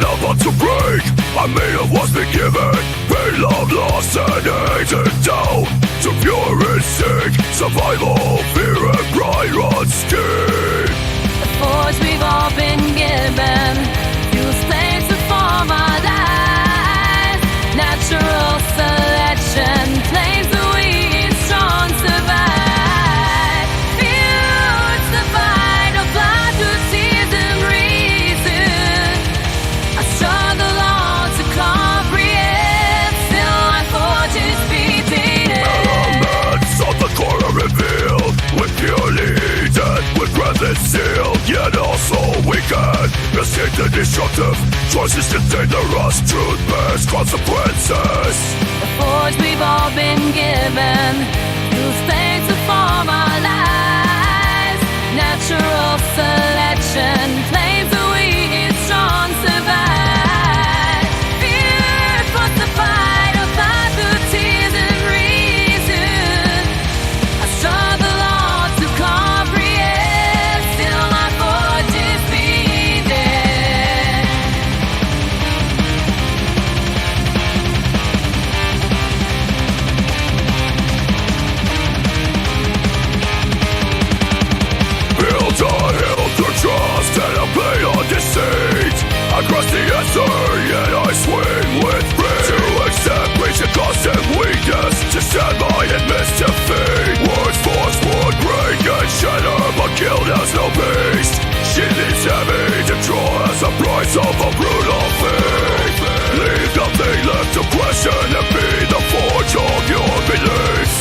about to break. I made of what's been given. Pain, love, loss, and hate and doubt. To pure instinct, survival, fear and pride on skin. The force we've all been given, fuel slaves to form our lives. Natural selection claims the weak, strong survive. Fuels the fight of blood through tears and reason. I struggle on to comprehend, still my fortunes beating. Elements of the core are revealed, with purely dead, with breath and sealed. Yet also we can escape the destructive choices contain the rust. Truth bears consequences. The force we've all been given, fuel stains to form our lives. Natural selection claims the weak, strong survive. Fear puts the fight of life through tears and reason. I struggle on to comprehend, still my fortunes beating. Build a hill through trust and a blade on deceit. I cross the answer, yet I swing with grace. To accept reach and constant weakness, to stand by and miss defeat. Words force would break and shatter, but guilt has no peace. She leaves heavy to draw as the price of a brutal fate. Leave nothing left to question and be the forge of your beliefs.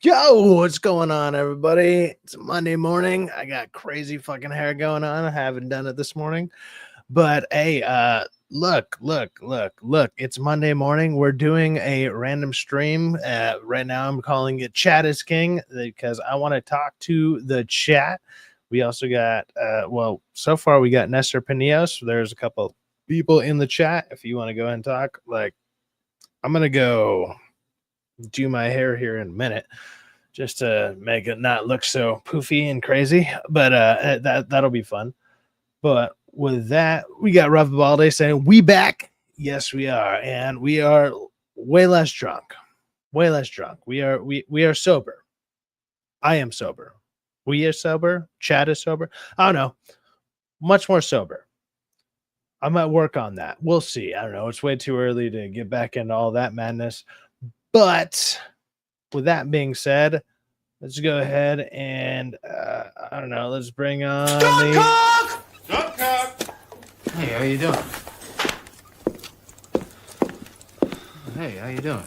Yo, what's going on, everybody? It's Monday morning. I got crazy fucking hair going on. I haven't done it this morning, but hey, look, it's Monday morning. We're doing a random stream. Right now I'm calling it Chat is King because I want to talk to the chat. We also got, well, so far we got Nestor Pineos. There's a couple people in the chat. If you want to go ahead and talk, like, I'm going to go do my hair here in a minute just to make it not look so poofy and crazy, but that'll be fun. But with that, we got Rough Balde saying we back. Yes, we are, and we are way less drunk. We are sober. I am sober. We are sober. Chad is sober. I don't know. Much more sober. I might work on that. We'll see. I don't know. It's way too early to get back into all that madness. But with that being said, let's go ahead and I don't know. Let's bring on Hey, how you doing? Hey, how you doing?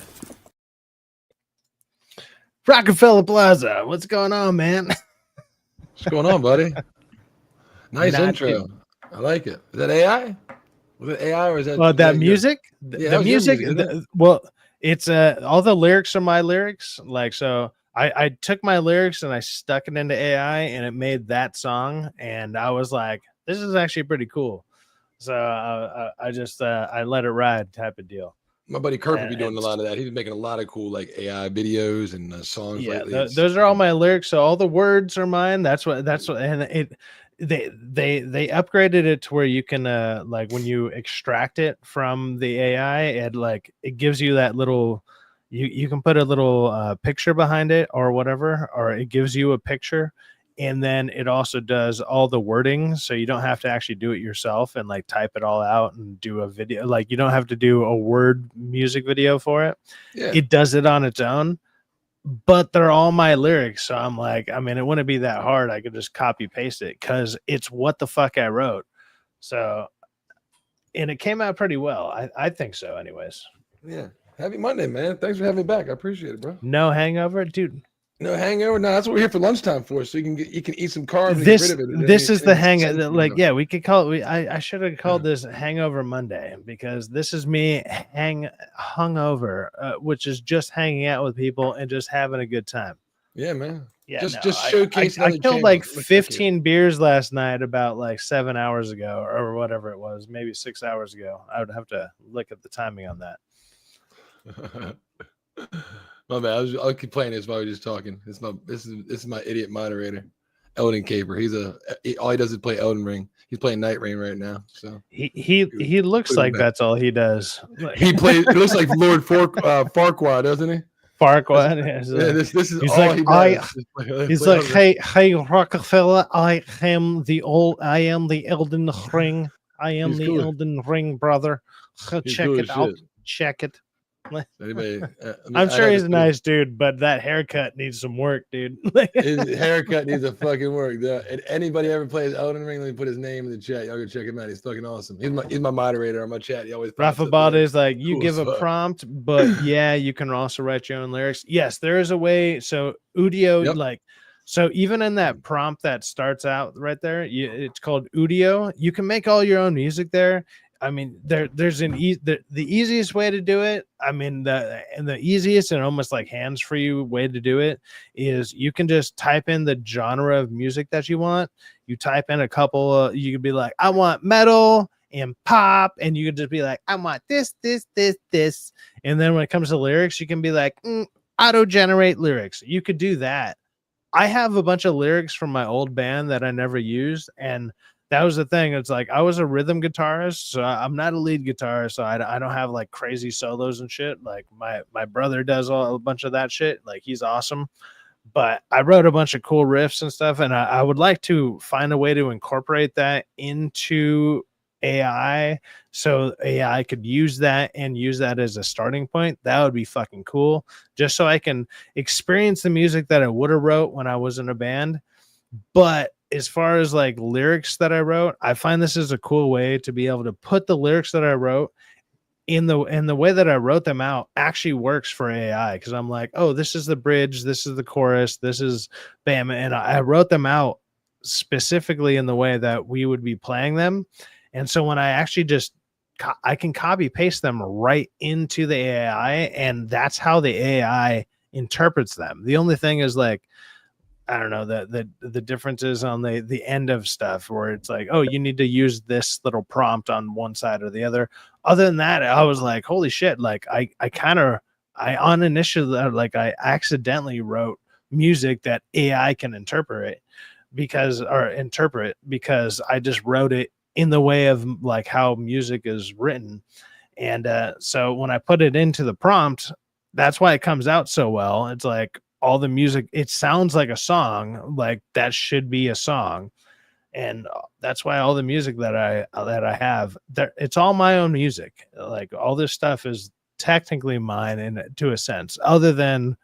Rockefeller Plaza. What's going on, man? What's going on, buddy? Nice Not intro. good. I like it. Is that AI? Was it AI or is that? Well, that your- music, Yeah, the that was your music. music, isn't it? Well, it's all the lyrics are my lyrics. Like, so I took my lyrics and I stuck it into AI and it made that song. And I was like, this is actually pretty cool. So I just I let it ride type of deal. My buddy Kirk will be And doing a lot of that. He's been making a lot of cool like AI videos and songs Yeah, lately. It's- those are all my lyrics. So all the words are mine. That's what, and they upgraded it to where you can like when you extract it from the AI, it gives you that little, you can put a little picture behind it or whatever, or it gives you a picture, and then it also does all the wording, so you don't have to actually do it yourself and like type it all out and do a video. Like you don't have to do a word music video for it. Yeah. It does it on its own. But they're all my lyrics. So I'm like, I mean, it wouldn't be that hard. I could just copy paste it because it's what the fuck I wrote. So, and it came out pretty well. I think so, anyways. Yeah. Happy Monday, man. Thanks for having me back. I appreciate it, bro. No hangover, dude. No hangover. No, that's what we're here for lunchtime for. So you can eat some carbs and This get rid of it. this is the hang. sense, Like, you know. yeah, we could call it. I should have called this Hangover Monday because this is me hungover, which is just hanging out with people and just having a good time. Yeah, man. Yeah, Just no, showcase. I killed like 15 beers last night about like 7 hours ago or whatever it was, maybe 6 hours ago. I would have to look at the timing on that. My bad. I'll keep playing this while we're just talking. This is my idiot moderator. Elden Caper. All he does is play Elden Ring. He's playing Night Rain right now. So He looks put him like back. that's all he does. He looks like Lord Farquaad, doesn't he? Farquaad. Is Yeah, like, this is he's all like he I. does. He's like, hey, Rockefeller. I am the Elden Ring. I am He's the cool. Elden Ring, brother. He's Check cool it as out. shit. Check it. Anybody? I'm sure he's a nice dude, but that haircut needs some work, dude. His haircut needs a fucking work. And anybody ever plays Elden Ring, let me put his name in the chat. Y'all go check him out. He's fucking awesome. He's my moderator on my chat. He always pops Rafa up Balde there. is like, you Cool give as a fuck. prompt, but yeah, you can also write your own lyrics. Yes, there is a way. So Udio, Yep. like, so even in that prompt that starts out right there, it's called Udio. You can make all your own music there. I mean, there's the easiest way to do it. I mean, the easiest and almost like hands-free way to do it is you can just type in the genre of music that you want. You type in a couple. You could be like, I want metal and pop, and you could just be like, I want this. And then when it comes to lyrics, you can be like, auto-generate lyrics. You could do that. I have a bunch of lyrics from my old band that I never used, and that was the thing. It's like I was a rhythm guitarist, so I'm not a lead guitarist, so I don't have like crazy solos and shit. Like my brother does a bunch of that shit. Like he's awesome. But I wrote a bunch of cool riffs and stuff, and I would like to find a way to incorporate that into AI so AI could use that and use that as a starting point. That would be fucking cool, just so I can experience the music that I would have wrote when I was in a band. But as far as like lyrics that I wrote, I find this is a cool way to be able to put the lyrics that I wrote in the way that I wrote them out actually works for AI, because I'm like, oh, this is the bridge, this is the chorus, this is bam, and I wrote them out specifically in the way that we would be playing them, and so when I actually just I can copy paste them right into the AI, and that's how the AI interprets them. The only thing is like, I don't know, the differences on the end of stuff where it's like, oh, you need to use this little prompt on one side or the other. Other than that, I was like, holy shit, like I on initiative, like I accidentally wrote music that AI can interpret because I just wrote it in the way of like how music is written. And so when I put it into the prompt, that's why it comes out so well. It's like all the music, it sounds like a song, like that should be a song. And that's why all the music that I have there, it's all my own music. Like all this stuff is technically mine in to a sense, other than,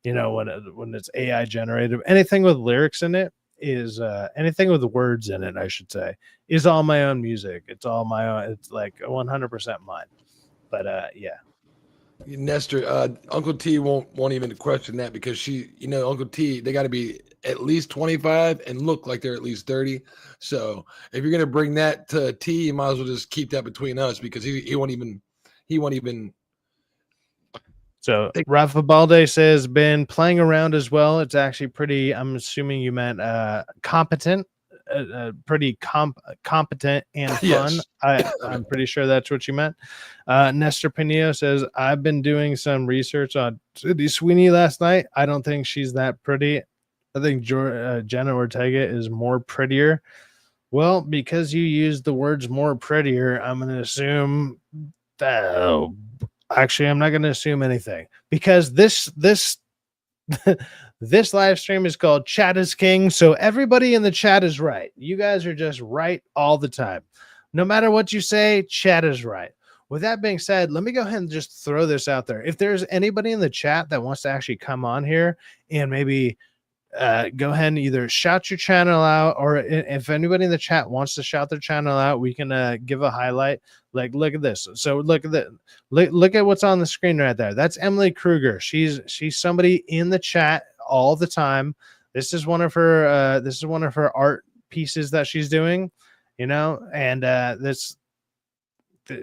you know, when it's AI generated. Anything with lyrics in it is anything with words in it, I should say, is all my own music. It's all my own. It's like 100% mine. But yeah. Nestor, Uncle T won't even question that, because Uncle T, they got to be at least 25 and look like they're at least 30. So if you're gonna bring that to T, you might as well just keep that between us, because he won't even. So Rafa Balde says, been playing around as well. It's actually pretty, I'm assuming you meant competent, pretty competent and fun. Yes. I'm pretty sure that's what you meant. Nestor Pinillo says, I've been doing some research on Sydney Sweeney last night. I don't think she's that pretty. I think Jenna Ortega is more prettier. Well, because you used the words more prettier, I'm going to assume that, actually, I'm not going to assume anything, because this this live stream is called Chat is King. So everybody in the chat is right. You guys are just right all the time. No matter what you say, chat is right. With that being said, let me go ahead and just throw this out there. If there's anybody in the chat that wants to actually come on here and maybe go ahead and either shout your channel out, or if anybody in the chat wants to shout their channel out, we can give a highlight. Like, look at this. So look at that. Look at what's on the screen right there. That's Emily Kruger. She's somebody in the chat all the time. This is one of her art pieces that she's doing, you know, and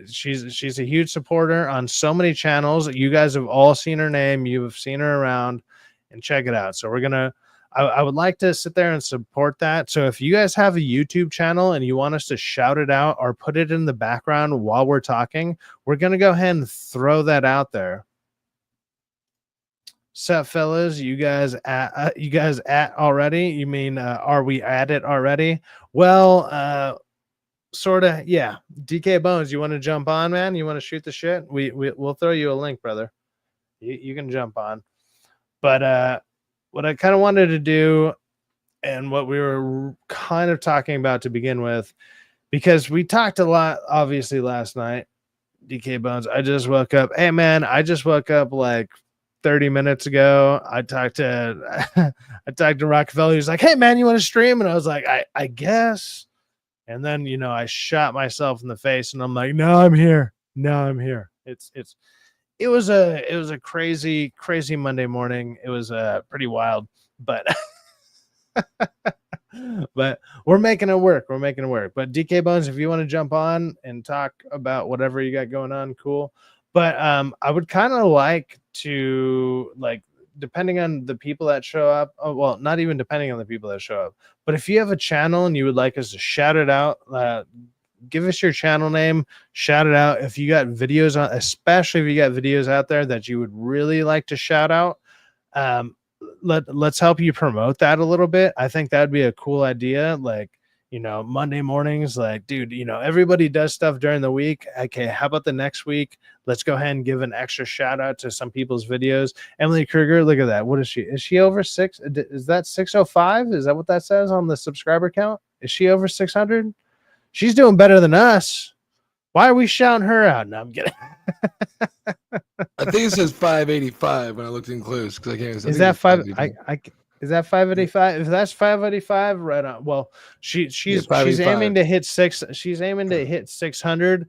she's a huge supporter on so many channels. You guys have all seen her name. You have seen her around, and check it out. So I would like to sit there and support that. So if you guys have a YouTube channel and you want us to shout it out or put it in the background while we're talking, we're going to go ahead and throw that out there. Sup, fellas? You guys at already? You mean are we at it already? Well, sort of. Yeah. DK Bones, you want to jump on, man? You want to shoot the shit? We'll throw you a link, brother. You can jump on. But what I kind of wanted to do, and what we were kind of talking about to begin with, because we talked a lot, obviously, last night. DK Bones, I just woke up. Hey, man, I just woke up like 30 minutes ago. I talked to I talked to Rockefeller. He's like, hey, man, you want to stream? And I was like, I guess. And then, I shot myself in the face, and I'm like, no, I'm here. No, I'm here. It was a crazy Monday morning. It was pretty wild, but but we're making it work. We're making it work. But DK Bones, if you want to jump on and talk about whatever you got going on, cool. But I would kind of like to, like, depending on the people that show up. Oh, well, not even depending on the people that show up. But if you have a channel and you would like us to shout it out, give us your channel name, shout it out. If you got videos on, especially if you got videos out there that you would really like to shout out, let's help you promote that a little bit. I think that'd be a cool idea. Like, Monday mornings, like, dude, everybody does stuff during the week. Okay, how about the next week? Let's go ahead and give an extra shout out to some people's videos. Emily Kruger, look at that. What is she? Is she over 6? Is that 605? Is that what that says on the subscriber count? Is she over 600? She's doing better than us. Why are we shouting her out? No, I'm kidding. I think it says 585 when I looked in close because I can't. Is that 5? Is that 585? If that's 585, right on. Well, she's aiming to hit 6. She's aiming to hit 600.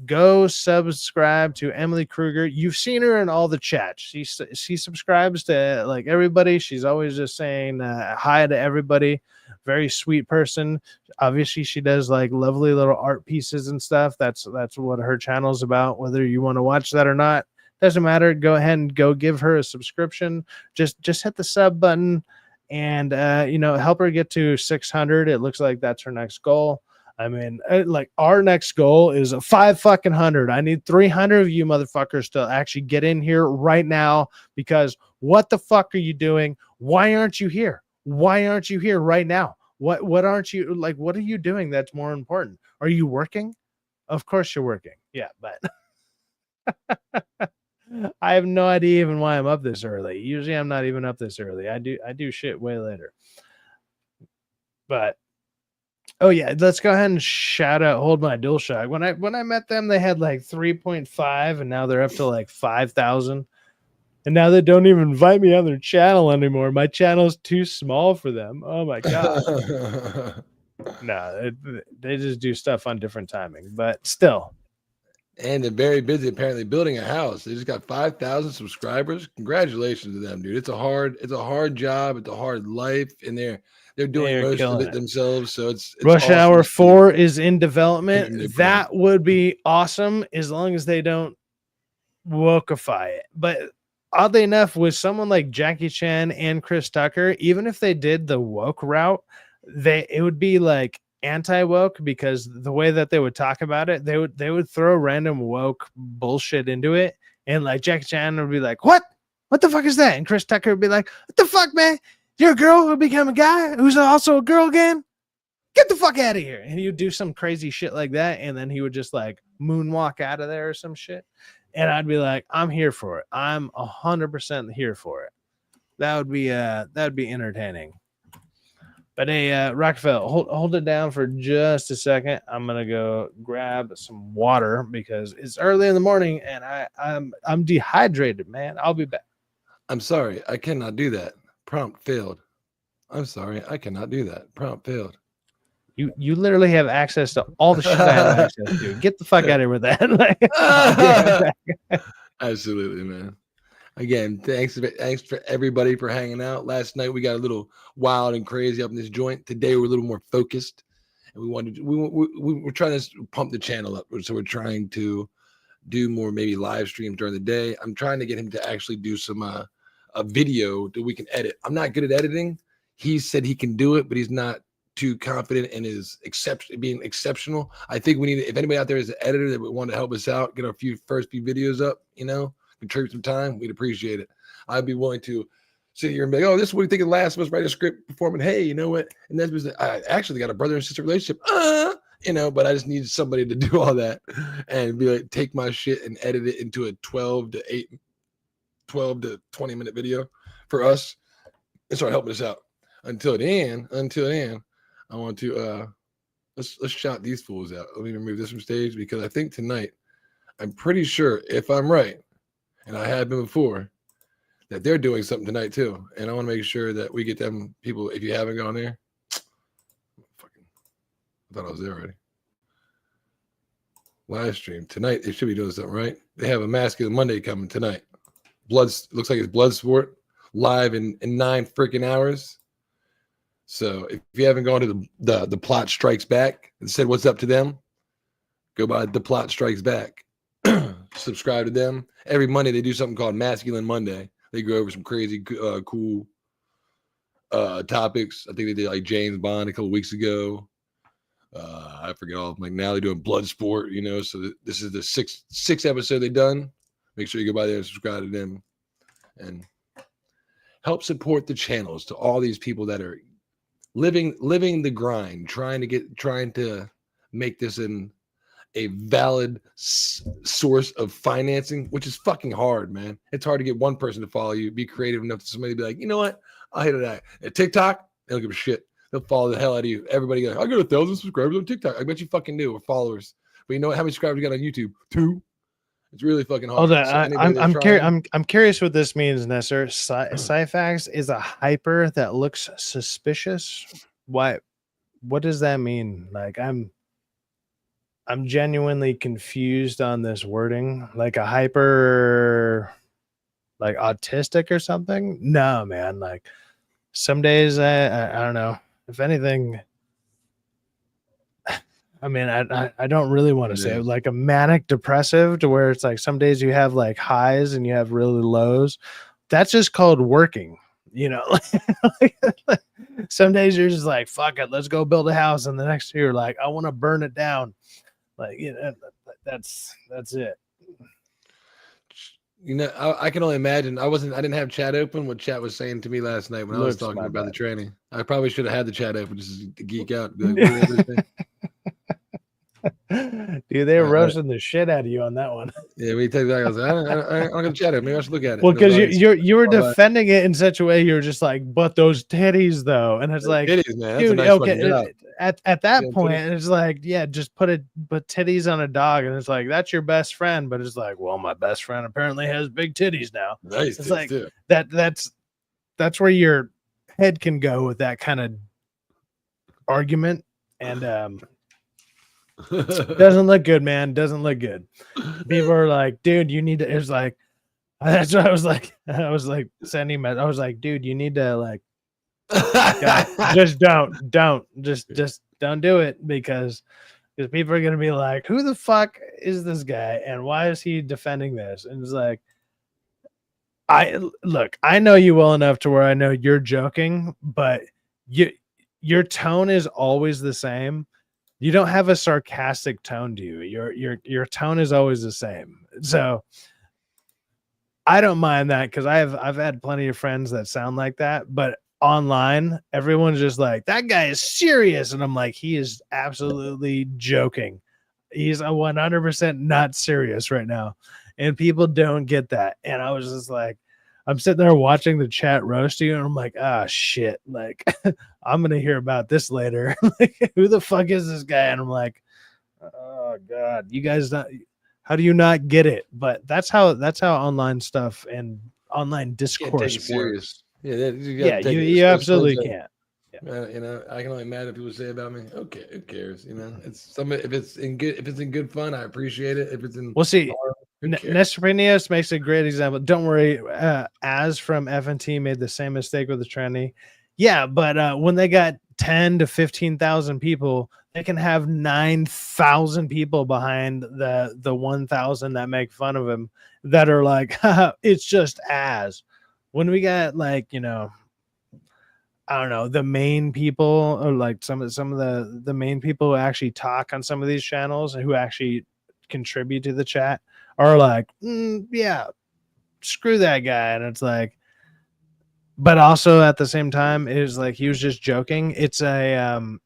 Go subscribe to Emily Kruger. You've seen her in all the chats. She subscribes to like everybody. She's always just saying hi to everybody. Very sweet person. Obviously, she does like lovely little art pieces and stuff. That's what her channel's about. Whether you want to watch that or not, doesn't matter. Go ahead and go give her a subscription. Just hit the sub button and help her get to 600. It looks like that's her next goal. I mean, like, our next goal is a 500. I need 300 of you motherfuckers to actually get in here right now, because what the fuck are you doing? Why aren't you here? Why aren't you here right now? What aren't you, like, what are you doing that's more important? Are you working? Of course you're working. Yeah, but I have no idea even why I'm up this early. Usually I'm not even up this early. I do shit way later. But oh yeah, let's go ahead and shout out Hold My DualShock. When I met them, they had like 3.5, and now they're up to like 5,000. And now they don't even invite me on their channel anymore. My channel's too small for them. Oh my god. No, they just do stuff on different timing, but still. And they're very busy apparently building a house. They just got 5,000 subscribers. Congratulations to them, dude. It's a hard job. It's a hard life, and they're doing most of it themselves. So it's Rush awesome. Hour 4 is in development. That would be awesome as long as they don't wokeify it. But oddly enough, with someone like Jackie Chan and Chris Tucker, even if they did the woke route, it would be like anti-woke, because the way that they would talk about it, they would throw random woke bullshit into it, and like Jackie Chan would be like, what the fuck is that? And Chris Tucker would be like, what the fuck, man? You're a girl who become a guy who's also a girl again? Get the fuck out of here. And he would do some crazy shit like that, and then he would just like moonwalk out of there or some shit. And I'd be like, I'm here for it. I'm 100% here for it. That would be entertaining. But hey, Rockefeller, hold it down for just a second. I'm gonna go grab some water because it's early in the morning and I'm dehydrated, man. I'll be back. I'm sorry, I cannot do that. Prompt failed. I'm sorry, I cannot do that. Prompt failed. You literally have access to all the shit I have access to. Get the fuck out of here with that. Absolutely, man. Again, thanks for everybody for hanging out. Last night we got a little wild and crazy up in this joint. Today we're a little more focused, and we're trying to pump the channel up. So we're trying to do more maybe live streams during the day. I'm trying to get him to actually do some a video that we can edit. I'm not good at editing. He said he can do it, but he's not too confident in his being exceptional. I think we need, if anybody out there is an editor that would want to help us out, get our first few videos up, contribute some time, we'd appreciate it. I'd be willing to sit here and be like, oh, this is what you think of Last of Us, write a script, perform it. Hey, you know what? And that's because I actually got a brother and sister relationship. But I just need somebody to do all that and be like, take my shit and edit it into a 12 to 20 minute video for us and start helping us out. Until then, I want to let's shout these fools out. Let me remove this from stage because I think tonight, I'm pretty sure if I'm right, and I have been before, that they're doing something tonight too. And I want to make sure that we get them people. If you haven't gone there, I thought I was there already. Live stream tonight. They should be doing something, right? They have a Masculine Monday coming tonight. Looks like it's Bloodsport live in 9 freaking hours. So if you haven't gone to the Plot Strikes Back and said what's up to them, go by The Plot Strikes Back. Subscribe to them. Every Monday they do something called Masculine Monday. They go over some crazy cool topics. I think they did like James Bond a couple weeks ago. I forget all of them. Like now they're doing Bloodsport, so this is the sixth episode they've done. Make sure you go by there and subscribe to them and help support the channels to all these people that are living the grind, trying to make this in a valid source of financing, which is fucking hard, man. It's hard to get one person to follow you, be creative enough to somebody be like, you know what? I'll hit it out. At TikTok, they don't give a shit. They'll follow the hell out of you. Everybody goes, I got 1,000 subscribers on TikTok. I bet you fucking do, or followers. But you know what? How many subscribers you got on YouTube? 2. It's really fucking hard. Hold on. I'm curious what this means, Nesser. Syfaxx is a hyper that looks suspicious. Why? What does that mean? Like I'm genuinely confused on this wording. Like a hyper, like autistic or something? No, man. Like some days I don't know. If anything, I mean, I don't really want to say it, like a manic depressive, to where it's like some days you have like highs and you have really lows. That's just called working, some days you're just like, fuck it, let's go build a house. And the next day you're like, I want to burn it down. Like, that's it. I can only imagine. I didn't have chat open. What chat was saying to me last night when I was talking about the training. I probably should have had the chat open just to geek out. Dude, they were roasting the shit out of you on that one. Yeah, we take that. I was like, I don't got the chat open. Maybe I should look at it. Well, because you were defending it in such a way, you were just like, but those titties though, and it's like, titties, man. That's dude, a nice okay. At that point, it's like, yeah, just put titties on a dog, and it's like that's your best friend, but it's like, well, my best friend apparently has big titties now. Nice, it's like too. That's where your head can go with that kind of argument, and doesn't look good, man. Doesn't look good. People are like, dude, you need to. It's like, that's what I was like sending him. I was like, dude, you need to like. God, just don't do it because people are gonna be like, who the fuck is this guy and why is he defending this? And it's like, I know you well enough to where I know you're joking, but your tone is always the same. You don't have a sarcastic tone to you. Your tone is always the same. So I don't mind that because I've had plenty of friends that sound like that, but online everyone's just like, that guy is serious, and I'm like, he is absolutely joking. He's 100% not serious right now, and people don't get that. And I was just like, I'm sitting there watching the chat roast you, and I'm like, ah, shit, like I'm gonna hear about this later. Like, who the fuck is this guy? And I'm like, oh god, you guys not, how do you not get it? But that's how online stuff and online discourse works. Yeah, you absolutely can't. Yeah. I can only imagine people say about me. Okay, who cares? It's if it's in good fun, I appreciate it. If it's in Nestrapinius makes a great example. Don't worry, Az from FNT made the same mistake with the tranny. Yeah, but when they got 10 to 15,000 people, they can have 9,000 people behind the 1,000 that make fun of him that are like, it's just Az. When we got like, I don't know, the main people, or like some of the main people who actually talk on some of these channels and who actually contribute to the chat are like, yeah, screw that guy. And it's like, but also at the same time, it was like he was just joking. It's a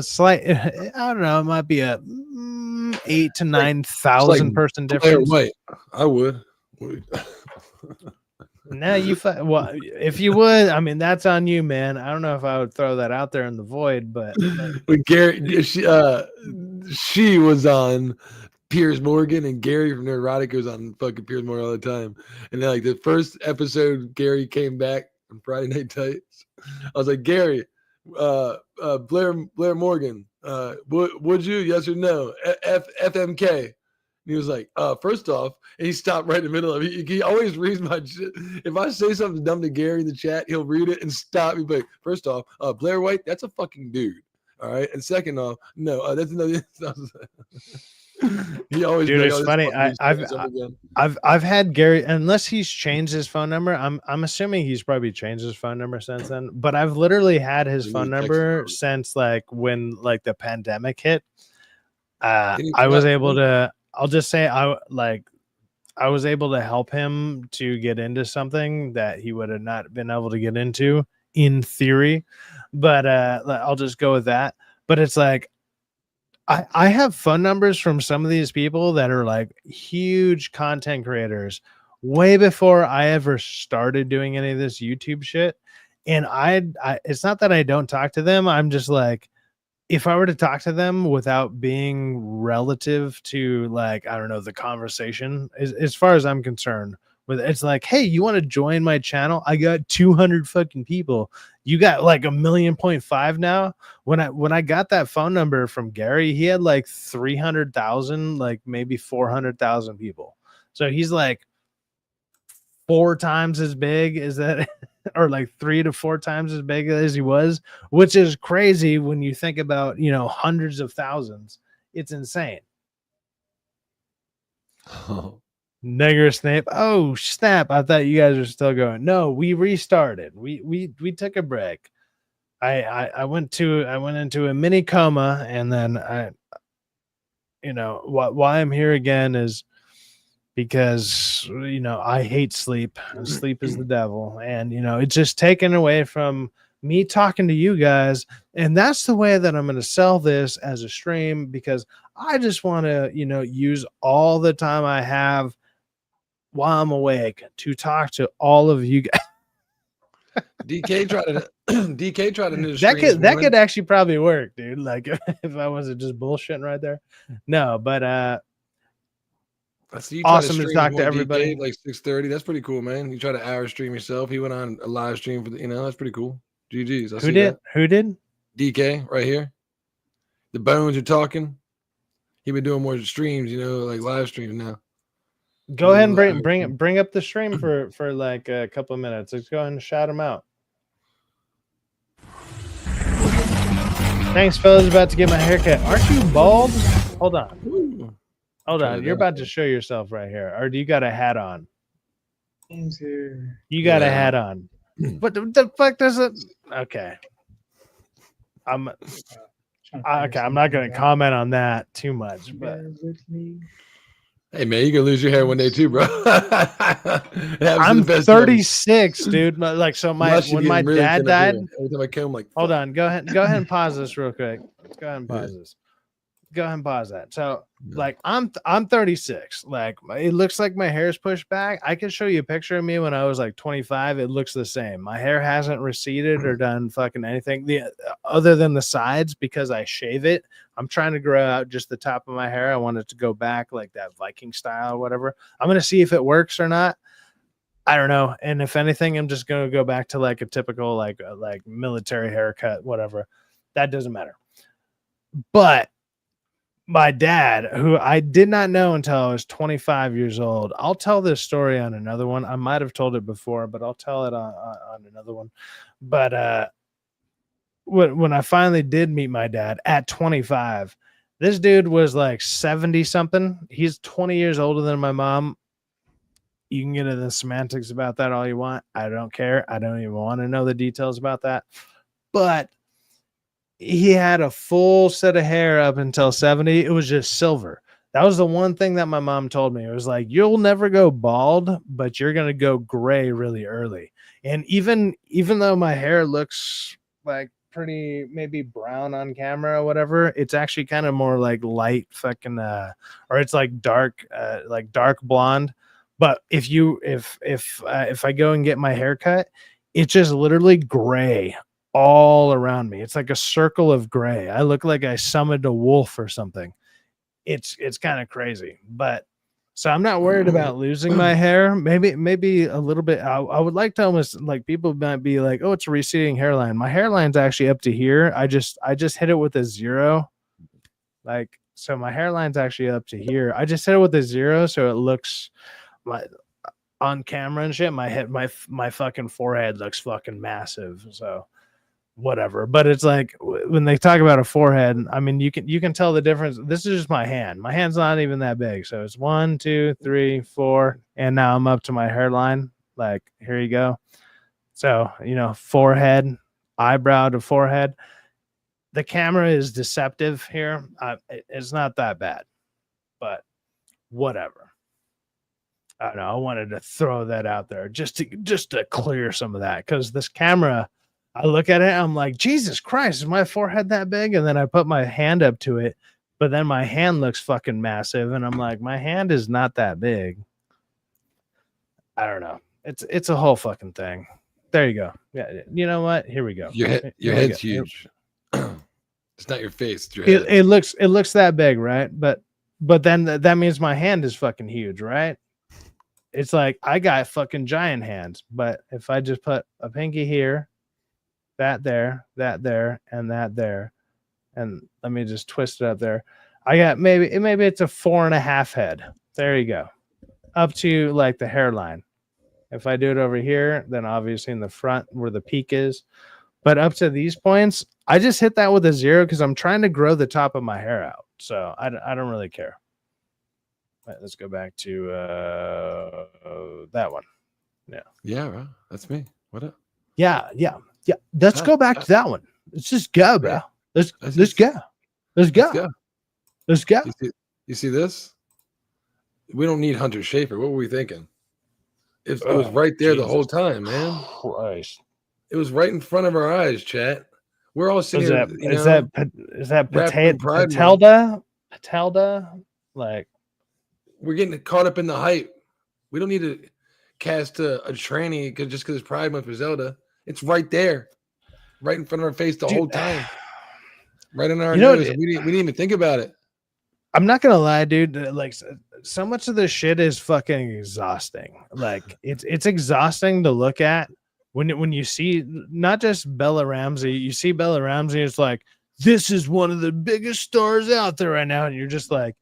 slight, I don't know, it might be a 8 to 9,000 person Blair difference. White. I would. No, well, if you would, I mean, that's on you, man. I don't know if I would throw that out there in the void, but When Gary, she was on Piers Morgan, and Gary from Neurotic was on fucking Piers Morgan all the time. And then, like, the first episode, Gary came back on Friday Night Tights. I was like, Gary, Blair Morgan, would you, yes or no? FMK. And he was like, first off, and he stopped right in the middle of it. He always reads my shit. If I say something dumb to Gary in the chat, he'll read it and stop me. But first off, Blair White, that's a fucking dude. All right. And second off, no, that's another. He always, dude, like, it's funny. I've had Gary, unless he's changed his phone number. I'm assuming he's probably changed his phone number since then. But I've literally had his phone number since like when like the pandemic hit. I was able to. I'll just say I was able to help him to get into something that he would have not been able to get into in theory. But I'll just go with that. But it's like I have phone numbers from some of these people that are like huge content creators way before I ever started doing any of this YouTube shit. And I it's not that I don't talk to them. I'm just like, if I were to talk to them without being relative to, like, I don't know, the conversation, as far as I'm concerned, with it's like, hey, you want to join my channel? I got 200 fucking people. You got like 1.5 million now. When I got that phone number from Gary, he had like 300,000, like maybe 400,000 people. So he's like 4 times as big as that, or like 3 to 4 times as big as he was, which is crazy when you think about, you know, hundreds of thousands. It's insane. Oh. Nigger Snape. Oh snap! I thought you guys were still going. No, we restarted. We took a break. I went into a mini coma, and then why I'm here again is because, you know, I hate sleep, and sleep is the devil. And, you know, it's just taken away from me talking to you guys. And that's the way that I'm going to sell this as a stream, because I just want to, you know, use all the time I have while I'm awake to talk to all of you guys. DK tried to that could actually probably work, dude. Like if I wasn't just bullshitting right there. No, but awesome to talk to everybody. DK, like 6:30. That's pretty cool, man. You try to hour stream yourself. He went on a live stream for the, you know, that's pretty cool. GG's. Who did? Who did? DK right here. The Bones are talking. He been doing more streams, you know, like live streams now. Go ahead and bring up the stream for like a couple of minutes. Let's go ahead and shout him out. Thanks, fellas. About to get my haircut. Aren't you bald? Hold on. Hold on. You're about to show yourself right here. Or do you got a hat on? You got a hat on. What the fuck does it? Okay. I'm not going to comment on that too much, but hey man, you can lose your hair one day too, bro. I'm 36, dude. Like, so when my dad died. Every time I come, like, hold on, go ahead and pause this real quick. Go ahead and pause this. Go ahead and pause that. So, like, I'm 36. Like, it looks like my hair's pushed back. I can show you a picture of me when I was like 25. It looks the same. My hair hasn't receded or done fucking anything other than the sides, because I shave it. I'm trying to grow out just the top of my hair. I want it to go back like that Viking style or whatever. I'm gonna see if it works or not. I don't know. And if anything, I'm just gonna go back to like a typical like military haircut, whatever. That doesn't matter. But my dad, who I did not know until I was 25 years old. I'll tell this story on another one. I might have told it before, but I'll tell it on another one. But when I finally did meet my dad at 25, this dude was like 70 something. He's 20 years older than my mom. You can get into the semantics about that all you want. I don't care. I don't even want to know the details about that. But he had a full set of hair up until 70. It was just silver. That was the one thing that my mom told me. It was like, you'll never go bald, but you're gonna go gray really early. And even though my hair looks like pretty maybe brown on camera or whatever, it's actually kind of more like light fucking or it's like dark blonde. But if I go and get my hair cut, it's just literally gray all around me. It's like a circle of gray. I look like I summoned a wolf or something. It's kind of crazy, but so I'm not worried about losing my hair. Maybe a little bit. I would like to almost like people might be like, oh, it's a receding hairline. My hairline's actually up to here. I just hit it with a 0. Like, so my hairline's actually up to here. I just hit it with a 0, so it looks my on camera and shit. My fucking forehead looks fucking massive. So whatever, but it's like when they talk about a forehead, I mean, you can tell the difference. This is just my hand's not even that big, so it's 1 2 3 4, and now I'm up to my hairline. Like, here you go. So, you know, forehead, eyebrow to forehead. The camera is deceptive here. It's not that bad, but whatever. I don't know, I wanted to throw that out there just to clear some of that, because this camera, I look at it, I'm like, Jesus Christ, is my forehead that big? And then I put my hand up to it, but then my hand looks fucking massive, and I'm like, my hand is not that big. I don't know. It's a whole fucking thing. There you go. Yeah, you know what? Here we go. Your head's huge. It's not your face. It's your head. It looks that big, right? But then that means my hand is fucking huge, right? It's like I got fucking giant hands, but if I just put a pinky here, that there, and that there, and let me just twist it up there. I got maybe it's a 4.5 head. There you go, up to like the hairline. If I do it over here, then obviously in the front where the peak is, but up to these points, I just hit that with a 0 because I'm trying to grow the top of my hair out. So I don't really care. Right, let's go back to that one. Yeah, bro. That's me. What up? Yeah. Let's go back to that one. Let's just go, bro. Let's go. You see this? We don't need Hunter Schafer. What were we thinking? It was right there the whole time, man. Christ. It was right in front of our eyes, chat. We're all sitting here. Is that Patelda? Like, we're getting caught up in the hype. We don't need to cast a tranny just because it's Pride Month for Zelda. It's right there, right in front of our face the whole time, right in our nose. We didn't even think about it. I'm not gonna lie, dude. Like, so much of this shit is fucking exhausting. Like, it's exhausting to look at when you see not just Bella Ramsey. You see Bella Ramsey. It's like, this is one of the biggest stars out there right now, and you're just like,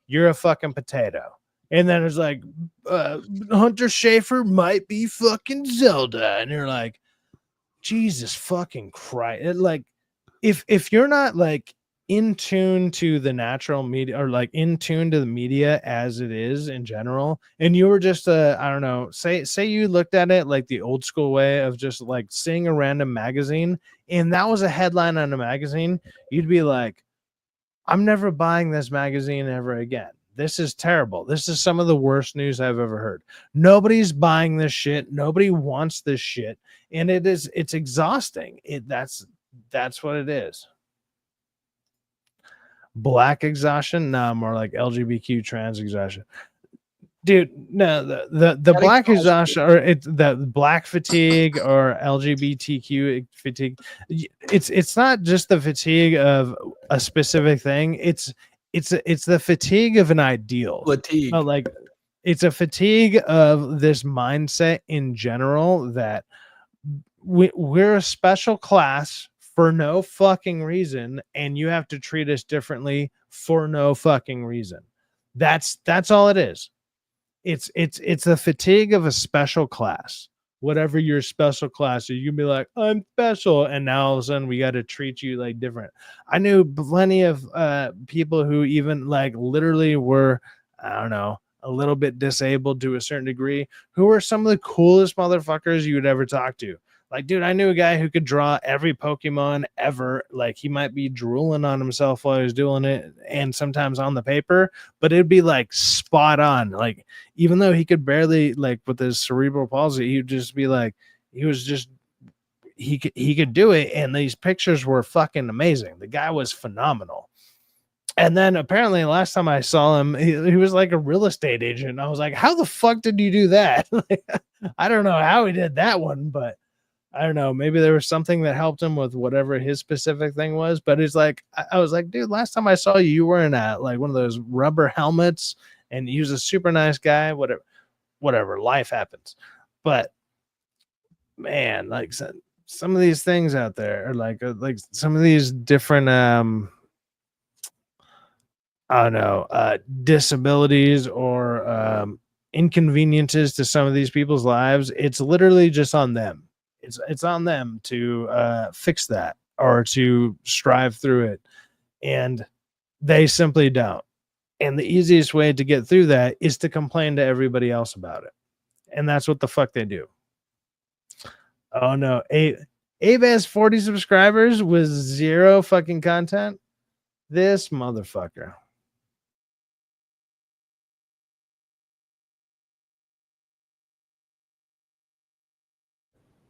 you're a fucking potato. And then it's like, Hunter Schafer might be fucking Zelda. And you're like, Jesus fucking Christ. Like, if you're not like in tune to the natural media, or like in tune to the media as it is in general, and you were just I don't know, say you looked at it like the old school way of just like seeing a random magazine, and that was a headline on a magazine, you'd be like, I'm never buying this magazine ever again. This is terrible. This is some of the worst news I've ever heard. Nobody's buying this shit. Nobody wants this shit. And it's exhausting. That's what it is. Black exhaustion? No, more like LGBTQ trans exhaustion. Dude, no, the black exhaustion, or it's the black fatigue, or LGBTQ fatigue. It's not just the fatigue of a specific thing. It's the fatigue of an ideal. Fatigue. Like, it's a fatigue of this mindset in general that we're a special class for no fucking reason, and you have to treat us differently for no fucking reason. That's all it is. It's the fatigue of a special class. Whatever your special class is, you can be like, I'm special, and now all of a sudden we got to treat you like different. I knew plenty of people who even like literally were, I don't know, a little bit disabled to a certain degree, who were some of the coolest motherfuckers you would ever talk to. Like, dude, I knew a guy who could draw every Pokemon ever. Like, he might be drooling on himself while he's doing it, and sometimes on the paper, but it'd be like spot on. Like, even though he could barely, like, with his cerebral palsy, he'd just be like, he could do it, and these pictures were fucking amazing. The guy was phenomenal. And then apparently last time I saw him, he was like a real estate agent. I was like, how the fuck did you do that? I don't know how he did that one, but I don't know. Maybe there was something that helped him with whatever his specific thing was. But it's like, I was like, dude, last time I saw you, you were in like one of those rubber helmets, and he was a super nice guy. Whatever, life happens. But man, like some of these things out there are like some of these different, I don't know, disabilities or inconveniences to some of these people's lives. It's literally just on them. It's on them to fix that or to strive through it, and they simply don't. And the easiest way to get through that is to complain to everybody else about it, and that's what the fuck they do. Oh no, Abe has 40 subscribers with 0 fucking content. This motherfucker.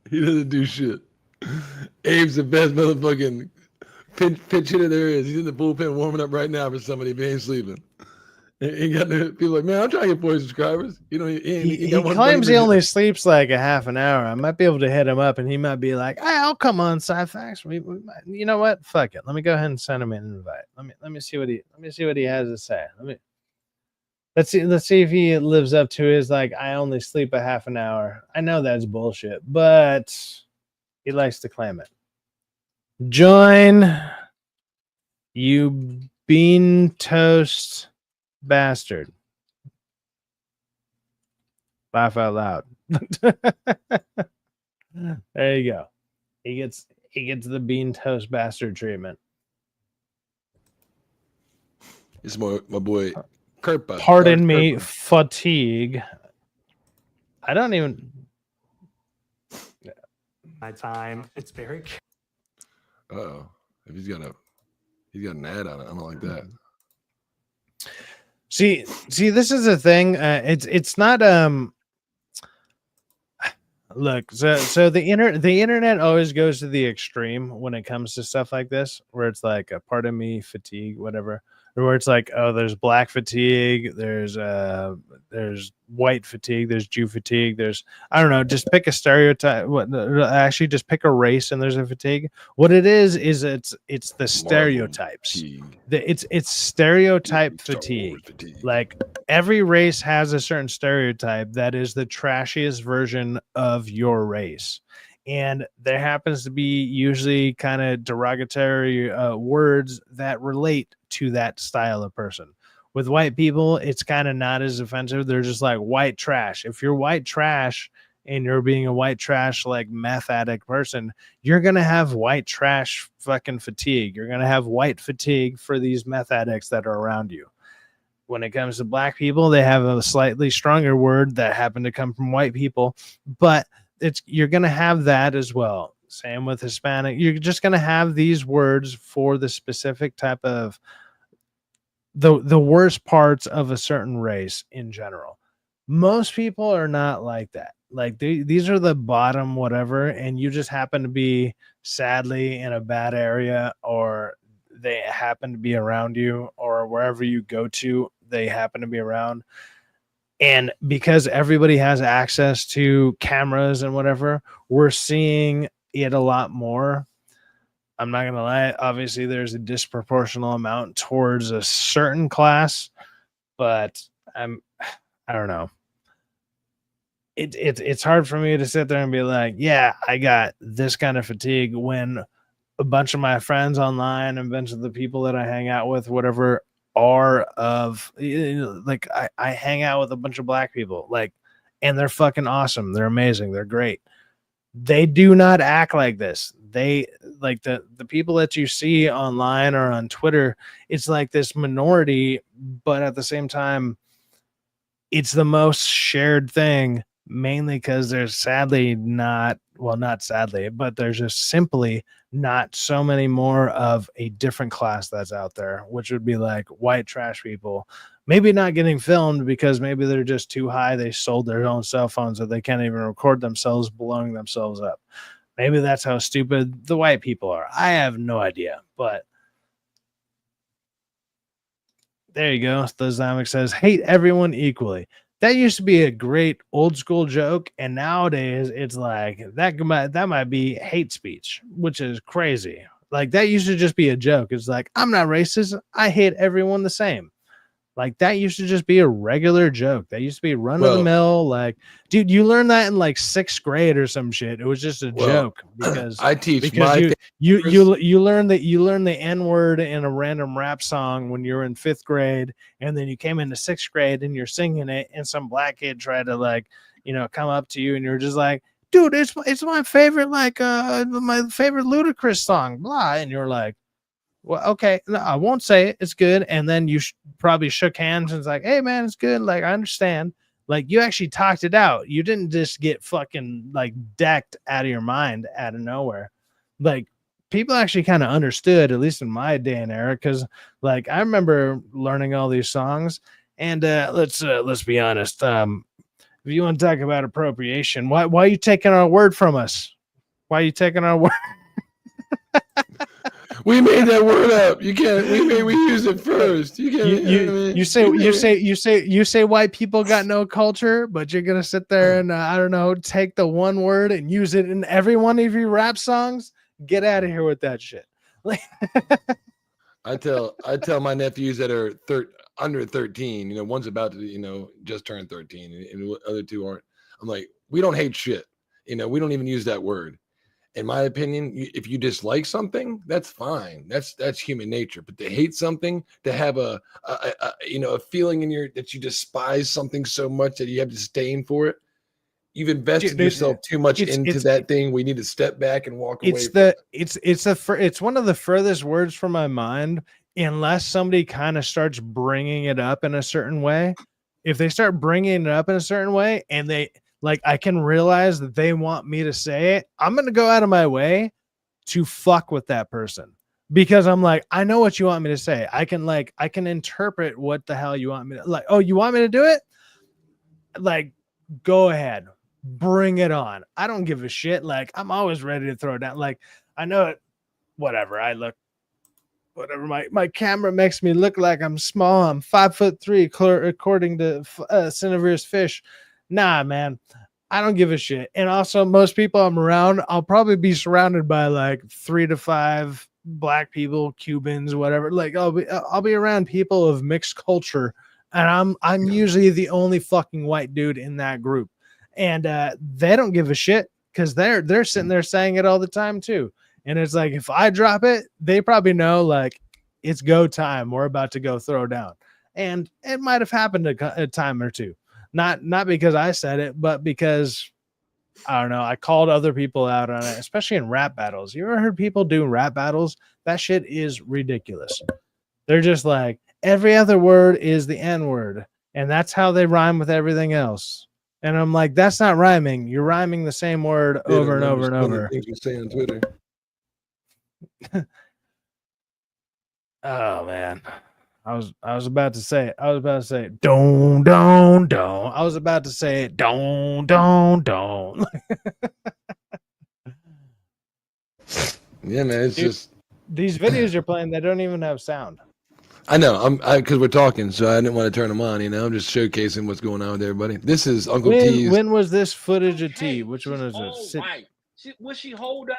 He doesn't do shit. Abe's the best motherfucking pinch hitter there is. He's in the bullpen warming up right now for somebody if he ain't sleeping. He got people like, man, I'm trying to get 40 subscribers. You know, he claims he only sleeps like a half an hour. I might be able to hit him up, and he might be like, hey, I'll come on Syfaxx. You know what? Fuck it. Let me go ahead and send him an invite. Let me see what he has to say. Let's see if he lives up to his like, I only sleep a half an hour. I know that's bullshit, but he likes to claim it. Join, you bean toast bastard. Laugh out loud. There you go. He gets the bean toast bastard treatment. It's my boy Kerpa. Pardon me, fatigue. I don't even. My time. It's very. Oh, if he's got an ad on it. I don't like that. See, this is a thing. It's not look, so the internet always goes to the extreme when it comes to stuff like this, where it's like pardon me, fatigue, whatever. Or where it's like, oh, there's black fatigue, there's white fatigue, there's Jew fatigue, there's, I don't know, just pick a stereotype. Actually, just pick a race and there's a fatigue. What it is it's the stereotypes. It's stereotype fatigue. Like every race has a certain stereotype that is the trashiest version of your race. And there happens to be usually kind of derogatory words that relate to that style of person. With white people, it's kind of not as offensive. They're just like white trash. If you're white trash and you're being a white trash, like meth addict person, you're going to have white trash fucking fatigue. You're going to have white fatigue for these meth addicts that are around you. When it comes to black people, they have a slightly stronger word that happen to come from white people, but you're going to have that as well. Same with Hispanic. You're just going to have these words for the specific type of the worst parts of a certain race in general. Most people are not like that. Like these are the bottom whatever, and you just happen to be sadly in a bad area, or they happen to be around you, or wherever you go to, they happen to be around. And because everybody has access to cameras and whatever, we're seeing it a lot more. I'm not going to lie. Obviously, there's a disproportional amount towards a certain class, but I don't know. It's hard for me to sit there and be like, yeah, I got this kind of fatigue when a bunch of my friends online and a bunch of the people that I hang out with, whatever, are of, like, I hang out with a bunch of black people, like, and they're fucking awesome. They're amazing. They're great. They do not act like this. They like the people that you see online or on Twitter, it's like this minority, but at the same time, it's the most shared thing, mainly because there's sadly not well, not sadly, but there's just simply not so many more of a different class that's out there, which would be like white trash people, maybe not getting filmed because maybe they're just too high. They sold their own cell phones so they can't even record themselves blowing themselves up. Maybe that's how stupid the white people are. I have no idea, but there you go. The Zamek says, hate everyone equally. That used to be a great old school joke, and nowadays it's like that might be hate speech, which is crazy. Like that used to just be a joke. It's like, I'm not racist. I hate everyone the same. Like that used to just be a regular joke. That used to be run of the mill. Like, dude, you learned that in like 6th grade or some shit. It was just a joke because I teach because you learn the N word in a random rap song when you were in 5th grade, and then you came into 6th grade and you're singing it, and some black kid tried to like, come up to you, and you're just like, dude, it's my favorite, like my favorite Ludacris song, blah, and you're like, well, okay, no, I won't say it. It's good. And then you probably shook hands and it's like, hey, man, it's good. Like, I understand. Like, you actually talked it out. You didn't just get fucking like decked out of your mind out of nowhere. Like, people actually kind of understood, at least in my day and era, because like I remember learning all these songs. And let's be honest. If you want to talk about appropriation, why are you taking our word from us? Why are you taking our word? We made that word up. You can't. We used it first. You can't. You say white people got no culture, but you're gonna sit there and I don't know, take the one word and use it in every one of your rap songs. Get out of here with that shit. Like, I tell my nephews that are under 13. One's about to just turn 13, and the other 2 aren't. I'm like, we don't hate shit. We don't even use that word. In my opinion, if you dislike something, that's fine. That's human nature. But to hate something, to have a feeling in that you despise something so much that you have disdain for it, you've invested yourself too much into that thing. We need to step back and walk away. It's one of the furthest words from my mind, unless somebody kind of starts bringing it up in a certain way. If they start bringing it up in a certain way, and I can realize that they want me to say it, I'm going to go out of my way to fuck with that person, because I'm like, I know what you want me to say. I can interpret what the hell you want me to, like, oh, you want me to do it? Like, go ahead, bring it on. I don't give a shit. Like, I'm always ready to throw down. Like, I know it, whatever. My camera makes me look like I'm small. I'm 5'3", according to Cineverse Fish. Nah, man, I don't give a shit. And also, most people I'm around, I'll probably be surrounded by like 3 to 5 black people, Cubans, whatever. Like I'll be around people of mixed culture, and I'm usually the only fucking white dude in that group, and they don't give a shit because they're sitting there saying it all the time too. And it's like, if I drop it, they probably know like it's go time. We're about to go throw down, and it might have happened a time or two. Not because I said it, but because I don't know, I called other people out on it, especially in rap battles. You ever heard people do rap battles? That shit is ridiculous. They're just like, every other word is the N word, and that's how they rhyme with everything else. And I'm like, that's not rhyming. You're rhyming the same word over and over and over. Things you say on Twitter. Oh man. I was about to say it. I was about to say it. Don't. I was about to say it. Don't. Yeah, man. It's just these videos you're playing, they don't even have sound. I know. Because we're talking, so I didn't want to turn them on. I'm just showcasing what's going on with everybody. This is Uncle T's. When was this footage of T? Which one is it? Right. Will she hold up?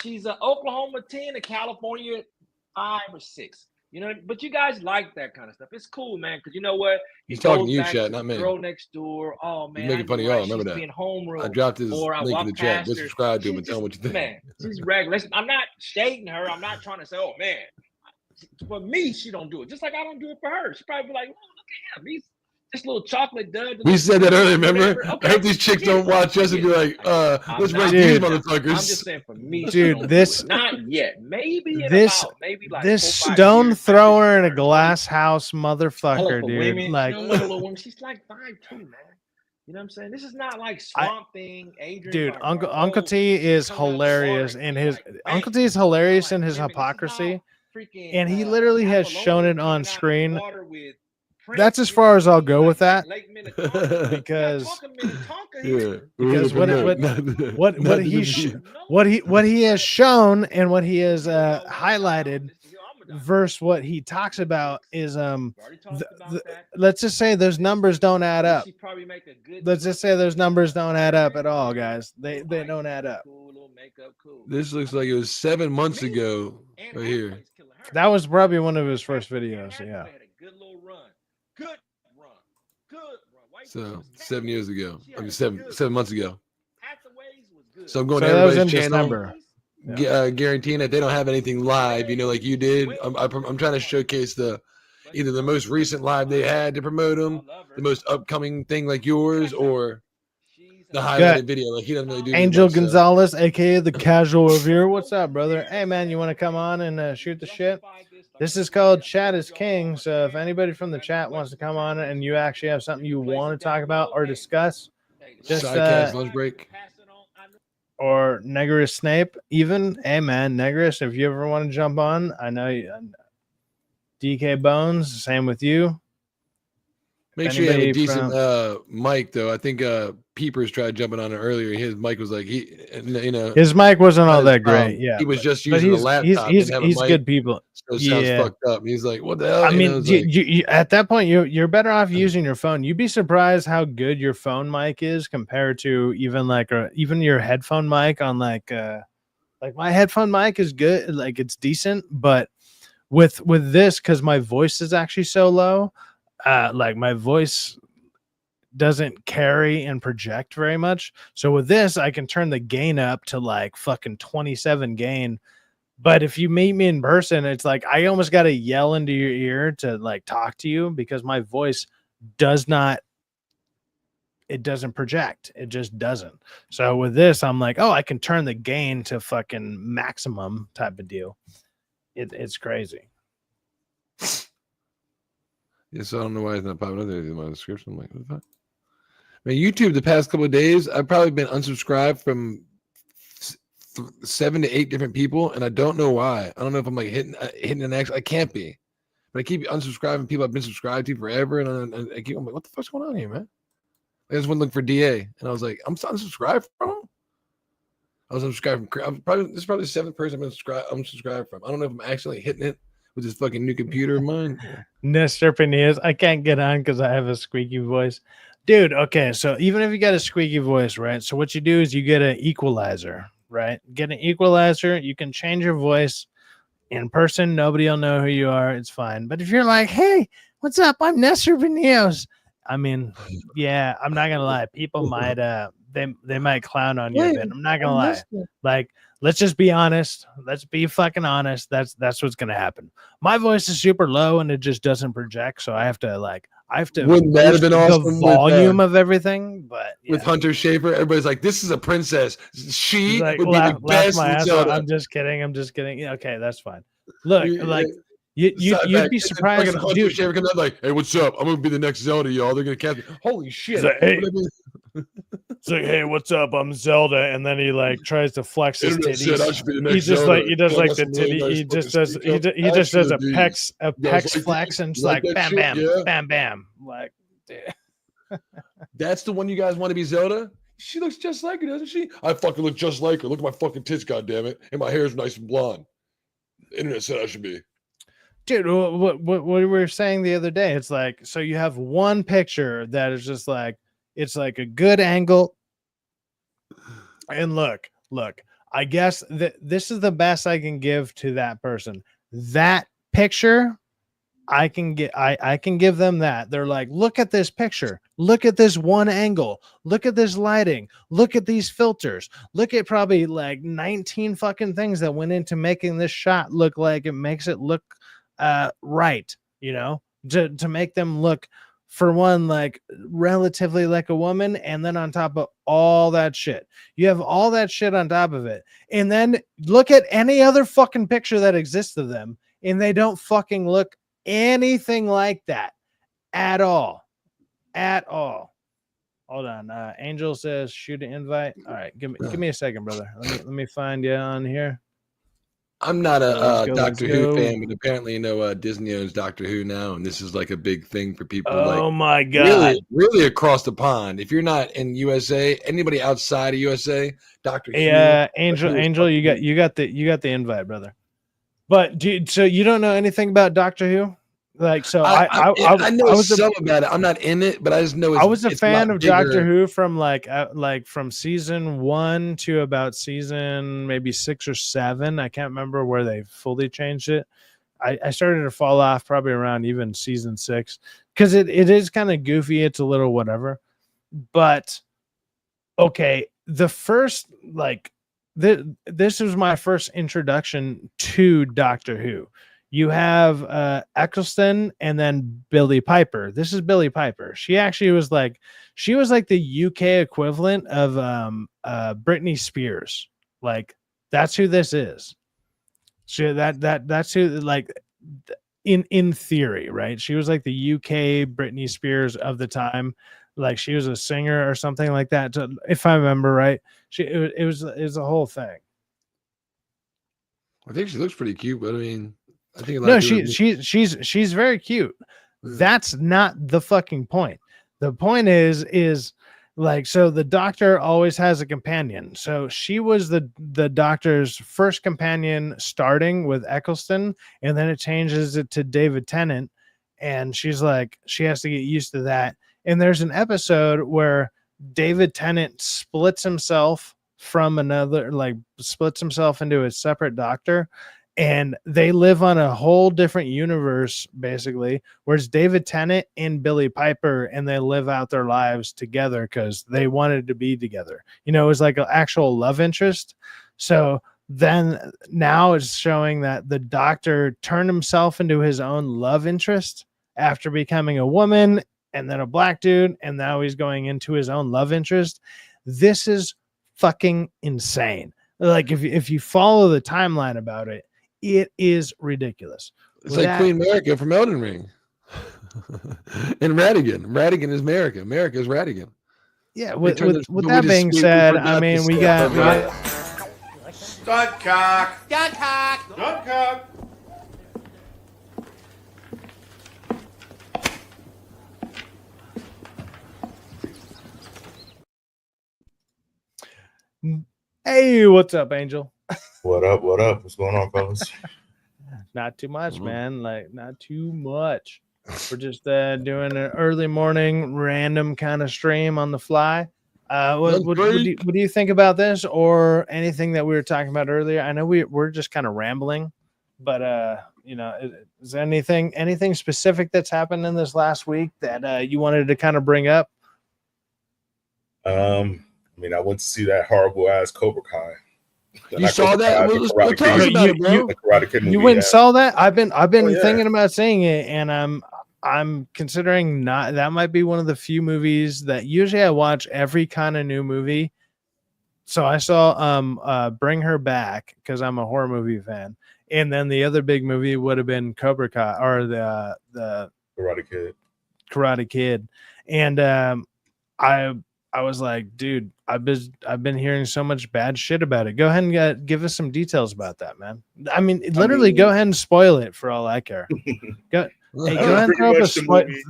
She's an Oklahoma 10, a California 5 or 6. But you guys like that kind of stuff. It's cool, man. Because you know what? He's talking to you, chat, not me. Girl next door. Oh man, he's making fun of y'all. Remember that? I dropped his link in the chat. Just subscribe to him and tell him what you think. Man, she's regular. I'm not shading her. I'm not trying to say, oh man. For me, she don't do it. Just like I don't do it for her. She probably be like, oh, look at him. He's this little chocolate dud. We said that earlier, remember? Okay. I hope these chicks don't watch us and be like, let's break these motherfuckers. I'm just saying for me, dude, not yet. Maybe maybe like this stone thrower in a glass house motherfucker, dude. Women, like she's like 5'2", man. You know what I'm saying? This is not like Swamp Thing, Adrian. Dude, or Uncle Bo T is coming out the water hilarious and in be his like, Uncle bang. T is You know, hilarious like in his Remy. This is how hypocrisy, freaking and he literally has shown it Apollonia on coming out the screen. water with That's Prince, as you far know, as I'll be go like with that Lake Minnetonka. because Talking Minnetonka Yeah. here. because what Not, what no, what Not what to he be- what he has shown and what he has you know, highlighted this is your Ramadan. versus what he talks about is We already talked about that. let's just say those numbers don't add up. She probably make a good. Let's just say those numbers don't add up at all, guys. They don't add up. Cool, little makeup, cool. This looks like it was 7 months Me, ago Anne right here. Hathaway's killing her. That was probably one of his first Anne videos. Hathaway Yeah. had a good little run. Good run. Good run. White So was 7 years ago. She I had mean a 7 months ago. Hathaway's was good. So I'm going So to that was everybody's in channel, December. Yeah. guaranteeing that they don't have anything live, like you did. I'm trying to showcase either the most recent live they had to promote them, the most upcoming thing like yours, or the highlighted video. Like he doesn't really do Angel much, so. Gonzalez, aka the Casual Reviewer. What's up, brother? Hey, man, you want to come on and shoot the shit? This is called Chat is King. So if anybody from the chat wants to come on and you actually have something you want to talk about or discuss, just Sidecast lunch break. or Negrous Snape, even. Hey, man, Negrous, if you ever want to jump on, I know you. DK Bones, same with you. Make sure you have a Anybody decent from- mic, though. I think Peepers tried jumping on it earlier. His mic was like His mic wasn't all not his that great. problem. Yeah, He was just but using a laptop. He's didn't have a mic, good people. so it sounds Yeah. fucked up. He's like, "What the hell?" I mean, it's like, you at that point you're better off using your phone. You'd be surprised how good your phone mic is compared to even your headphone mic on like my headphone mic is good, like it's decent, but with this, because my voice is actually so low, like my voice doesn't carry and project very much. So with this, I can turn the gain up to like fucking 27 gain. But if you meet me in person, it's like I almost got to yell into your ear to like talk to you because my voice doesn't project. It just doesn't. So with this, I'm like, oh, I can turn the gain to fucking maximum type of deal. It's crazy. yeah, so I don't know why it's not popping up there in my description. I'm like, what the fuck? I mean, YouTube the past couple of days, I've probably been unsubscribed from 7 to 8 different people, and I don't know why. I don't know if I'm like hitting an action. I can't be, but I keep unsubscribing people I've been subscribed to forever, and I'm like, what the fuck's going on here, man? I just went looking for DA, and I was like, I'm unsubscribed from him. I was unsubscribed from. This is probably the 7th person I'm unsubscribed from. I don't know if I'm actually hitting it with this fucking new computer of mine. Nestor Penias, I can't get on because I have a squeaky voice. Dude, okay, so even if you got a squeaky voice, right? So what you do is you get an equalizer, right? Get an equalizer, you can change your voice. In person, nobody will know who you are. It's fine. But if you're like, hey, what's up? I'm Nestor Penias. I mean, yeah, I'm not gonna lie. People might they might clown on you a bit. I'm not gonna lie. Like, let's just be honest. Let's be fucking honest. That's what's gonna happen. My voice is super low and it just doesn't project, so I have to Wouldn't that have been awesome the with, volume of everything, but yeah. with Hunter Schafer, everybody's like, "This is a princess. She Like, would be the best." my ass off. I'm just kidding. Yeah, okay, that's fine. Look, like you'd be surprised. Fucking Hunter Schafer comes out like, "Hey, what's up? I'm gonna be the next Zelda, y'all. They're gonna cast me." Holy shit! Like, hey. It's like, hey, what's up? I'm Zelda, and then he like tries to flex his titties. He just like he does like the titty. He just does a pecs flex and just like bam, bam, bam, bam. Like, that's the one you guys want to be Zelda. She looks just like her, doesn't she? I fucking look just like her. Look at my fucking tits, goddammit. And my hair is nice and blonde. The internet said I should be. Dude, what we were saying the other day, it's like, so you have one picture that is just like, it's like a good angle. And look, I guess that this is the best I can give to that person. That picture, I can give them that. They're like, look at this picture. Look at this one angle. Look at this lighting. Look at these filters. Look at probably like 19 fucking things that went into making this shot look like it makes it look right, to make them look, for one, like relatively like a woman, and then on top of all that shit, you have all that shit on top of it, and then look at any other fucking picture that exists of them, and they don't fucking look anything like that at all. Hold on. Angel says shoot an invite. All right, give me a second, brother. Let me find you on here. I'm not Let's a go, Doctor let's Who go. fan, but apparently, Disney owns Doctor Who now, and this is like a big thing for people. Oh Like, my god. really across the pond. If you're not in USA, anybody outside of USA, Doctor Who. Yeah, Angel, you got the invite, brother. But so you don't know anything about Doctor Who? Like, so I know was some about it. I'm not in it, but I just know I was a it's fan lot of Doctor bigger. Who from like from season 1 to about season maybe 6 or 7. I can't remember where they fully changed it. I started to fall off probably around even season 6 because it is kind of goofy. It's a little whatever. But okay, the first this was my first introduction to Doctor Who. You have Eccleston and then Billie Piper. This is Billie Piper. She actually was like the UK equivalent of Britney Spears. Like that's who this is. That's who, like, in theory, right? She was like the UK Britney Spears of the time. Like she was a singer or something like that. So, if I remember right, it was a whole thing. I think she looks pretty cute, but I mean, I think a lot No, of people she's very cute. That's not the fucking point. The point is like, so the Doctor always has a companion. So she was the Doctor's first companion, starting with Eccleston, and then it changes it to David Tennant, and she's like, she has to get used to that. And there's an episode where David Tennant splits himself from another, like splits himself into a separate Doctor, and they live on a whole different universe, basically, where it's David Tennant and Billie Piper, and they live out their lives together because they wanted to be together. You know, it was like an actual love interest. So then now it's showing that the Doctor turned himself into his own love interest after becoming a woman and then a black dude, and now he's going into his own love interest. This is fucking insane. Like, if you follow the timeline about it, it is ridiculous. It's like Queen America from Elden Ring. And Radigan. Radigan is America. America is Radigan. Yeah, with that being said, I mean, we got Stunt cock. Stunt cock. Stunt cock. Hey, what's up, Angel? What up? What up? What's going on, fellas? Not too much, man. Like, not too much. We're just doing an early morning random kind of stream on the fly. What do you think about this, or anything that we were talking about earlier? I know we're just kind of rambling, but you know, is there anything specific that's happened in this last week that you wanted to kind of bring up? I mean, I went to see that horrible ass Cobra Kai. You saw that? Well, tell us about it, bro. You went and saw that? I've been thinking about seeing it, and I'm considering not. That might be one of the few movies that usually I watch every kind of new movie. So I saw Bring Her Back because I'm a horror movie fan, and then the other big movie would have been Cobra Kai, or the Karate Kid, and I was like, dude, I've been hearing so much bad shit about it. Go ahead and give us some details about that, man. I mean, literally, go ahead and spoil it for all I care. Go ahead and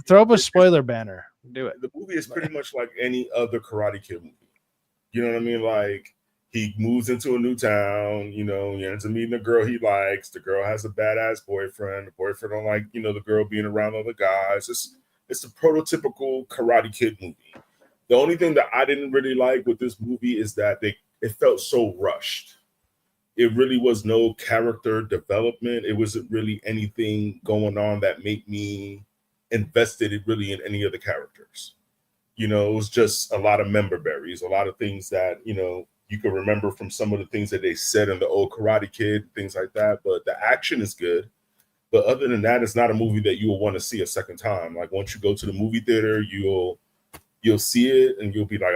throw up a spoiler banner. Do it. The movie is pretty much like any other Karate Kid movie. You know what I mean? Like, he moves into a new town. You know, he ends up meeting a girl he likes. The girl has a badass boyfriend. The boyfriend don't like, the girl being around other guys. It's a prototypical Karate Kid movie. The only thing that I didn't really like with this movie is that it felt so rushed. It really was no character development. It wasn't really anything going on that made me invested in any of the characters. It was just a lot of member berries, a lot of things that, you can remember from some of the things that they said in the old Karate Kid, things like that. But the action is good. But other than that, it's not a movie that you will want to see a second time. Like, once you go to the movie theater, you'll see it and you'll be like,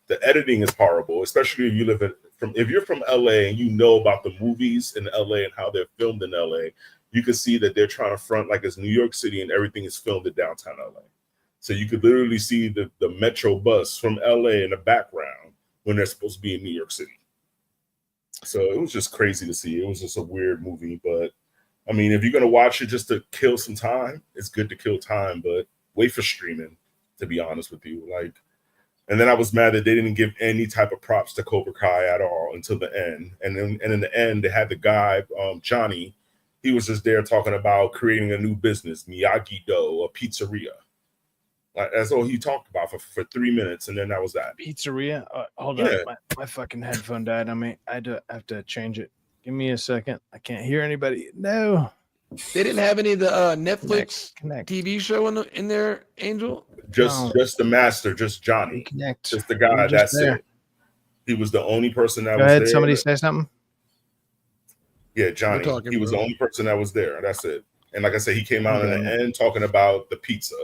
the editing is horrible, especially if you're from LA and you know about the movies in LA and how they're filmed in LA. You can see that they're trying to front like it's New York City and everything is filmed in downtown LA. So you could literally see the metro bus from LA in the background when they're supposed to be in New York City. So it was just crazy to see. It was just a weird movie, but I mean, if you're gonna watch it just to kill some time, it's good to kill time, but wait for streaming, to be honest with you. Like, and then I was mad that they didn't give any type of props to Cobra Kai at all until the end. And in the end, they had the guy, Johnny, he was just there talking about creating a new business, Miyagi-Do, a pizzeria. Like, that's all he talked about for 3 minutes, and then that was that. Pizzeria. Hold Yeah. on, my fucking headphone died on me. I have to change it. Give me a second. I can't hear anybody. No. They didn't have any of the Netflix Connect. TV show in there, Angel. Just the master, just Johnny, Connect. just the guy. That's there. it. He was the only person that Go was ahead. there. Somebody say something. Yeah, Johnny. talking, He was bro. the only person that was there. That's it. And like I said, he came out in Okay. the end talking about the pizza,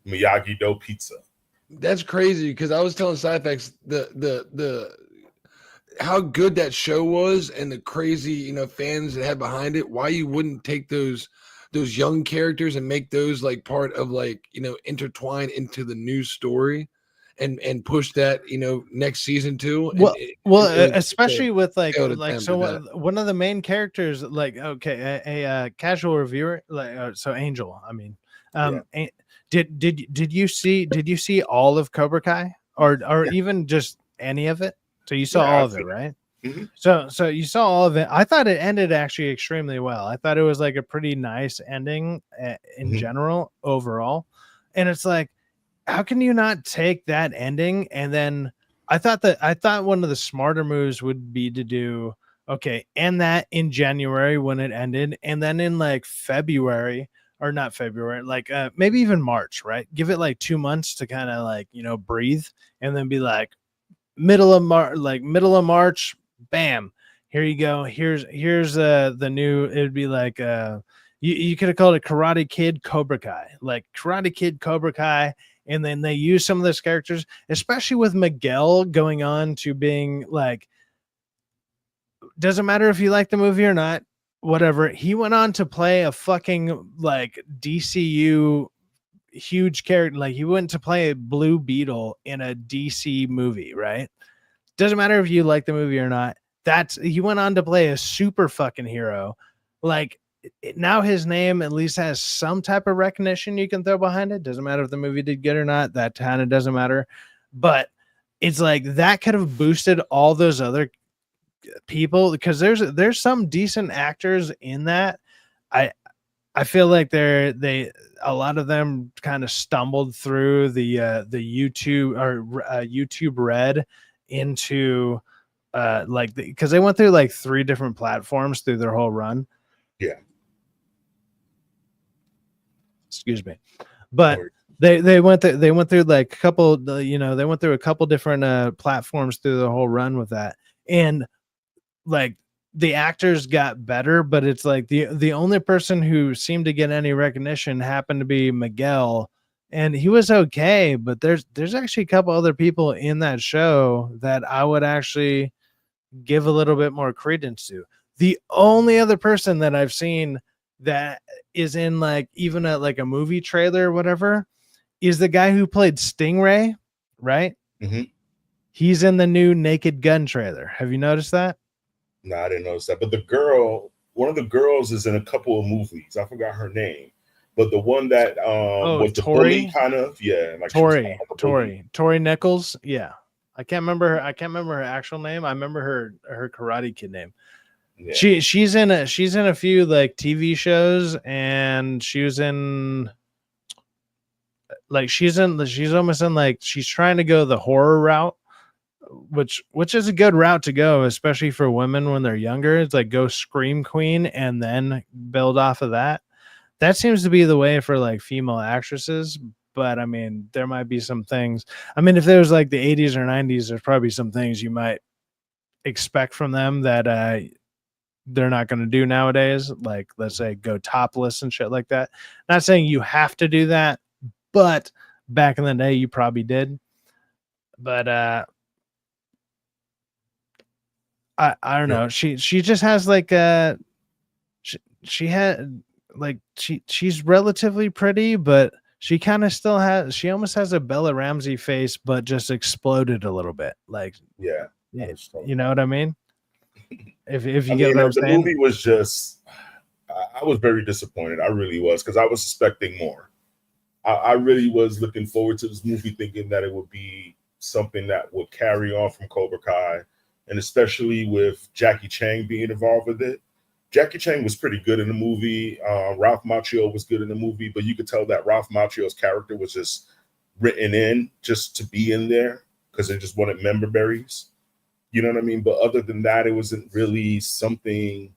Miyagi-Do pizza. That's crazy because I was telling Syfaxx the how good that show was and the crazy fans that had behind it. Why you wouldn't take those young characters and make those like part of intertwine into the new story and push that next season too. And especially with failed attempt at that. one of the main characters, like a casual reviewer, like so Angel. I mean, did you see all of Cobra Kai or even just any of it? So you saw all of it, right? Mm-hmm. So you saw all of it. I thought it ended actually extremely well. I thought it was like a pretty nice ending in general overall. And it's like, how can you not take that ending? And then I thought one of the smarter moves would be to do, okay, end that in January when it ended. And then in like February, or not February, like maybe even March, right? Give it like 2 months to kind of like, breathe, and then be like, middle of March, bam, here you go. Here's the new. It'd be like you could have called it Karate Kid Cobra Kai, like Karate Kid Cobra Kai, and then they use some of those characters, especially with Miguel going on to being like, doesn't matter if you like the movie or not, whatever. He went on to play a fucking like DCU huge character. Like he went to play a Blue Beetle in a DC movie, right? Doesn't matter if you like the movie or not. He went on to play a super fucking hero. Like now his name at least has some type of recognition you can throw behind it. Doesn't matter if the movie did good or not. That kind of doesn't matter. But it's like that could have boosted all those other people because there's some decent actors in that. I feel like a lot of them kind of stumbled through the YouTube or YouTube Red into because they went through like 3 different platforms through their whole run. Yeah. Excuse me. But they went through like a couple, they went through a couple different platforms through the whole run with that. And like the actors got better, but it's like the only person who seemed to get any recognition happened to be Miguel, and he was okay. But there's actually a couple other people in that show that I would actually give a little bit more credence to. The only other person that I've seen that is in like even a movie trailer or whatever is the guy who played Stingray, right? Mm-hmm. He's in the new Naked Gun trailer. Have you noticed that? No, I didn't notice that. But one of the girls is in a couple of movies. I forgot her name. But the one that was the bully kind of, yeah. Like Tori Nichols. Yeah. I can't remember her actual name. I remember her Karate Kid name. Yeah. She's in a few like TV shows, and she was in like she's almost in like she's trying to go the horror route. Which is a good route to go, especially for women when they're younger. It's like go scream queen and then build off of that. That seems to be the way for like female actresses. But I mean, there might be some things. I mean, if there was like the 80s or 90s, there's probably some things you might expect from them that they're not going to do nowadays. Like, let's say go topless and shit like that. Not saying you have to do that, but back in the day, you probably did. But I don't know. She just has like she's relatively pretty, but she kind of still has, she almost has a Bella Ramsey face, but just exploded a little bit. Like, Yeah. you know what I mean? If you I get mean, what I'm the saying. movie was just, I was very disappointed. I really was, because I was expecting more. I really was looking forward to this movie, thinking that it would be something that would carry on from Cobra Kai, and especially with Jackie Chan being involved with it. Jackie Chan was pretty good in the movie. Ralph Macchio was good in the movie, but you could tell that Ralph Macchio's character was just written in just to be in there because they just wanted member berries. You know what I mean? But other than that, it wasn't really something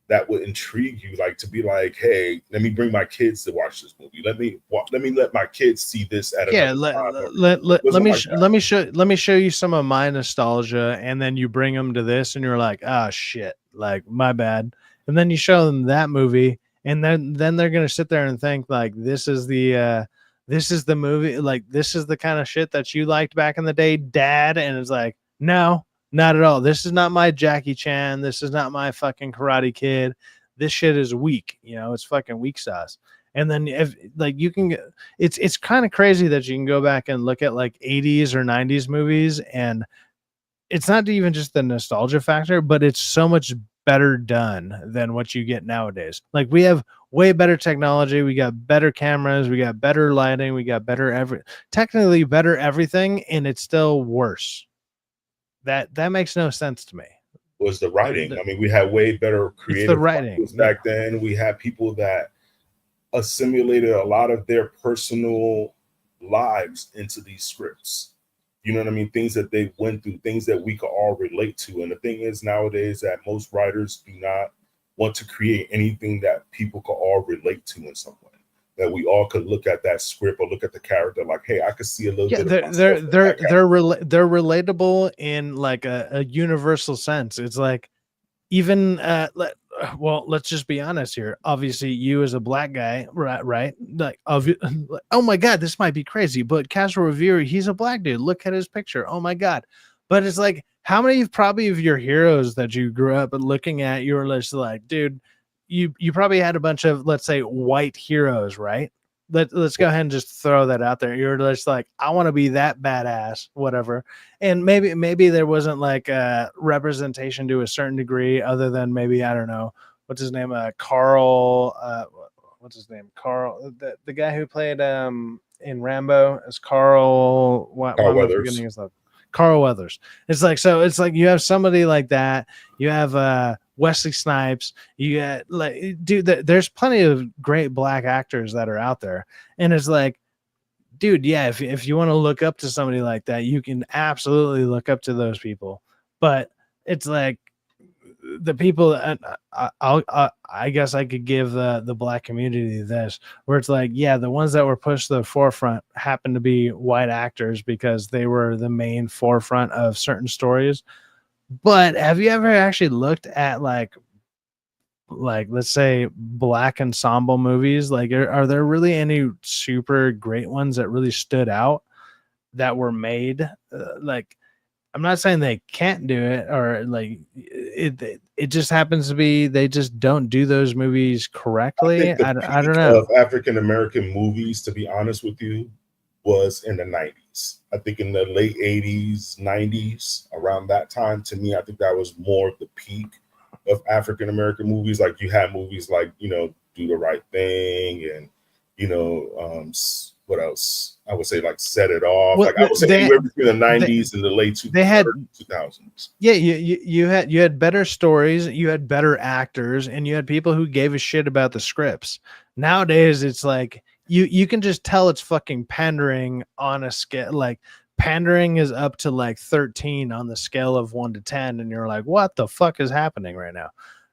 that would intrigue you, like to be like, hey, let me bring my kids to watch this movie. Let my kids see this at Yeah, another time. let me show you some of my nostalgia, and then you bring them to this, and you're like, ah, shit, like my bad. And then you show them that movie, and then they're gonna sit there and think like this is the movie, like this is the kind of shit that you liked back in the day, Dad. And it's like, no, not at all. This is not my Jackie Chan. This is not my fucking Karate Kid. This shit is weak. You know, it's fucking weak sauce. And then if like you can get, it's kind of crazy that you can go back and look at like 80s or 90s movies, and it's not even just the nostalgia factor, but it's so much better done than what you get nowadays. Like we have way better technology, we got better cameras, we got better lighting, we got technically better everything, and it's still worse. That makes no sense to me. Was the writing. I mean, we had way better It's the creative writing writers back then. We had people that assimilated a lot of their personal lives into these scripts. You know what I mean? Things that they went through, things that we could all relate to. And the thing is nowadays that most writers do not want to create anything that people could all relate to in some way. That we all could look at that script or look at the character like, hey, I could see a little bit. They're relatable in like a universal sense. It's like even well, let's just be honest here. Obviously, you as a black guy, right? Like, oh my god, this might be crazy, but Castro Revere, he's a black dude. Look at his picture. Oh my god. But it's like, how many of probably of your heroes that you grew up looking at, you were just like, dude, you probably had a bunch of, let's say, white heroes, right? Let's go ahead and just throw that out there. You're just like, I want to be that badass, whatever. And maybe there wasn't like a representation to a certain degree, other than maybe, I don't know, what's his name, Carl, what's his name, Carl, the guy who played in Rambo is Carl. Why am I forgetting his name? Carl Weathers. It's like you have somebody like that. You have Wesley Snipes. You get like, dude, there's plenty of great black actors that are out there, and it's like, dude, yeah, if you want to look up to somebody like that, you can absolutely look up to those people. But it's like the people, and I guess I could give the black community this, where it's like, yeah, the ones that were pushed to the forefront happen to be white actors because they were the main forefront of certain stories. But have you ever actually looked at like let's say black ensemble movies? Like, are there really any super great ones that really stood out that were made? Like, I'm not saying they can't do it, or like it just happens to be they just don't do those movies correctly. I don't know. Of African American movies, to be honest with you, was in the 90s. I think in the late 80s, 90s, around that time, to me, I think that was more of the peak of African American movies. Like you had movies like, you know, Do the Right Thing, and, you know, what else? I would say like Set It Off. Well, like I would say anywhere between the 90s and the late 2000s. Yeah, you had better stories, you had better actors, and you had people who gave a shit about the scripts. Nowadays, it's like you can just tell it's fucking pandering on a scale. Like pandering is up to like 13 on the scale of 1 to 10, and you're like, what the fuck is happening right now?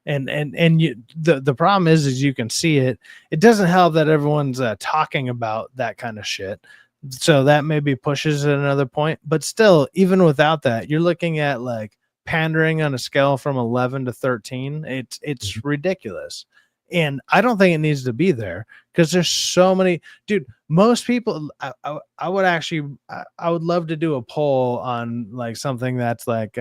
And you, the problem is you can see it. It doesn't help that everyone's talking about that kind of shit, so that maybe pushes it another point. But still, even without that, you're looking at like pandering on a scale from 11 to 13. It's ridiculous, and I don't think it needs to be there because there's so many. Dude, most people, I would actually, I would love to do a poll on like something that's like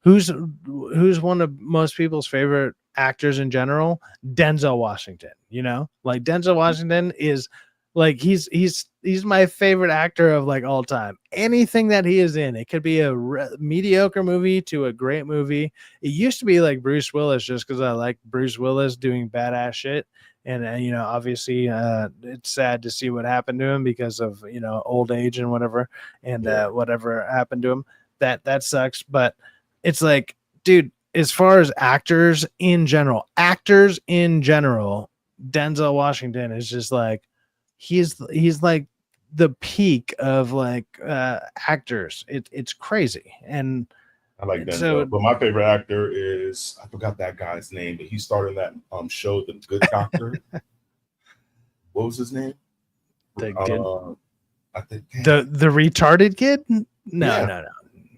who's one of most people's favorite actors in general. Denzel Washington. You know, like Denzel Washington is Like he's my favorite actor of like all time. Anything that he is in, it could be a mediocre movie to a great movie. It used to be like Bruce Willis, just because I like Bruce Willis doing badass shit. And you know, obviously, it's sad to see what happened to him because of old age and whatever, and whatever happened to him. That sucks. But it's like, dude, as far as actors in general, Denzel Washington is just like he's like the peak of like actors. It's crazy. And I like Denzel, so but my favorite actor is, I forgot that guy's name, but he starred in that show, The Good Doctor. What was his name? the good I think the retarded kid. No.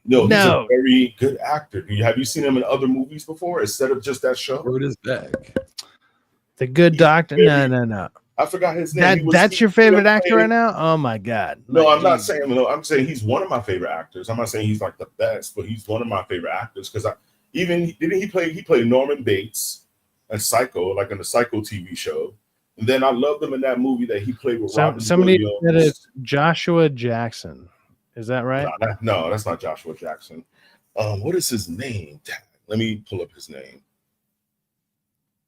He's a very good actor. Have you seen him in other movies before instead of just that show? Word is back. The Good Doctor. No. I forgot his name. That's your favorite actor right now? Oh my god. No, like, I'm not saying. No, I'm saying he's one of my favorite actors. I'm not saying he's like the best, but he's one of my favorite actors because he played Norman Bates and Psycho, like in the Psycho TV show. And then I loved him in that movie that he played with Robin somebody Williams. said it's Joshua Jackson. Is that right? No, that's not Joshua Jackson. What is his name? Let me pull up his name.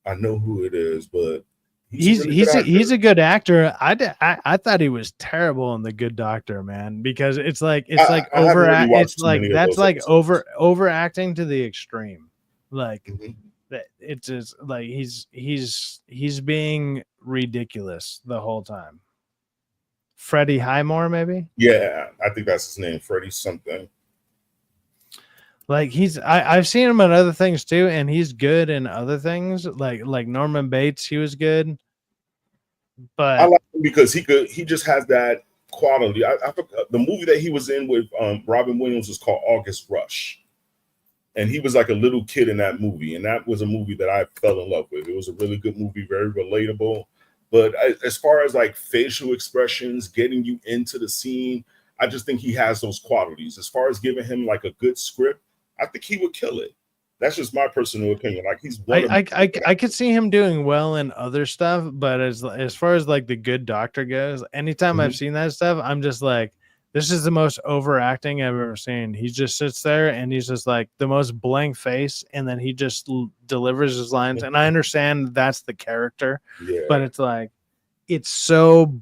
I know who it is, but he's a good actor. I thought he was terrible in The Good Doctor, man, because it's like overact. It's like that's like overacting to the extreme. Like that, it's just like he's being ridiculous the whole time. Freddie Highmore, maybe. Yeah, I think that's his name, Freddie something. Like I've seen him in other things too, and he's good in other things. Like Norman Bates, he was good. But I like him because he just has that quality. I forgot, the movie that he was in with Robin Williams was called August Rush. And he was like a little kid in that movie. And that was a movie that I fell in love with. It was a really good movie, very relatable. But as far as like facial expressions, getting you into the scene, I just think he has those qualities. As far as giving him like a good script, I think he would kill it. That's just my personal opinion. Like he's I could see him doing well in other stuff, but as far as like The Good Doctor goes, anytime I've seen that stuff, I'm just like, this is the most overacting I've ever seen. He just sits there and he's just like the most blank face, and then he just delivers his lines. And I understand that's the character, but it's like it's so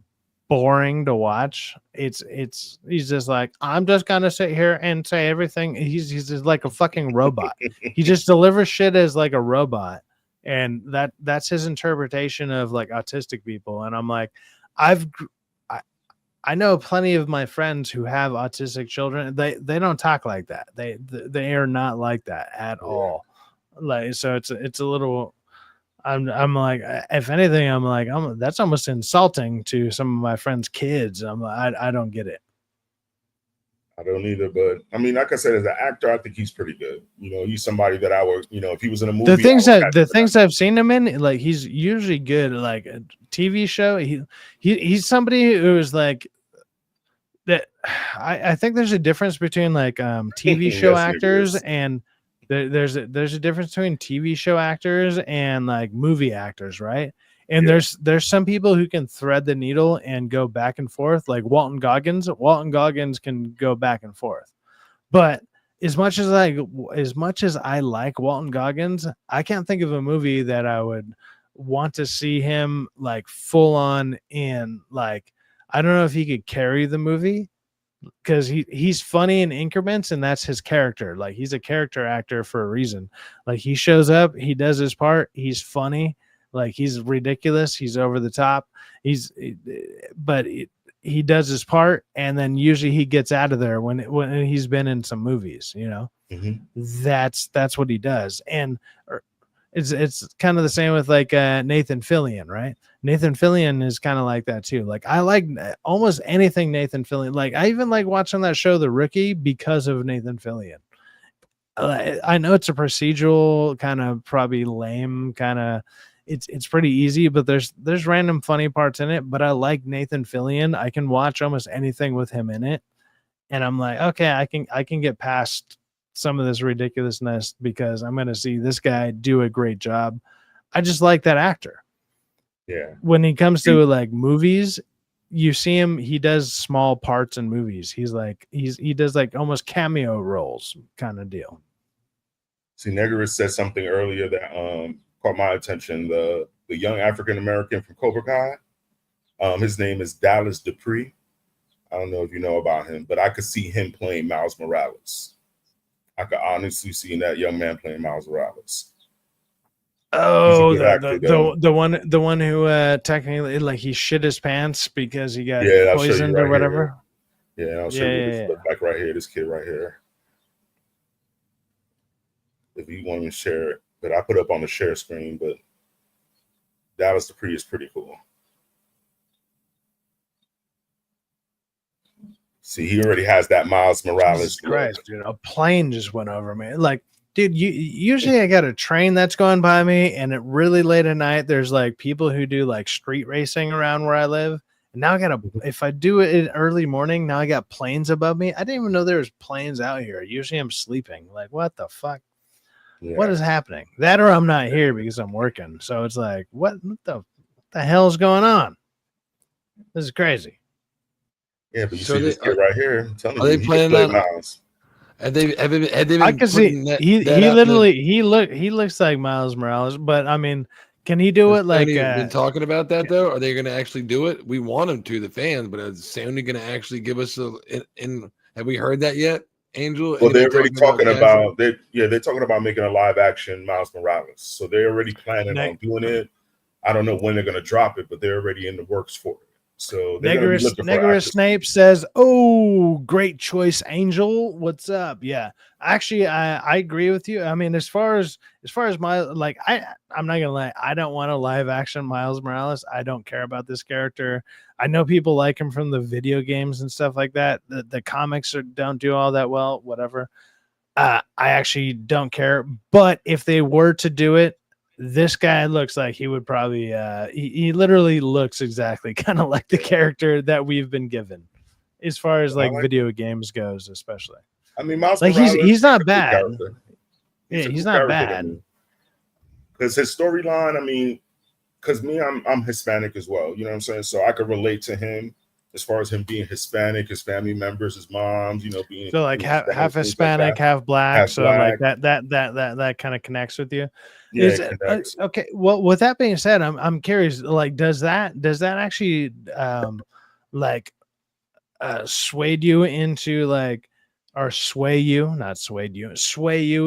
boring to watch. He's just like, I'm just gonna sit here and say everything. He's just like a fucking robot. He just delivers shit as like a robot, and that's his interpretation of like autistic people. And I'm like, I know plenty of my friends who have autistic children. They don't talk like that. They are not like that at all. Like, so it's a little. I'm like, if anything, I'm like, that's almost insulting to some of my friends' kids. I don't get it. I don't either, but I mean, like I said, as an actor, I think he's pretty good. He's somebody that I would, if he was in a movie. The things I've seen him in, like he's usually good. Like a TV show, he's somebody who is like that. I think there's a difference between like TV show actors and. There's a difference between TV show actors and like movie actors, right? And there's some people who can thread the needle and go back and forth, like Walton Goggins. Walton Goggins can go back and forth, but as much as I like Walton Goggins, I can't think of a movie that I would want to see him like full on in. Like, I don't know if he could carry the movie, because he's funny in increments, and that's his character. Like, he's a character actor for a reason. Like, he shows up, he does his part, he's funny, like he's ridiculous, he's over the top, but he does his part, and then usually he gets out of there when he's been in some movies. That's what he does. And it's kind of the same with like Nathan Fillion, right? Nathan Fillion is kind of like that too. Like, I like almost anything Nathan Fillion. Like, I even like watching that show The Rookie because of Nathan Fillion. I know it's a procedural, kind of probably lame, kind of it's pretty easy, but there's random funny parts in it. But I like Nathan Fillion. I can watch almost anything with him in it, and I'm like, okay, I can get past some of this ridiculousness because I'm going to see this guy do a great job. I just like that actor. Yeah. When he comes to like movies, you see him, he does small parts in movies. He does like almost cameo roles kind of deal. See, Negaris said something earlier that caught my attention. The young African American from Cobra Kai, his name is Dallas Dupree. I don't know if you know about him, but I could see him playing Miles Morales. I could honestly see that young man playing Miles Morales. Oh, actor, the one who technically like he shit his pants because he got I'll show you poisoned right or whatever. Here. Yeah, I'll show you what this looks like right here. This kid right here. If you want to share it, but I put up on the share screen. But Dallas Dupree is pretty cool. See, he already has that Miles Morales. Jesus Christ, dude! A plane just went over me. Like, dude, usually I got a train that's going by me, and at really late at night, there's like people who do like street racing around where I live. And now I got if I do it in early morning, now I got planes above me. I didn't even know there was planes out here. Usually I'm sleeping. Like, what the fuck? Yeah. What is happening? That or I'm not here because I'm working. So it's like, what the hell is going on? This is crazy. Yeah, but you see this kid right here. Are they playing that? Miles? Have they been I can see he literally he looks like Miles Morales, but I mean, can he do it like been talking about that though? Are they going to actually do it? We want him to, the fans, but is Sony going to actually give us have we heard that yet, Angel? Well, they're already talking about they're talking about making a live action Miles Morales. So they're already planning on doing it. I don't know when they're going to drop it, but they're already in the works for it. So Negaris Snape says, "Oh, great choice, Angel. What's up?" Yeah, actually, I agree with you. I mean, as far as my like, I'm not gonna lie, I don't want a live action Miles Morales. I don't care about this character. I know people like him from the video games and stuff like that. The comics don't do all that well. Whatever. I actually don't care. But if they were to do it, this guy looks like he would probably he literally looks exactly kind of like the character that we've been given as far as like video games goes, especially. I mean, Miles like Morales he's not bad. He's not bad. Because his storyline, I mean, because I'm Hispanic as well, you know what I'm saying? So I could relate to him as far as him being Hispanic, his family members, his moms, being so like half Hispanic, like half black. So black. Like that kind of connects with you. Yeah. Okay. Well, with that being said, I'm curious. Like, does that actually swayed you into like, or sway you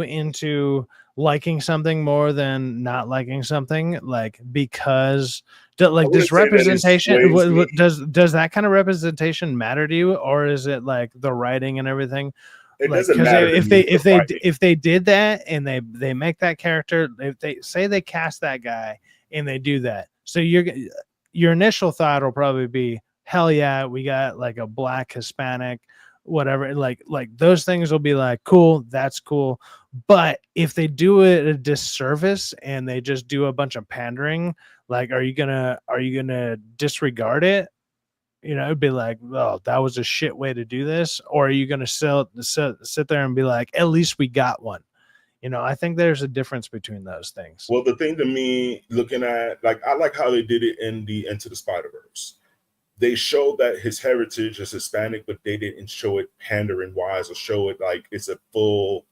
into liking something more than not liking something, like because like this representation does that kind of representation matter to you, or is it like the writing and everything? It doesn't matter if they did that and they make that character, if they say they cast that guy and they do that, so your initial thought will probably be, hell yeah, we got like a black Hispanic, whatever, like those things will be like, cool, that's cool. But if they do it a disservice and they just do a bunch of pandering, like, are you gonna disregard it? It'd be like, oh, that was a shit way to do this. Or are you gonna sit there and be like, at least we got one? I think there's a difference between those things. Well, the thing to me, looking at, like, I like how they did it in the Into the Spider-Verse. They showed that his heritage is Hispanic, but they didn't show it pandering wise or show it like it's a full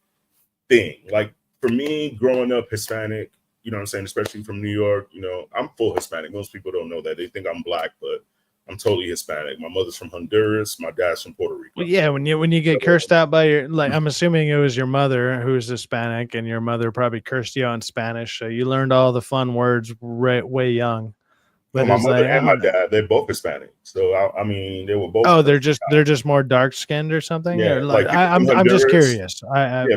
thing. Like, for me, growing up Hispanic, you know what I'm saying, especially from New York, I'm full Hispanic. Most people don't know that. They think I'm black, but I'm totally Hispanic. My mother's from Honduras. My dad's from Puerto Rico. Well, yeah, when you get cursed out by your, like, I'm assuming it was your mother who's Hispanic, and your mother probably cursed you out in Spanish, so you learned all the fun words way young. But my mother and my dad, they're both Hispanic. So I mean, they were both. Oh, they're just more dark skinned or something. Yeah, like I'm just curious.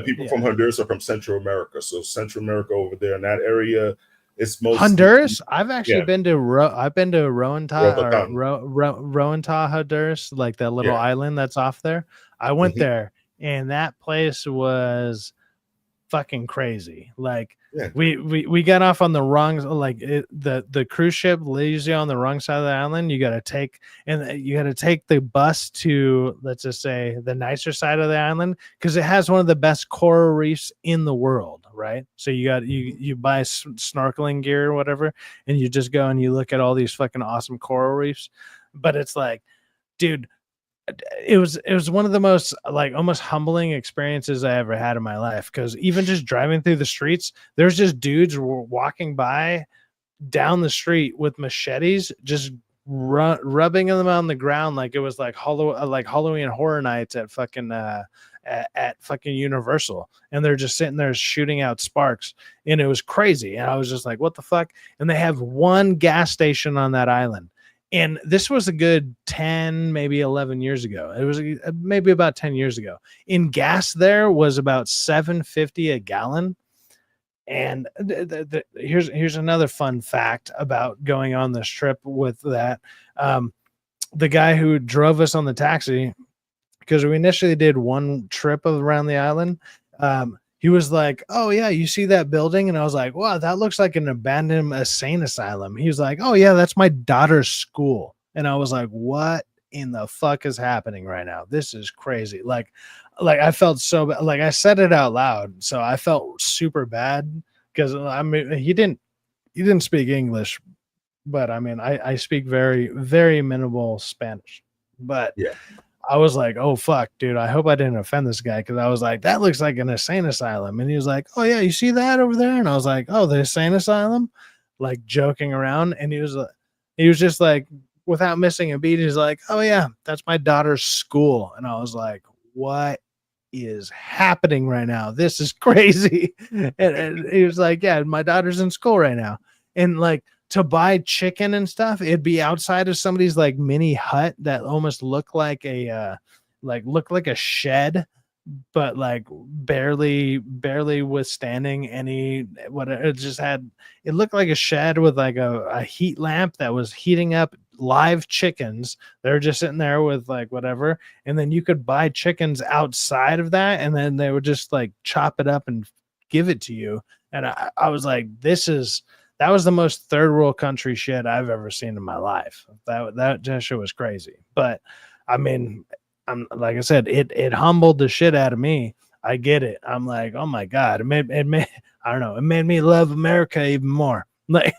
People from Honduras are from Central America. So Central America over there in that area, it's mostly Honduras. I've actually been to Roatán, Honduras, like that little island that's off there. I went there, and that place was fucking crazy. Like, we got off on the wrong, like the cruise ship leaves you on the wrong side of the island. You got to take the bus to, let's just say, the nicer side of the island, because it has one of the best coral reefs in the world, right? So you buy snorkeling gear or whatever, and you just go and you look at all these fucking awesome coral reefs. but it's like, dude, it was one of the most like almost humbling experiences I ever had in my life, because even just driving through the streets, there's just dudes walking by down the street with machetes, just rubbing them on the ground like it was like like Halloween Horror Nights at fucking at fucking Universal, and they're just sitting there shooting out sparks, and it was crazy. And I was just like, what the fuck? And they have one gas station on that island. And this was a good 10, maybe 11 years ago. It was maybe about 10 years ago. In gas there was about $7.50 a gallon. And here's another fun fact about going on this trip with that. The guy who drove us on the taxi, because we initially did one trip around the island, he was like, oh yeah, you see that building? And I was like, wow, that looks like an abandoned insane asylum. He was like, oh yeah, that's my daughter's school. And I was like, what in the fuck is happening right now? This is crazy. Like I felt so bad. Like I said it out loud, so I felt super bad, because I mean he didn't speak English, but I mean I speak very, very minimal Spanish. But Yeah. I was like, oh fuck, dude, I hope I didn't offend this guy, because I was like, that looks like an insane asylum. And he was like, oh yeah, you see that over there? And I was like, oh, the insane asylum, like joking around. And he was just like, without missing a beat, he's like, oh yeah, that's my daughter's school. And I was like, what is happening right now? This is crazy. And he was like, yeah, my daughter's in school right now. And like, to buy chicken and stuff, it'd be outside of somebody's like mini hut that almost looked like a shed, but like barely withstanding any what it just had. It looked like a shed with like a heat lamp that was heating up live chickens. They're just sitting there with like whatever, and then you could buy chickens outside of that, and then they would just like chop it up and give it to you. And I was like, that was the most third world country shit I've ever seen in my life. That shit was crazy. But I mean, I'm like I said, it humbled the shit out of me. I get it. I'm like, oh my God, it made I don't know, it made me love America even more. Like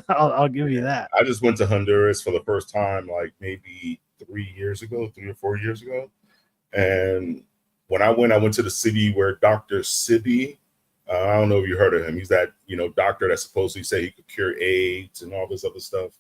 I'll give you that. I just went to Honduras for the first time like maybe 3 or 4 years ago. And when I went to the city where Dr. Sibi, I don't know if you heard of him. He's that, doctor that supposedly say he could cure AIDS and all this other stuff.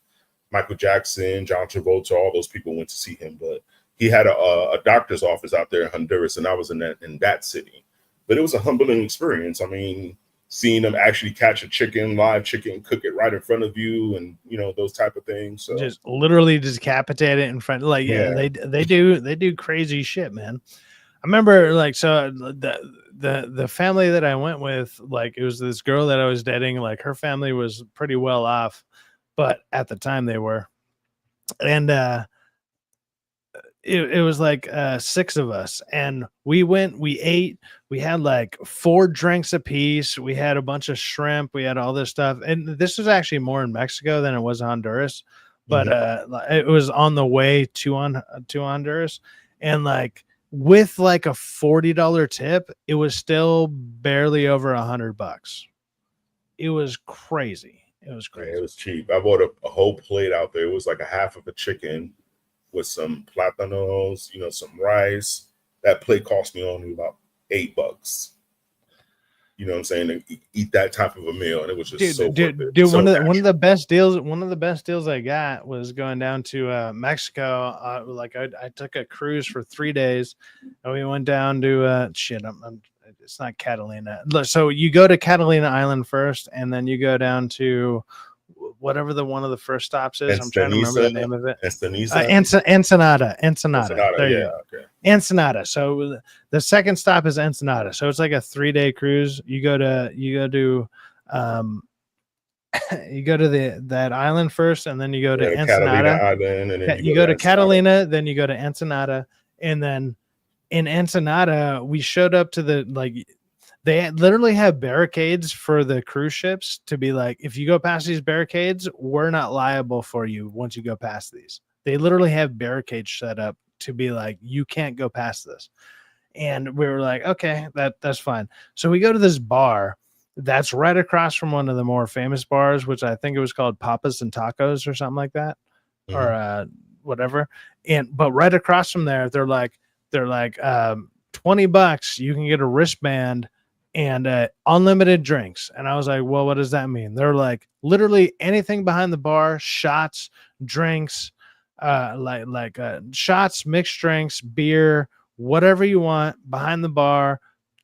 Michael Jackson, John Travolta, all those people went to see him. But he had a doctor's office out there in Honduras, and I was in that city. But it was a humbling experience. I mean, seeing them actually catch a live chicken, cook it right in front of you, and those type of things. So just literally decapitate it in front. Like they do crazy shit, man. I remember like, so the family that I went with, like it was this girl that I was dating, like her family was pretty well off, but at the time they were. And it was like 6 of us, and we ate, we had like 4 drinks apiece, we had a bunch of shrimp, we had all this stuff. And this was actually more in Mexico than it was Honduras, but it was on the way to Honduras. And like, with like a $40 tip, it was still barely over $100. It was crazy. It was crazy. Yeah, it was cheap. I bought a whole plate out there. It was like a half of a chicken with some plátanos, some rice. That plate cost me only about $8. You know what I'm saying? To eat that type of a meal, and it was just dude, one of the best deals I got was going down to Mexico. Like I took a cruise for 3 days, and we went down to it's not Catalina. So you go to Catalina Island first, and then you go down to whatever one of the first stops is. I'm trying to remember the name of it. Ensenada. There you go. Okay. Ensenada. So the second stop is Ensenada. So it's like a 3-day cruise. You go to that island first, and then you go to Ensenada Island, and then you go to Catalina, then you go to Ensenada, and then in Ensenada we showed up to they literally have barricades for the cruise ships to be like, if you go past these barricades, we're not liable for you once you go past these. They literally have barricades set up to be like, you can't go past this. And we were like, okay, that's fine. So we go to this bar that's right across from one of the more famous bars, which I think it was called Papas and Tacos or something like that. Mm-hmm. Or whatever. But right across from there, they're like $20, you can get a wristband and unlimited drinks. And I was like, well, what does that mean? They're like, literally anything behind the bar, shots, drinks, shots, mixed drinks, beer, whatever you want behind the bar.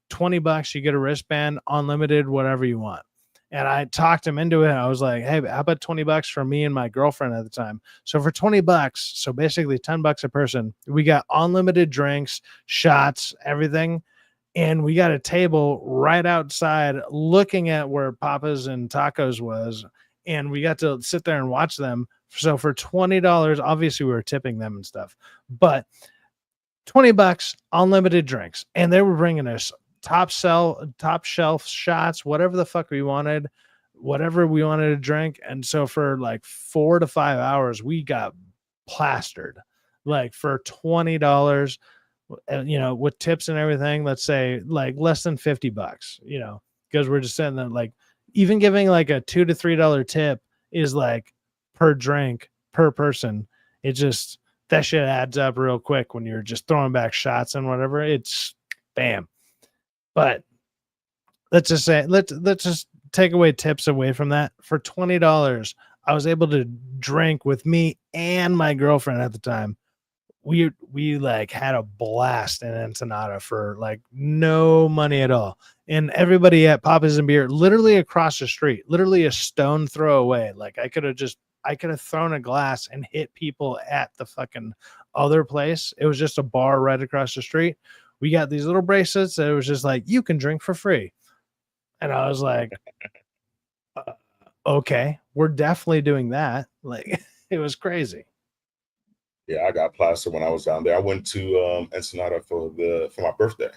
$20, you get a wristband, unlimited, whatever you want. And I talked him into it. I was like, hey, how about $20 for me and my girlfriend at the time? So for $20, so basically $10 a person, we got unlimited drinks, shots, everything. And we got a table right outside looking at where Papa's and Tacos was. And we got to sit there and watch them. So for $20, obviously we were tipping them and stuff, but $20, unlimited drinks. And they were bringing us top shelf shots, whatever the fuck we wanted, whatever we wanted to drink. And so for like 4 to 5 hours, we got plastered like for $20, with tips and everything. Let's say like less than $50, because we're just sitting there, like even giving like a $2 to $3 tip is like per drink per person. It just, that shit adds up real quick when you're just throwing back shots and whatever. It's bam. But let's just say, let's just take away tips away from that. For $20, I was able to drink with me and my girlfriend at the time. We like had a blast in Ensenada for like no money at all. And everybody at Papa's and Beer, literally across the street, literally a stone throw away. Like I could have thrown a glass and hit people at the fucking other place. It was just a bar right across the street. We got these little bracelets that it was just like, you can drink for free. And I was like, okay, we're definitely doing that. Like, it was crazy. Yeah, I got plastered when I was down there. I went to Ensenada for my birthday.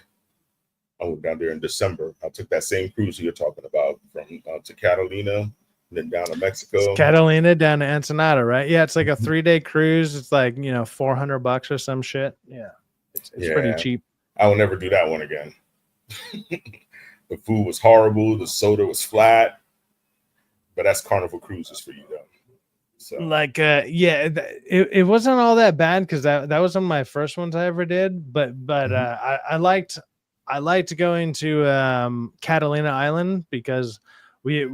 I went down there in December. I took that same cruise you're talking about from to Catalina, and then down to Mexico. It's Catalina down to Ensenada, right? Yeah, it's like a 3-day cruise. It's like, $400 or some shit. Yeah, it's pretty cheap. I will never do that one again. The food was horrible. The soda was flat. But that's Carnival Cruises for you, though. So. Like, it wasn't all that bad because that was one of my first ones I ever did. But I liked going to Catalina Island because we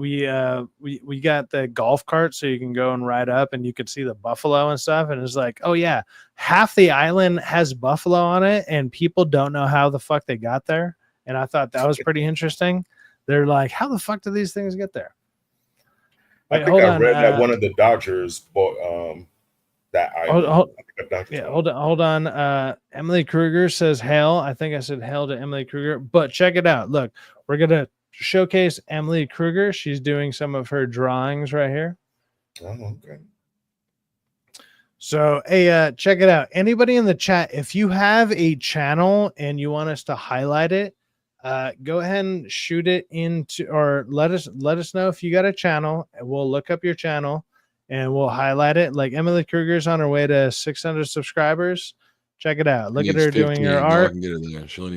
got the golf cart so you can go and ride up and you could see the buffalo and stuff. And it's like, oh yeah, half the island has buffalo on it and people don't know how the fuck they got there. And I thought that was pretty interesting. They're like, how the fuck do these things get there? Wait, I think I read that one of the Dodgers bought that island. Hold on. Emily Kruger says hail. I think I said hail to Emily Kruger, but check it out. Look, we're gonna showcase Emily Kruger. She's doing some of her drawings right here. Oh, okay. So, hey, check it out. Anybody in the chat, if you have a channel and you want us to highlight it, go ahead and shoot it into, or let us know if you got a channel, and we'll look up your channel and we'll highlight it. Like Emily Kruger's on her way to 600 subscribers. Check it out. Look at her 15, doing her art.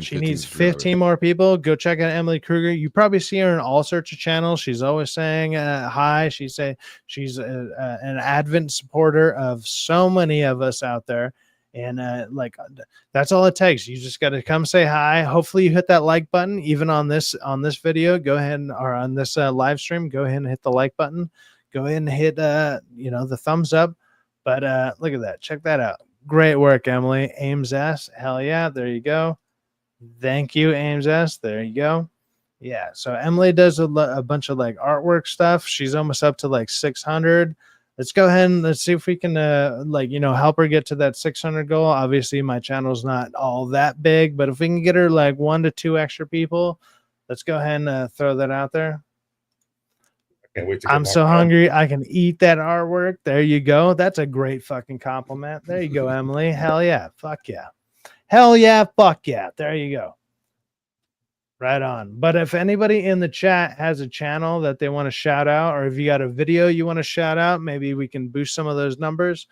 She needs 15 more people. Go check out Emily Kruger. You probably see her in all sorts of channels. She's always saying hi. She's an advent supporter of so many of us out there. And that's all it takes. You just got to come say hi. Hopefully you hit that like button, even on this video. Go ahead or on this live stream, go ahead and hit the like button. Go ahead and hit the thumbs up. But look at that. Check that out. Great work, Emily. Ames S. Hell yeah. There you go. Thank you, Ames S. There you go. Yeah. So Emily does a bunch of like artwork stuff. She's almost up to like 600. Let's go ahead and let's see if we can help her get to that 600 goal. Obviously my channel's not all that big, but if we can get her like 1 to 2 extra people, let's go ahead and throw that out there. Can't wait to I'm so hungry. I can eat that artwork. There you go. That's a great fucking compliment. There you go, Emily. Hell yeah. Fuck yeah. Hell yeah. Fuck yeah. There you go. Right on. But if anybody in the chat has a channel that they want to shout out, or if you got a video you want to shout out, maybe we can boost some of those numbers.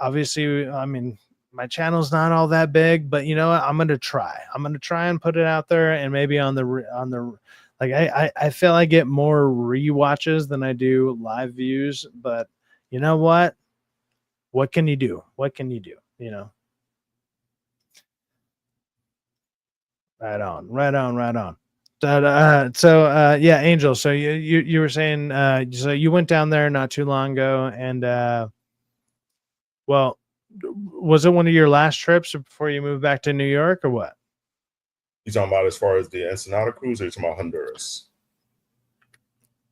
Obviously, I mean, my channel's not all that big, but you know what? I'm going to try. I'm going to try and put it out there, and maybe on the like I feel I get more rewatches than I do live views, but you know what? what can you do? What can you do? You know. Right on, right on, right on. Yeah, Angel. So you were saying so you went down there not too long ago, and well, was it one of your last trips before you moved back to New York, or what? You talking about as far as the Ensenada cruise, or you talking about Honduras?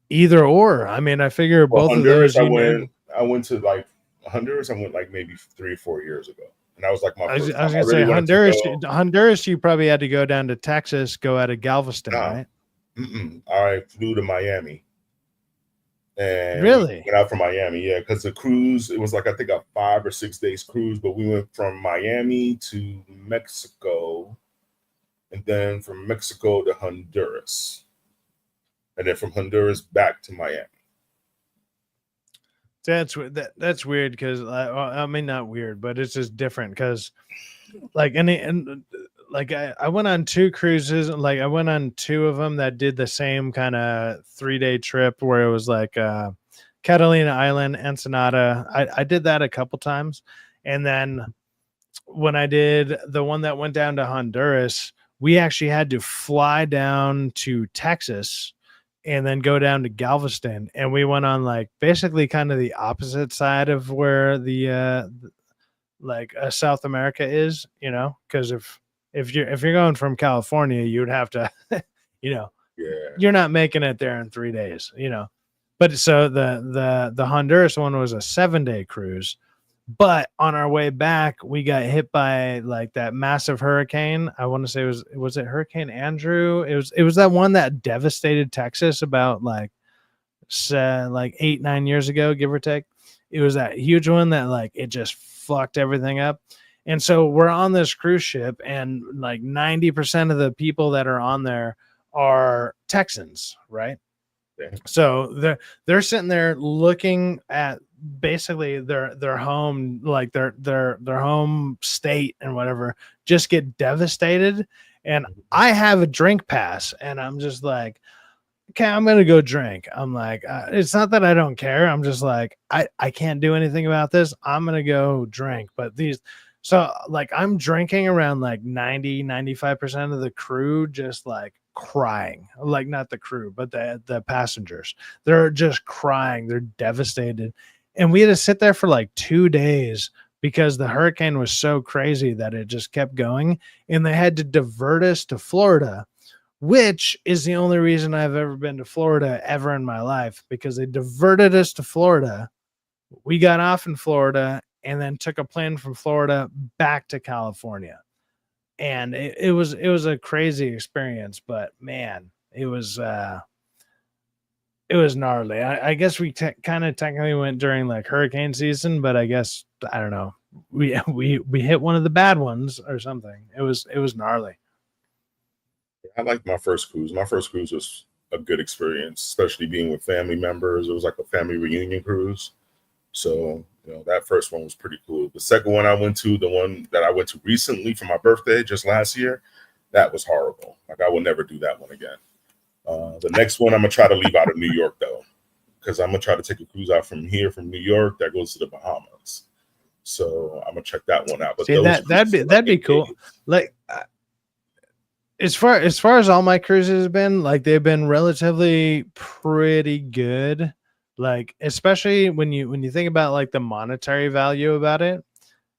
Either or. I mean, I figure Well, both of Honduras, those. I went to like Honduras. I went like maybe 3 or 4 years ago, and that was like my I was, first I was time. I gonna say really wanted to Honduras. go. Honduras, you probably had to go down to Texas, go out of Galveston, Nah, right? I flew to Miami, and we Really? went out from Miami. Yeah, because the cruise, it was like I think a 5 or 6 days cruise, but we went from Miami to Mexico, and then from Mexico to Honduras, and then from Honduras back to Miami. That's weird because I mean not weird, but it's just different because like I went on 2 cruises, like I went on 2 of them that did the same kind of 3-day trip where it was like Catalina Island, Ensenada. I did that a couple times, and then when I did the one that went down to Honduras, we actually had to fly down to Texas and then go down to Galveston, and we went on like basically kind of the opposite side of where the South America is, you know, because if you're going from California, you would have to, you know, Yeah, you're not making it there in 3 days, you know. But so the Honduras one was a 7-day cruise, but on our way back, we got hit by like that massive hurricane. I want to say was it Hurricane Andrew? It was that one that devastated Texas about like 8-9 years ago, give or take. It was that huge one that like it just fucked everything up. And so we're on this cruise ship, and like 90% of the people that are on there are Texans, right? yeah. So they're sitting there looking at basically their home, like their home state and whatever, just get devastated. And I have a drink pass, and I'm just like, okay, I'm gonna go drink. I'm like, it's not that I don't care. I'm just like, I can't do anything about this. I'm gonna go drink. But so like I'm drinking around like 95% of the crew just like crying. Like not the crew, but the passengers. They're just crying. They're devastated. And we had to sit there for like 2 days because the hurricane was so crazy that it just kept going. And they had to divert us to Florida, which is the only reason I've ever been to Florida ever in my life, because they diverted us to Florida. We got off in Florida and then took a plane from Florida back to California. And it was a crazy experience, but man, it was gnarly. I guess we kind of technically went during like hurricane season, but I guess I don't know. We hit one of the bad ones or something. It was gnarly. I liked my first cruise. My first cruise was a good experience, especially being with family members. It was like a family reunion cruise. So, that first one was pretty cool. The second one I went to, the one that I went to recently for my birthday, just last year, that was horrible. Like I will never do that one again. The next one, I'm going to try to leave out of New York, though, because I'm going to try to take a cruise out from New York that goes to the Bahamas. So I'm going to check that one out. But see, that'd be cool. Like, as far as all my cruises have been, like they've been relatively pretty good. Like especially when you think about like the monetary value about it.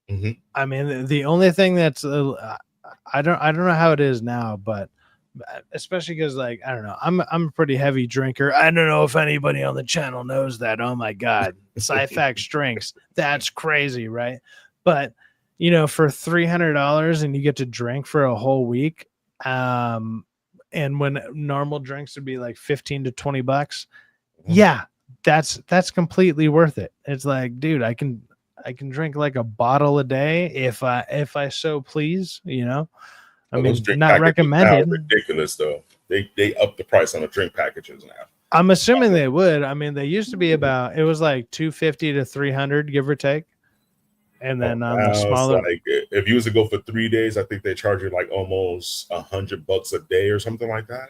Mm-hmm. I mean, the only thing that's I don't know how it is now, but especially because like I don't know, I'm a pretty heavy drinker. I don't know if anybody on the channel knows that. Oh my god, Syfaxx drinks. That's crazy, right? But for $300 and you get to drink for a whole week. And when normal drinks would be like 15 to 20 bucks, yeah, that's completely worth it. It's like, dude, I can drink like a bottle a day if I so please, I mean, not recommended. Ridiculous though. They up the price on the drink packages now. I'm assuming they would. I mean, they used to be about, it was like 250 to 300, give or take. And then on the smaller, like if you was to go for 3 days, I think they charge you like almost $100 a day or something like that.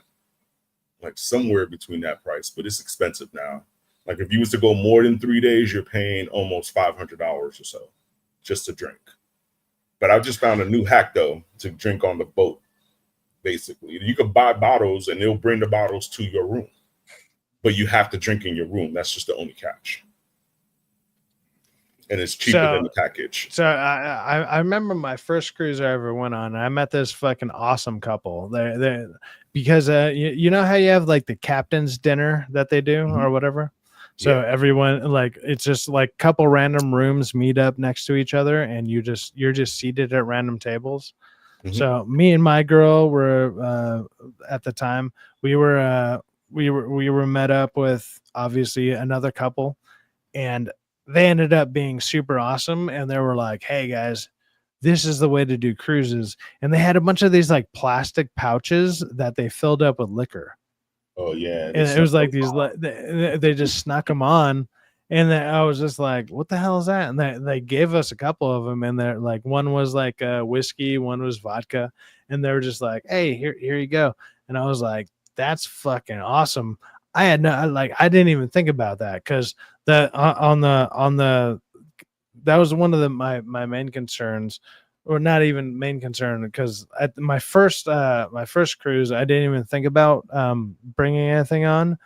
Like somewhere between that price, but it's expensive now. Like if you was to go more than 3 days, you're paying almost $500 or so just to drink. But I just found a new hack though to drink on the boat. Basically, you can buy bottles and they'll bring the bottles to your room, but you have to drink in your room. That's just the only catch. And it's cheaper than the package. So I remember my first cruise I ever went on. I met this fucking awesome couple. They because you know how you have like the captain's dinner that they do or whatever. So everyone like it's just like couple random rooms meet up next to each other, and you're just seated at random tables. So me and my girl were at the time we were met up with obviously another couple, and they ended up being super awesome. And they were like, hey guys, this is the way to do cruises. And they had a bunch of these like plastic pouches that they filled up with liquor. Oh yeah. And it was like these, they just snuck them on. And then I was just like, what the hell is that? And they gave us a couple of them. And they're like, one was like whiskey, one was vodka. And they were just like, hey, here you go. And I was like, that's fucking awesome. I didn't even think about that because that was one of my main concerns, or not even main concern, because at my first cruise I didn't even think about bringing anything on.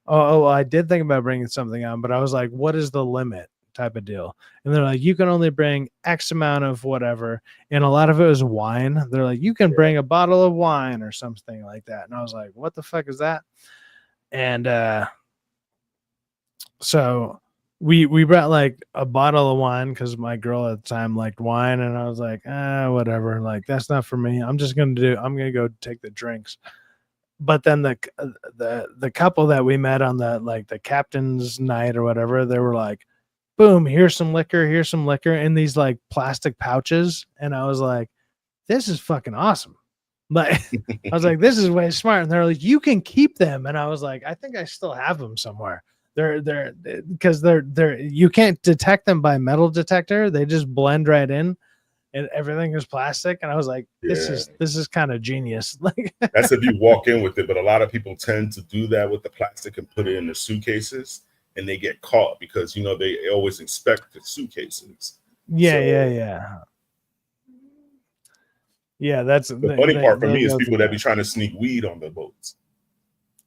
I did think about bringing something on, but I was like, what is the limit type of deal? And they're like, you can only bring X amount of whatever, and a lot of it was wine. They're like, you can bring a bottle of wine or something like that. And I was like, what the fuck is that? And so we brought like a bottle of wine because my girl at the time liked wine, and I was like, whatever, like that's not for me. I'm gonna go take the drinks. But then the couple that we met on the captain's night or whatever, they were like, boom, here's some liquor in these like plastic pouches. And I was like, this is fucking awesome. Like I was like, this is way smart. And they're like, you can keep them. And I was like, I think I still have them somewhere. They're because they're you can't detect them by metal detector. They just blend right in, and everything is plastic. And I was like, this is kind of genius. Like that's if you walk in with it, but a lot of people tend to do that with the plastic and put it in the suitcases, and they get caught because they always inspect the suitcases. Yeah. That's the funny part for me is people that be trying to sneak weed on the boats.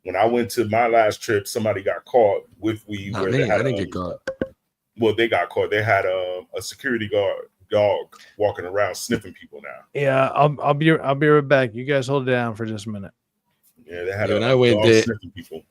When I went to my last trip, somebody got caught with weed. I didn't get caught. Well, they got caught. They had a security guard dog walking around sniffing people now. Yeah, I'll be right back. You guys hold it down for just a minute. Yeah, they had when I went dog there, sniffing people.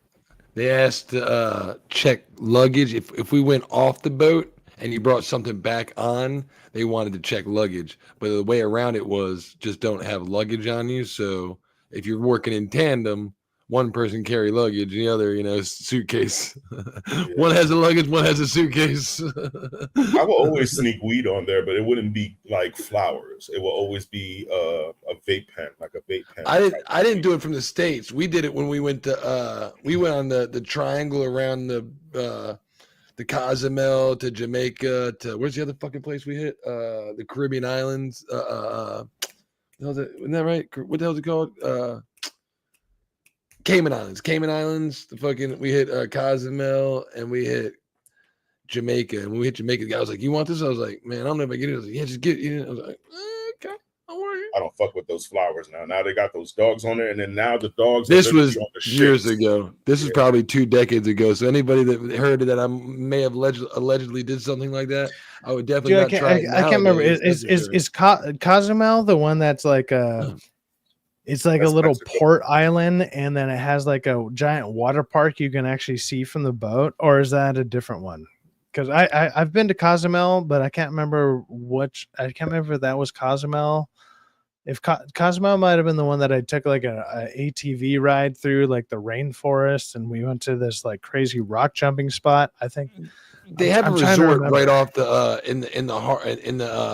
They asked to check luggage. If we went off the boat and you brought something back on, they wanted to check luggage. But the way around it was just don't have luggage on you. So if you're working in tandem, one person carry luggage, the other, suitcase. Yeah. One has a luggage, one has a suitcase. I will always sneak weed on there, but it wouldn't be like flowers. It will always be a vape pen, like a vape pen. I didn't do it from the States. We did it when we went to we went on the triangle around the Cozumel to Jamaica to where's the other fucking place we hit? The Caribbean islands. Isn't that right? What the hell is it called? Cayman Islands. We hit Cozumel and we hit Jamaica. And when we hit Jamaica, the guy was like, "You want this?" I was like, "Man, I don't know if I get it." I was like, "Yeah, just get it." I was like, "Okay, don't worry." I don't fuck with those flowers now. Now they got those dogs on there, and then now the dogs. This was years ago. This is probably 2 decades ago. So anybody that heard that I may have allegedly did something like that, I would definitely not try it. I can't remember. Is Cozumel the one that's like it's like a little Mexico port island, and then it has like a giant water park you can actually see from the boat, or is that a different one? Because I've been to Cozumel, but I can't remember if that was Cozumel. If Cozumel might have been the one that I took like a ATV ride through like the rainforest, and we went to this like crazy rock jumping spot. I think they have a resort right off the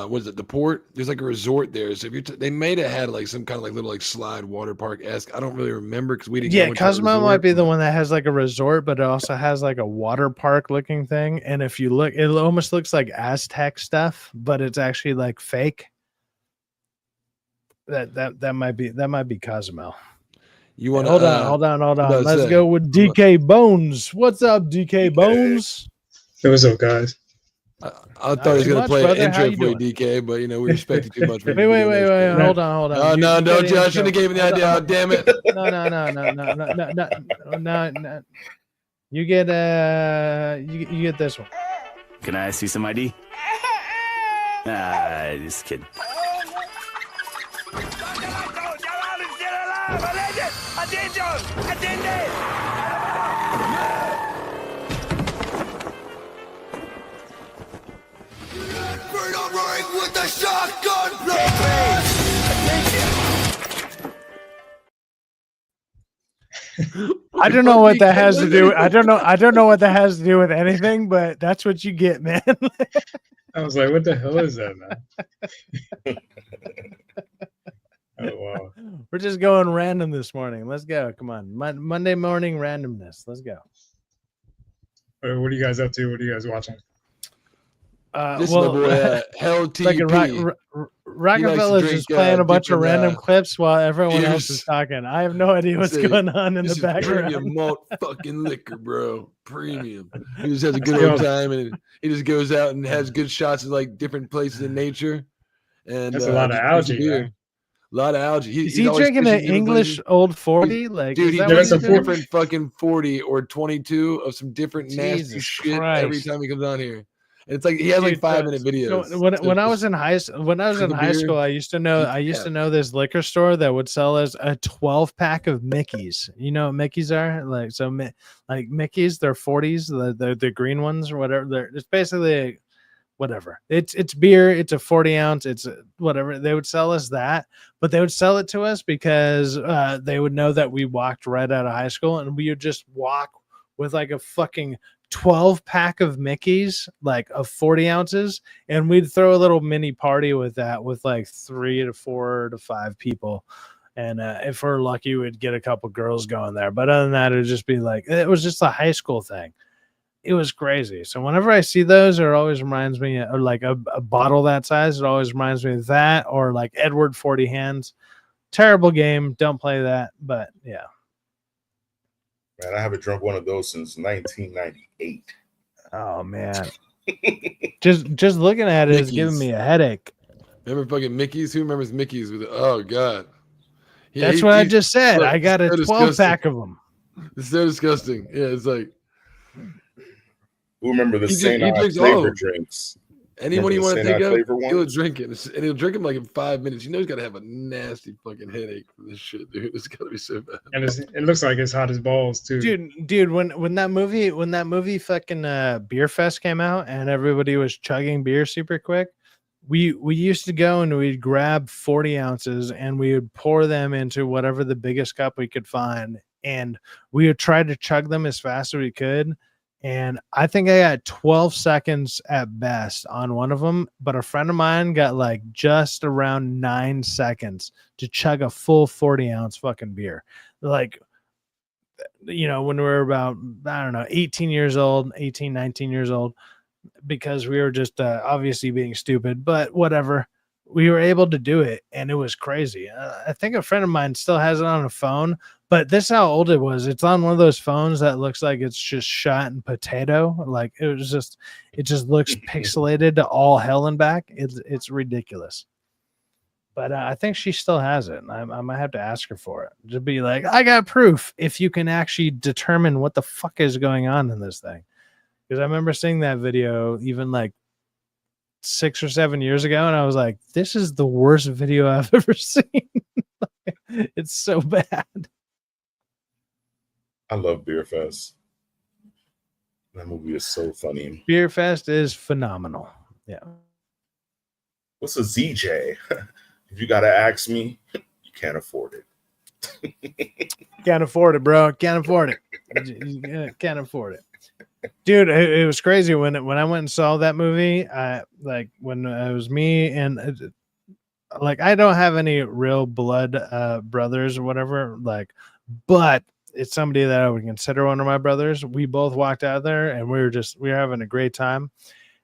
was it the port? There's like a resort there. So if they might have had like some kind of like little like slide water park esque. I don't really remember because we didn't. Yeah, Cozumel might be the one that has like a resort, but it also has like a water park looking thing. And if you look, it almost looks like Aztec stuff, but it's actually like fake. That might be Cozumel. You want Hold on. Let's go with DK Bones. What's up, DK Bones? What's up, guys? I thought he was too going to much, play brother. an How intro you for you, doing? DK, but we respect you too much. For Wait. Hold on. No, You don't. get I intro. shouldn't have given the idea. Oh, damn it. No. You get you get this one. Can I see some ID? Just kidding. With the shotgun blast! I don't know what that has to do. I don't know what that has to do with anything, but that's what you get, man. I was like, what the hell is that, man? Oh, wow. We're just going random this morning. Let's go. Come on. Monday morning randomness. Let's go. What are you guys up to? What are you guys watching? This is my boy, Hell TP. Rockefeller's just playing a bunch of random clips while everyone else is talking. I have no idea what's going on in the background. Premium malt fucking liquor, bro. Premium. He just has a good old time, and he just goes out and has good shots in like different places in nature. And that's a lot of algae, man. A lot of algae. Is he drinking an English old 40? Like, dude, he drinks a different fucking 40 or 22 of some different nasty shit every time he comes on here. It's like he has like 5-minute videos. When I was in high school, I used to know this liquor store that would sell us a 12-pack of Mickeys. You know what Mickeys are? Like Mickeys, they're 40s, the green ones or whatever. It's basically whatever. It's beer. It's a 40 ounce. It's whatever. They would sell us that, but they would sell it to us because they would know that we walked right out of high school, and we would just walk with like a fucking 12-pack of Mickeys, like of 40 ounces, and we'd throw a little mini party with that, with like 3 to 4 to 5 people, and if we're lucky, we'd get a couple girls going there. But other than that, it would just be like, it was just a high school thing. It was crazy. So whenever I see those, it always reminds me of like a bottle that size. It always reminds me of that, or like Edward 40 Hands. Terrible game. Don't play that. But yeah. Man, I haven't drunk one of those since 1998. Oh man. just looking at it is giving me a headache. Remember fucking Mickey's? Who remembers Mickey's with oh god. Yeah, that's what I just said. I got a 12-pack of them. It's so disgusting. Yeah, it's like who remember the St. flavor drinks? Anyone you want to think of, he'll drink it, and he'll drink them like in 5 minutes. You know he's got to have a nasty fucking headache from this shit, dude. It's got to be so bad. And it looks like it's hot as balls too, dude. When that movie fucking Beer Fest came out and everybody was chugging beer super quick, we used to go and we'd grab 40 ounces and we would pour them into whatever the biggest cup we could find, and we would try to chug them as fast as we could. And I think I got 12 seconds at best on one of them, but a friend of mine got like just around 9 seconds to chug a full 40-ounce fucking beer. Like, you know, when we were about, I don't know, 18, 19 years old, because we were just obviously being stupid, but whatever. We were able to do it, and it was crazy. I think a friend of mine still has it on a phone, but this is how old it was. It's on one of those phones that looks like it's just shot in potato. Like it just looks pixelated to all hell and back. It's ridiculous. But I think she still has it. I might have to ask her for it. Just be like, I got proof if you can actually determine what the fuck is going on in this thing. Because I remember seeing that video even like 6 or 7 years ago, and I was like, this is the worst video I've ever seen. It's so bad. I love Beer Fest. That movie is so funny. Beer Fest is phenomenal. Yeah. What's a ZJ? If you gotta ask me, you can't afford it. Can't afford it, bro. Can't afford it. Can't afford it. Dude, it was crazy when I went and saw that movie. Like when it was me and like I don't have any real blood brothers or whatever. Like, but it's somebody that I would consider one of my brothers. We both walked out there and we were having a great time.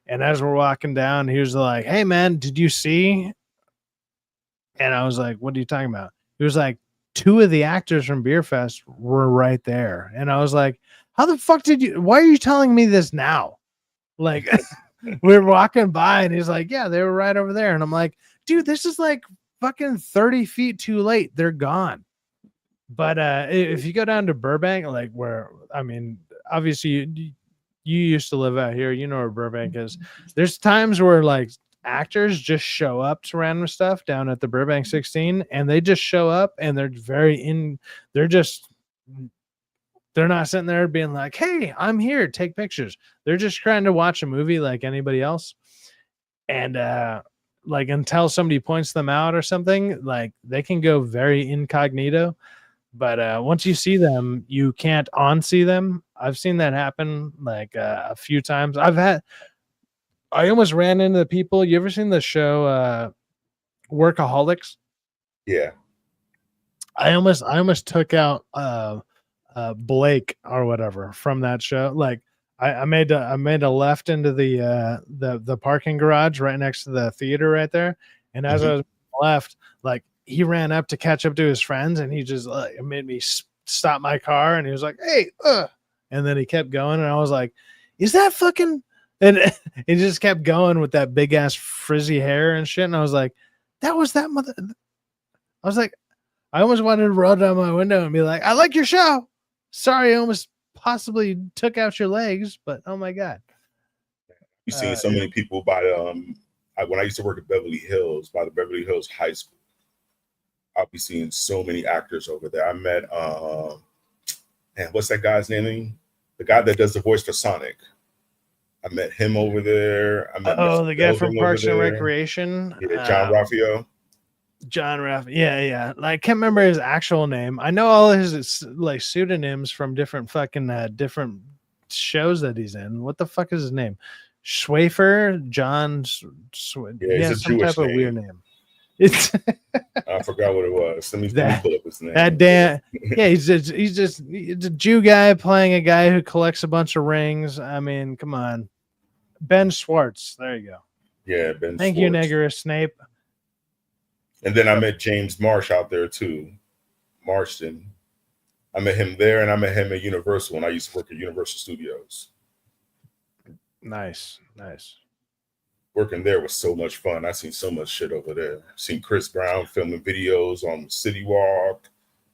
And as we're walking down, he was like, "Hey man, did you see?" And I was like, "What are you talking about?" He was like, 2 of the actors from Beer Fest were right there. And I was like, how the fuck why are you telling me this now? Like, we were walking by and he's like, yeah, they were right over there. And I'm like, dude, this is like fucking 30 feet too late. They're gone. But if you go down to Burbank, like where, I mean, obviously you used to live out here, you know where Burbank is. There's times where like actors just show up to random stuff down at the Burbank 16, and they just show up and they're not sitting there being like, hey, I'm here, take pictures. They're just trying to watch a movie like anybody else. And like until somebody points them out or something, like they can go very incognito. But once you see them, you can't unsee them. I've seen that happen like a few times. I almost ran into the people. You ever seen the show Workaholics? Yeah. I almost took out Blake or whatever from that show. Like I made a left into the parking garage right next to the theater right there. And as I was left, like he ran up to catch up to his friends, and he just made me stop my car, and he was like, hey, and then he kept going, and I was like, is that fucking, and he just kept going with that big ass frizzy hair and shit. And I was like, that was that mother. I was like, I almost wanted to roll down my window and be like, I like your show. Sorry, I almost possibly took out your legs, but oh my God. You've seen so many people by when I used to work at Beverly Hills, by the Beverly Hills High School. I'll be seeing so many actors over there. I met man, what's that guy's name? The guy that does the voice for Sonic. I met him over there. I met the guy from Parks and Recreation. Yeah, John Raffio. John Raff. Yeah. Like, I can't remember his actual name. I know all his like pseudonyms from different fucking different shows that he's in. What the fuck is his name? Schwafer, John. Yeah, it's a some Jewish type of name. weird name. It's I forgot what it was. Let me pull up his name. That damn. Yeah, he's a Jew guy playing a guy who collects a bunch of rings. I mean, come on. Ben Schwartz. There you go. Yeah, Ben. Thank Schwartz. you, Negerus Snape. And then I met James Marsh out there too. Marston. I met him there, and I met him at Universal when I used to work at Universal Studios. Nice. Working there was so much fun. I seen so much shit over there. Seen Chris Brown filming videos on City Walk.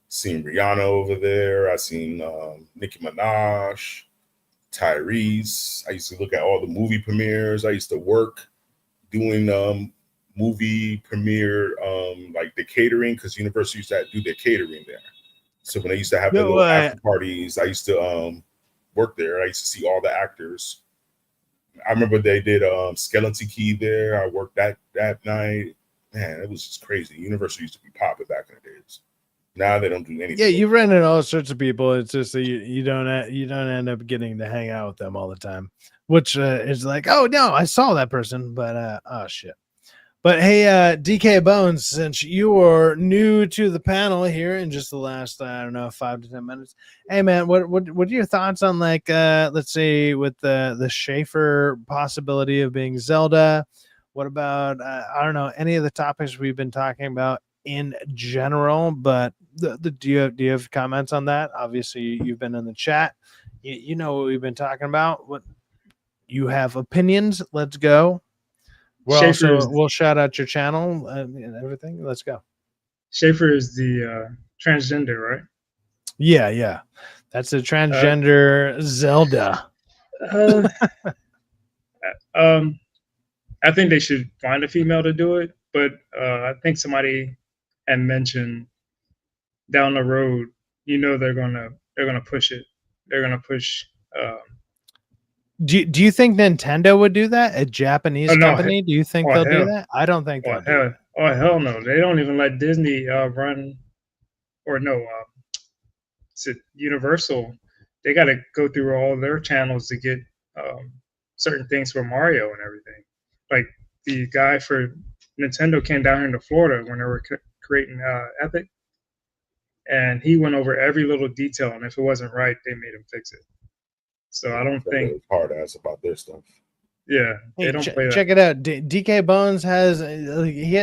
Seen Rihanna over there. I seen Nicki Minaj, Tyrese. I used to look at all the movie premieres. I used to work doing movie premiere, like the catering, because Universal used to do their catering there. So when they used to have their little after parties, I used to work there. I used to see all the actors. I remember they did Skeleton Key there. I worked that night. Man, it was just crazy. Universal used to be popping back in the days. Now they don't do anything. Yeah, you run into all sorts of people. It's just that you don't end up getting to hang out with them all the time, which is like, oh no, I saw that person, but oh shit. But hey, DK Bones, since you are new to the panel here in just the last, I don't know, 5 to 10 minutes. Hey man, what are your thoughts on, like, let's say with the Schaefer possibility of being Zelda? What about I don't know, any of the topics we've been talking about in general? But do you have comments on that? Obviously, you've been in the chat. You know what we've been talking about. What you have opinions? Let's go. We'll shout out your channel and everything. Let's go. Schaefer is the transgender, right? Yeah. That's a transgender Zelda. I think they should find a female to do it, but I think somebody had mentioned down the road, they're gonna push it. They're gonna push. Do you think Nintendo would do that? A Japanese company? Do you think they'll do that? I don't think they'll do that. Oh hell no! They don't even let Disney run, or no, Universal. They got to go through all their channels to get certain things for Mario and everything. Like the guy for Nintendo came down here into Florida when they were creating Epic, and he went over every little detail. And if it wasn't right, they made him fix it. So I don't think it's hard ass about their stuff. Yeah, they Hey, don't play that. check it out. DK Bones has he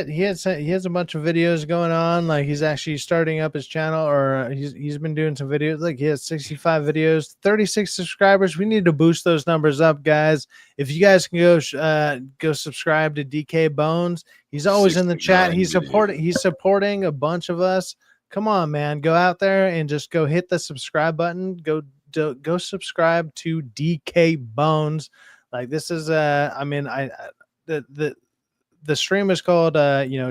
has a bunch of videos going on. Like he's actually starting up his channel, or he's been doing some videos. Like he has 65 videos, 36 subscribers. We need to boost those numbers up, guys. If you guys can go subscribe to DK Bones. He's always in the chat. 69 He's supporting a bunch of us. Come on, man. Go out there and just go hit the subscribe button. Go subscribe to DK Bones. Like this is I mean the stream is called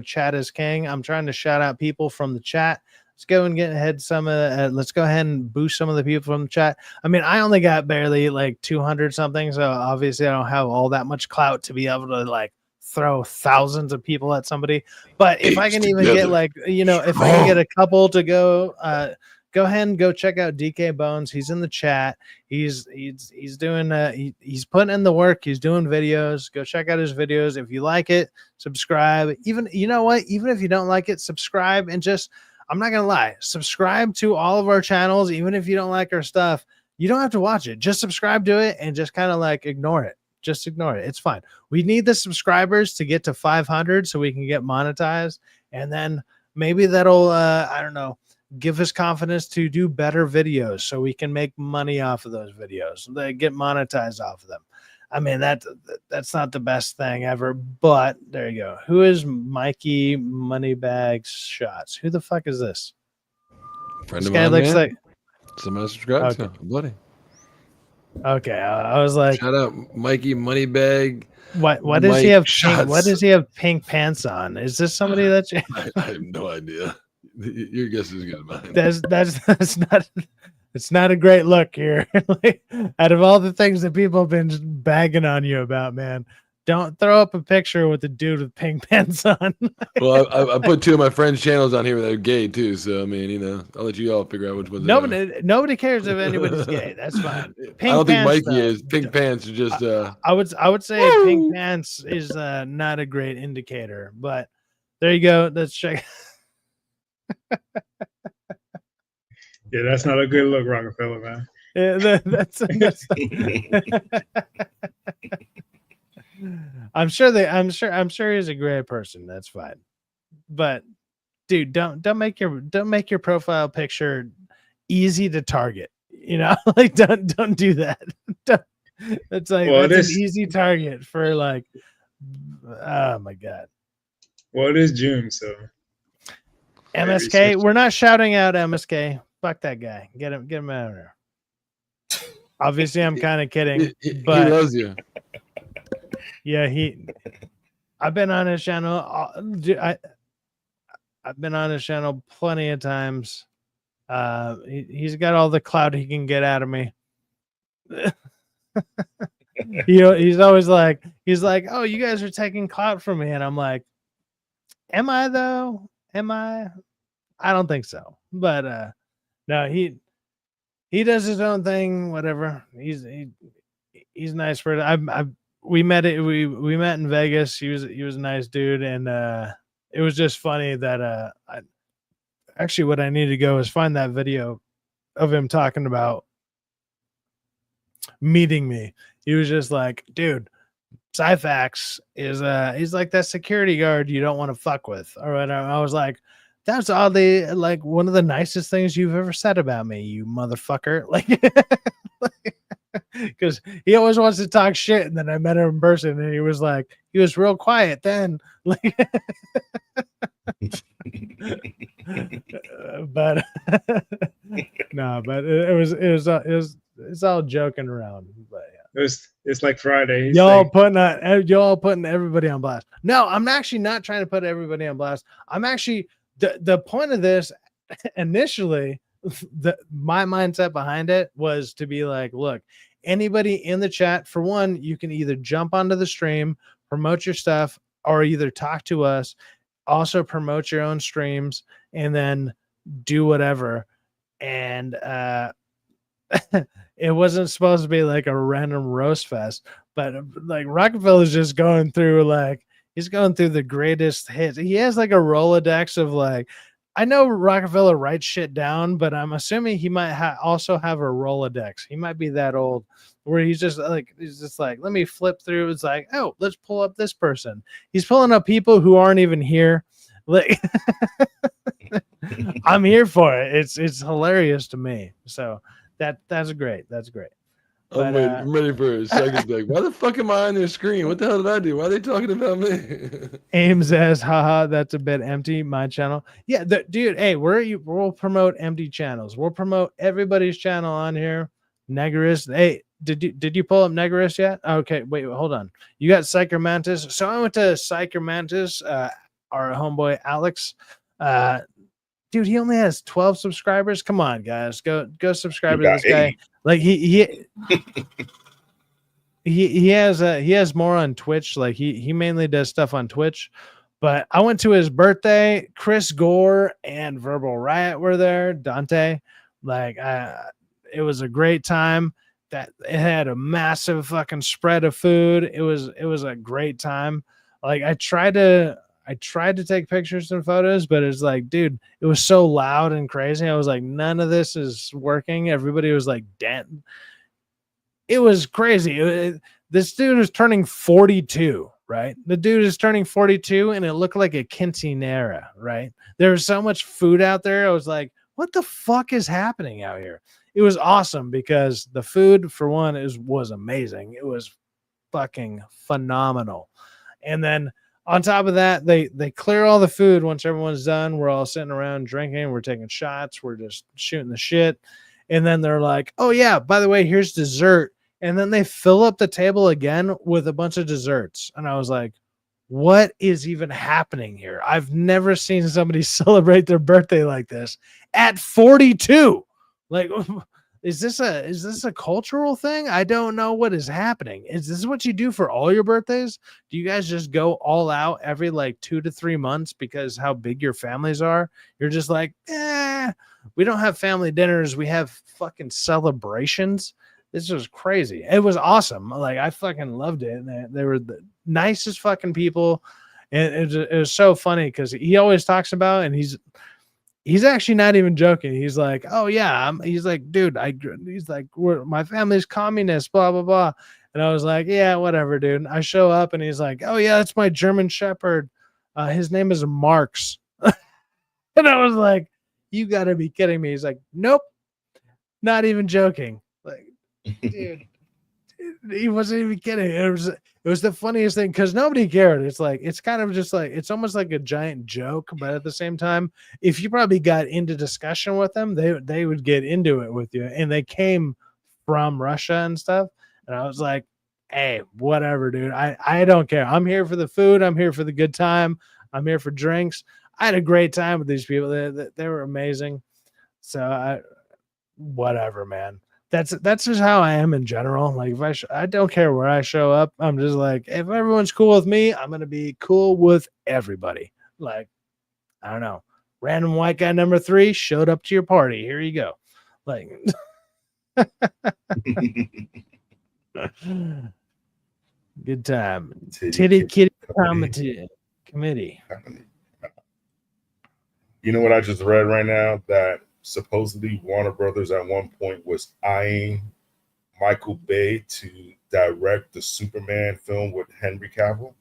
chat is king. I'm trying to shout out people from the chat. Let's go and get ahead some of let's go ahead and boost some of the people from the chat. I mean, I only got barely like 200 something, so obviously I don't have all that much clout to be able to like throw thousands of people at somebody. But if I can even get like, if I can get a couple to go go ahead and go check out DK Bones. He's in the chat. He's doing he's putting in the work. He's doing videos. Go check out his videos. If you like it, subscribe. Even you know what? Even if you don't like it, subscribe and just I'm not gonna lie, subscribe to all of our channels, even if you don't like our stuff. You don't have to watch it. Just subscribe to it and just kind of like ignore it. Just ignore it. It's fine. We need the subscribers to get to 500 so we can get monetized. And then maybe that'll, I don't know, give us confidence to do better videos so we can make money off of those videos. They get monetized off of them. I mean, that's not the best thing ever, but there you go. Who is Mikey Moneybags Shots? Who the fuck is this? Friend This of guy mine, looks man. like Somebody subscribed Okay. to him, buddy. Okay, I was like, Shout out Mikey Moneybag. What does he Mike have? Shots. What does he have pink pants on? Is this somebody that you? I have no idea. Your guess is good as mine. That's not. It's not a great look here. Like, out of all the things that people have been bagging on you about, man, don't throw up a picture with a dude with pink pants on. Well, I put two of my friends' channels on here that are gay too. So I mean, I'll let you all figure out which ones. Nobody cares if anybody's gay. That's fine. Pink I don't think pants, Mikey though. is. Pink pants are just. I would say pink pants is not a great indicator, but there you go. Let's check. Yeah, that's not a good look, Rockefeller, man. Yeah, that's I'm sure he's a great person. That's fine. But dude, don't make your profile picture easy to target. Like don't do that. It's like that's an easy target for like oh my god. Well, it is June, so MSK, we're not shouting out MSK. Fuck that guy. Get him out of there. Obviously, I'm kind of kidding, but he loves you. Yeah, I've been on his channel. I've been on his channel plenty of times. He's got all the clout he can get out of me. He's always like, oh, you guys are taking clout from me, and I'm like, am I though? Am I? I don't think so. But no, he does his own thing. Whatever. He's nice for it. We met in Vegas. He was a nice dude, and it was just funny that what I need to go is find that video of him talking about meeting me. He was just like, dude, Syfaxx is he's like that security guard you don't want to fuck with. All right. I was like, that's oddly like one of the nicest things you've ever said about me, you motherfucker. Like because he always wants to talk shit, and then I met him in person and he was real quiet then. Like but no, but it's all joking around. But yeah. It's like Friday. Y'all putting everybody on blast. No, I'm actually not trying to put everybody on blast. I'm actually the point of this initially, my mindset behind it was to be like, look, anybody in the chat, for one, you can either jump onto the stream, promote your stuff, or either talk to us, also promote your own streams, and then do whatever. And it wasn't supposed to be like a random roast fest, but like Rockefeller's just going through he's going through the greatest hits. He has like a Rolodex of like, I know Rockefeller writes shit down, but I'm assuming he might also have a Rolodex. He might be that old where he's just like let me flip through. It's like, oh, let's pull up this person. He's pulling up people who aren't even here. Like I'm here for it. It's hilarious to me. So that's great. That's great. I'm ready for a second. Like, why the fuck am I on their screen? What the hell did I do? Why are they talking about me? Aim says, haha, that's a bit empty. My channel. Yeah, dude, hey, we'll promote empty channels. We'll promote everybody's channel on here. Negarist. Hey, did you pull up Negarist yet? Okay, wait, hold on. You got Psycher Mantis. So I went to Psycher Mantis, our homeboy Alex. Dude, he only has 12 subscribers. Come on, guys. Go subscribe to this guy. Like he has more on Twitch. Like he mainly does stuff on Twitch. But I went to his birthday. Chris Gore and Verbal Riot were there. Dante. Like it was a great time. That it had a massive fucking spread of food. It was a great time. Like I tried to take pictures and photos, but it's like, dude, it was so loud and crazy. I was like, none of this is working. Everybody was like, damn. It was crazy. This dude is turning 42, right? The dude is turning 42, and it looked like a quinceanera, right? There was so much food out there. I was like, what the fuck is happening out here? It was awesome because the food, for one, was amazing. It was fucking phenomenal. And then on top of that, they clear all the food once everyone's done. We're all sitting around drinking. We're taking shots. We're just shooting the shit. And then they're like, oh, yeah, by the way, here's dessert. And then they fill up the table again with a bunch of desserts. And I was like, what is even happening here? I've never seen somebody celebrate their birthday like this at 42. Like, is this a cultural thing? I don't know what is happening. Is this what you do for all your birthdays? Do you guys just go all out every like 2 to 3 months because how big your families are? You're just like, we don't have family dinners. We have fucking celebrations. This was crazy. It was awesome. Like I fucking loved it. And they were the nicest fucking people. And it was so funny because he always talks about, and he's actually not even joking. He's like, oh yeah. He's like, dude, he's like, my family's communist, blah, blah, blah. And I was like, yeah, whatever, dude. I show up and he's like, oh yeah, that's my German Shepherd. His name is Marx. And I was like, you gotta be kidding me. He's like, nope, not even joking. Like, dude, he wasn't even kidding. It was the funniest thing because nobody cared. It's like, it's kind of just like, it's almost like a giant joke, but at the same time, if you probably got into discussion with them, they would get into it with you. And they came from Russia and stuff. And I was like, hey, whatever, dude. I don't care. I'm here for the food. I'm here for the good time. I'm here for drinks. I had a great time with these people. They were amazing. So whatever, man. That's just how I am in general. Like if I don't care where I show up. I'm just like, if everyone's cool with me, I'm gonna be cool with everybody. Like, I don't know. Random white guy number 3 showed up to your party. Here you go. Like good time. Titty kitty committee. You know what I just read right now? That supposedly Warner Brothers at one point was eyeing Michael Bay to direct the Superman film with Henry Cavill.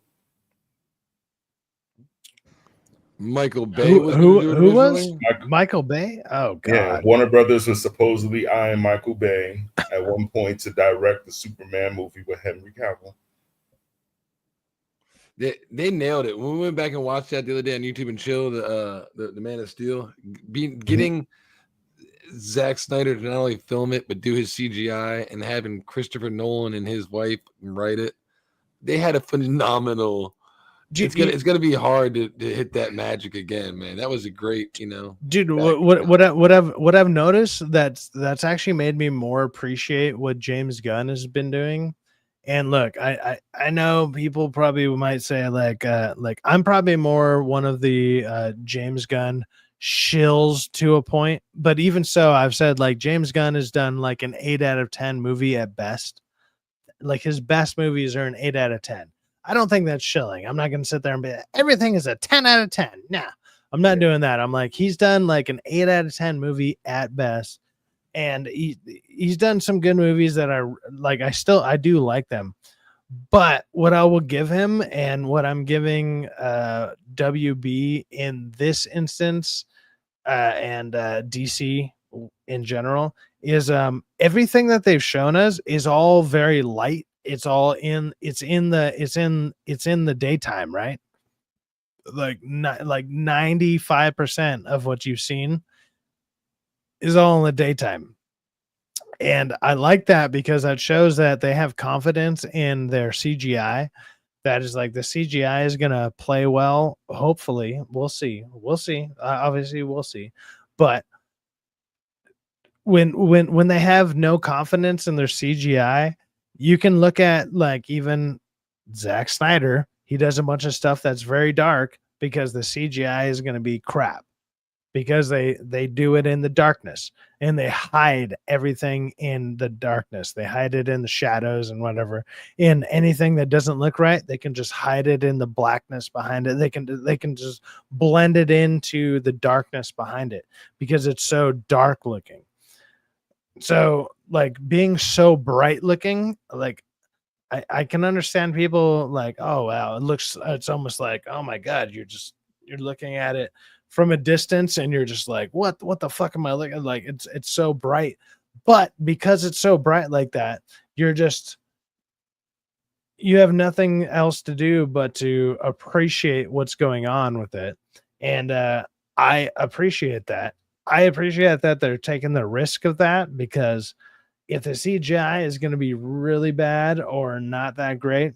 Michael Bay. Who was Michael Bay? Oh god. Yeah, Warner Brothers was supposedly eyeing Michael Bay at one point to direct the Superman movie with Henry Cavill. They nailed it. When we went back and watched that the other day on YouTube and chill, the Man of Steel, getting Zack Snyder to not only film it but do his CGI and having Christopher Nolan and his wife write it. They had a phenomenal. It's gonna be hard to hit that magic again, man. That was a great, dude. What I've noticed that's actually made me more appreciate what James Gunn has been doing. And look, I know people probably might say like I'm probably more one of the James Gunn shills to a point, but even so, I've said like James Gunn has done like an 8 out of 10 movie at best. Like his best movies are an 8 out of 10. I don't think that's shilling. I'm not going to sit there and be everything is a 10 out of 10. Nah, I'm not doing that. I'm like, he's done like an 8 out of 10 movie at best. and he's done some good movies that I like. I do like them. But what I will give him and what I'm giving WB in this instance and DC in general is everything that they've shown us is all very light. It's all in the daytime, right? Like 95% of what you've seen is all in the daytime. And I like that because that shows that they have confidence in their CGI. That is like the CGI is going to play well. Hopefully, we'll see. We'll see. Obviously, we'll see. But when they have no confidence in their CGI, you can look at like even Zack Snyder. He does a bunch of stuff that's very dark because the CGI is going to be crap. Because they do it in the darkness and they hide everything in the darkness. They hide it in the shadows and whatever. In anything that doesn't look right, they can just hide it in the blackness behind it. They can just blend it into the darkness behind it because it's so dark looking. So like being so bright looking, like I can understand people like, oh wow, it's almost like, oh my God, you're looking at it from a distance and you're just like, what the fuck am I looking like? It's so bright. But because it's so bright like that, you have nothing else to do but to appreciate what's going on with it. And I appreciate that. I appreciate that they're taking the risk of that, because if the CGI is going to be really bad or not that great,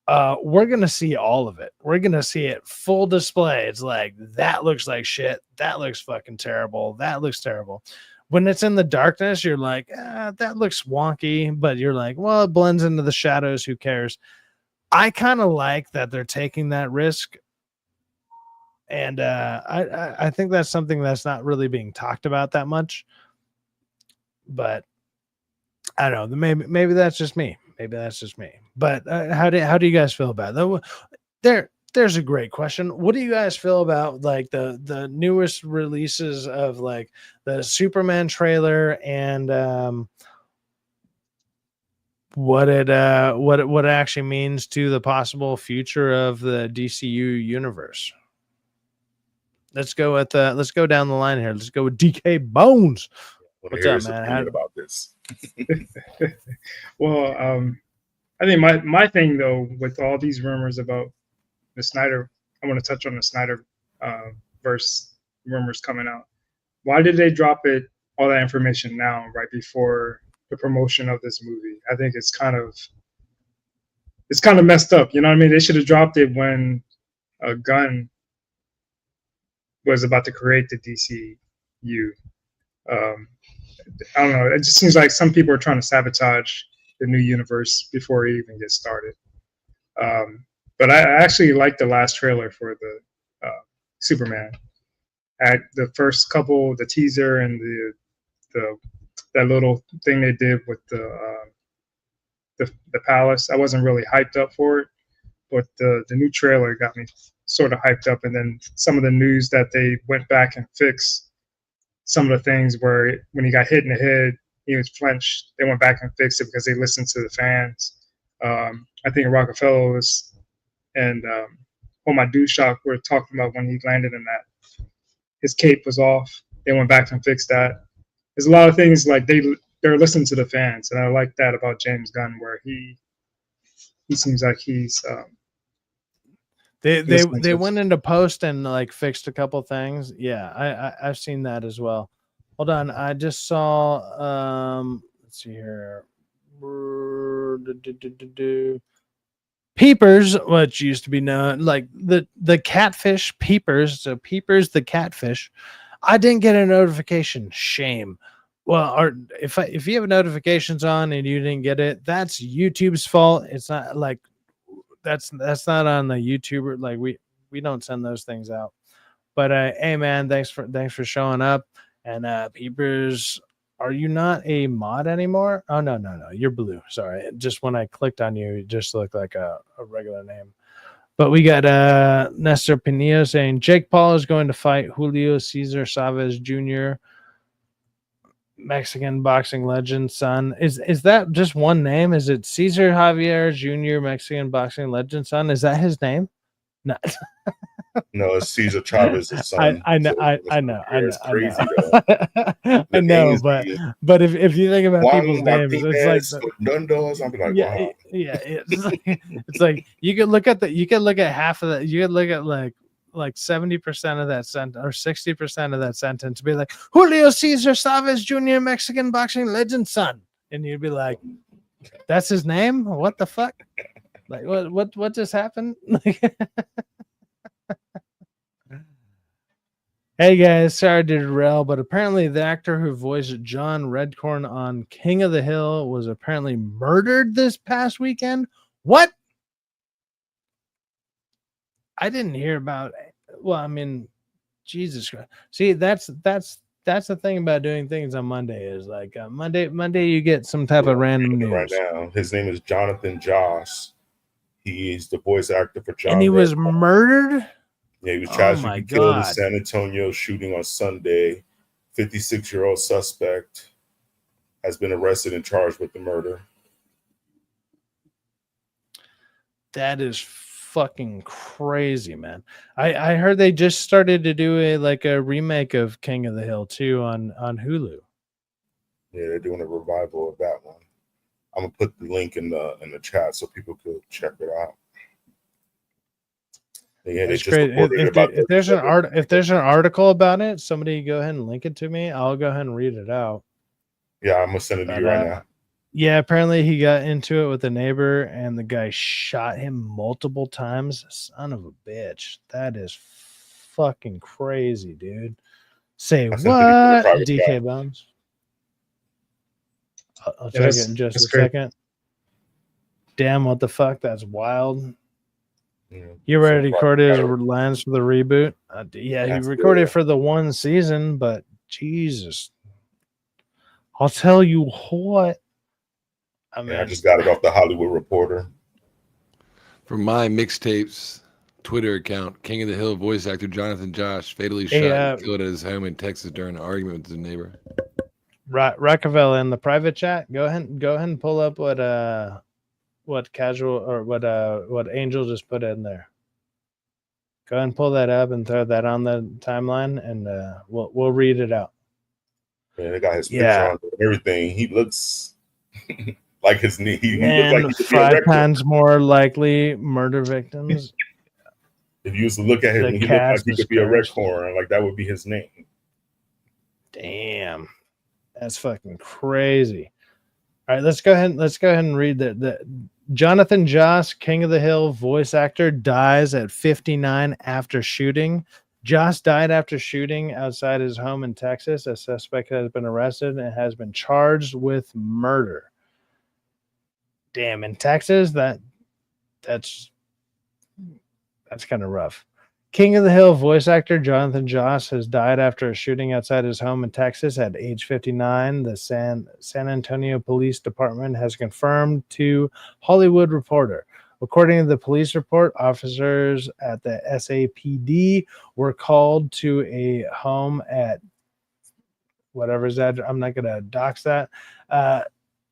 we're going to see all of it. We're going to see it full display. It's like, that looks like shit. That looks fucking terrible. That looks terrible. When it's in the darkness, you're like, that looks wonky, but you're like, well, it blends into the shadows. Who cares? I kind of like that they're taking that risk. And I think that's something that's not really being talked about that much. But I don't know. Maybe that's just me. Maybe that's just me. But how do you guys feel about that? There's a great question. What do you guys feel about like the newest releases of like the Superman trailer and what it actually means to the possible future of the DCU universe? Let's go down the line here. Let's go with DK Bones. What's up, man? About this? Well, I think my thing though with all these rumors about the Snyder, I want to touch on the Snyder verse rumors coming out. Why did they drop all that information now, right before the promotion of this movie? I think it's kind of messed up. You know what I mean? They should have dropped it when Gunn was about to create the DCU. I don't know. It just seems like some people are trying to sabotage the new universe before it even gets started. But I actually liked the last trailer for the Superman. At the first couple, the teaser and that little thing they did with the palace, I wasn't really hyped up for it. But the new trailer got me sort of hyped up. And then some of the news that they went back and fixed some of the things where when he got hit in the head, he was flinched. They went back and fixed it because they listened to the fans. I think Rockefeller and my Shock were talking about when he landed in that, his cape was off. They went back and fixed that. There's a lot of things like they're listening to the fans, and I like that about James Gunn, where he seems like he's they went into post and like fixed a couple things. Yeah, I've seen that as well. Hold on, I just saw let's see here. Peepers, which used to be known like the catfish Peepers, so Peepers the catfish. I didn't get a notification. Shame. Well, or if you have notifications on and you didn't get it, that's YouTube's fault. It's not like that's not on the YouTuber. Like we don't send those things out. But hey man, thanks for showing up. And Peepers, are you not a mod anymore? Oh no, you're blue. Sorry. Just when I clicked on you, it just looked like a regular name. But we got Nestor Pinillo saying Jake Paul is going to fight Julio Cesar Chavez Jr. Mexican boxing legend son. Is that just one name? Is it Cesar Javier Jr. Mexican boxing legend son? Is that his name? No. No, it's Cesar Chavez's son. I know, So I know, it's crazy though. I The know, names be but if you think about people's Juan names, it's like Martinez Fernandez. I'll be like, yeah, wow. yeah, it's like you could look at half of that. You could look at like 70% of that sentence or 60% of that sentence, be like Julio Cesar Chavez Jr. Mexican boxing legend son, and you'd be like, that's his name? What the fuck? Like what just happened? Hey guys, sorry to derail, but apparently the actor who voiced John Redcorn on King of the Hill was apparently murdered this past weekend. What? I didn't hear about it. Well, I mean, Jesus Christ. See, that's the thing about doing things on Monday is like Monday you get some type of random Right news. now, his name is Jonathan Joss. He's the voice actor for John. And he was Redcorn. murdered? Yeah, he was Oh tragically my killed in God. San Antonio shooting on Sunday. 56-year-old suspect has been arrested and charged with the murder. That is fucking crazy, man. I heard they just started to do a remake of King of the Hill too on Hulu. Yeah, they're doing a revival of that one. I'm gonna put the link in the chat so people could check it out. Yeah, That's great. If there's an article about it, somebody go ahead and link it to me. I'll go ahead and read it out. Yeah, I'm gonna send it to you right now. Yeah, apparently he got into it with a neighbor and the guy shot him multiple times. Son of a bitch. That is fucking crazy, dude. Say what? DK Bones. I'll check it in just a second. Damn, what the fuck? That's wild. Yeah. You already recorded his lines for the reboot? Yeah, he recorded for the one season, but Jesus. I'll tell you what. I mean, I just got it off the Hollywood Reporter. From my mixtapes Twitter account, King of the Hill voice actor Jonathan Josh fatally shot and killed at his home in Texas during an argument with his neighbor. Rockefeller in the private chat. Go ahead and pull up what casual or what Angel just put in there. Go ahead and pull that up and throw that on the timeline, and we'll read it out. Yeah, they got his picture on and everything. He looks like his knee. He looks like he could 5 times more likely murder victims. If you used to look at him, he looked like he could be a Redcorn. Like that would be his name. Damn, that's fucking crazy. All right, let's go ahead and read that. Jonathan Joss, King of the Hill voice actor, dies at 59 after shooting. Joss died after shooting outside his home in Texas. A suspect has been arrested and has been charged with murder. Damn, in Texas, that's kind of rough. King of the Hill voice actor Jonathan Joss has died after a shooting outside his home in Texas at age 59. The San Antonio Police Department has confirmed to Hollywood Reporter. According to the police report, officers at the SAPD were called to a home at whatever's that. I'm not going to dox that.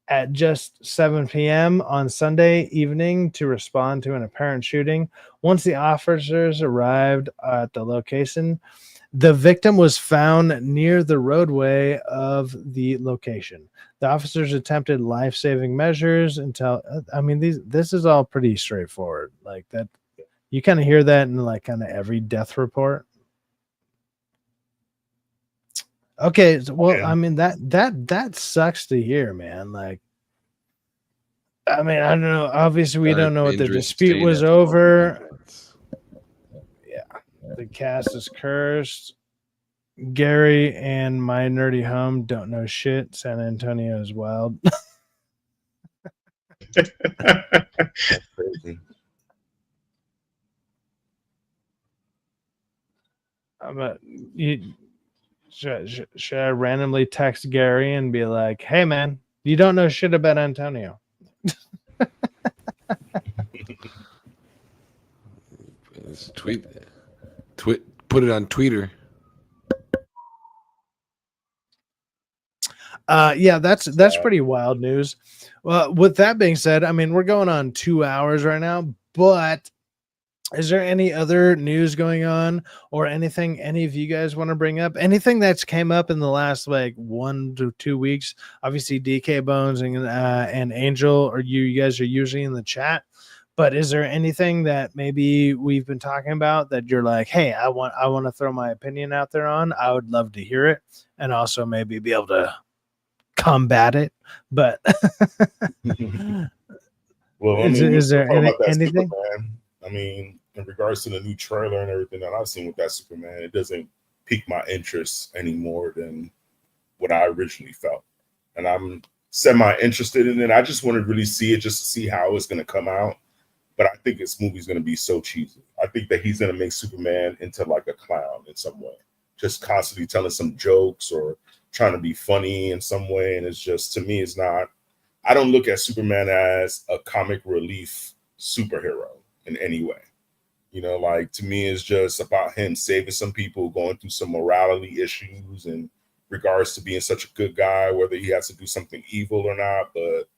At just 7 p.m. on Sunday evening to respond to an apparent shooting. Once the officers arrived at the location, the victim was found near the roadway of the location. The officers attempted life-saving measures until, I mean, this is all pretty straightforward. Like that, you kind of hear that in like kind of every death report. Okay, well, I mean that sucks to hear, man. Like, I mean, I don't know. Obviously, we don't know what the dispute was over. Yeah, the cast is cursed. Gary and my nerdy home don't know shit. San Antonio is wild. That's crazy. Should I randomly text Gary and be like, "Hey, man, you don't know shit about Antonio." Put it on Twitter. Yeah, that's pretty wild news. Well, with that being said, I mean, we're going on 2 hours right now, but is there any other news going on or anything any of you guys want to bring up? Anything that's came up in the last like 1 to 2 weeks? Obviously, DK Bones and Angel, or you guys are usually in the chat. But is there anything that maybe we've been talking about that you're like, hey, I want to throw my opinion out there on? I would love to hear it, and also maybe be able to combat it. But Well, I is, mean, we're is still there talking about that anything? Superman. I mean, in regards to the new trailer and everything that I've seen with that Superman, it doesn't pique my interest any more than what I originally felt. And I'm semi interested in it. I just want to really see it just to see how it's going to come out. But I think this movie's going to be so cheesy. I think that he's going to make Superman into like a clown in some way, just constantly telling some jokes or trying to be funny in some way. And it's just, to me, it's not, I don't look at Superman as a comic relief superhero in any way. You know, like, to me, it's just about him saving some people, going through some morality issues in regards to being such a good guy, whether he has to do something evil or not. But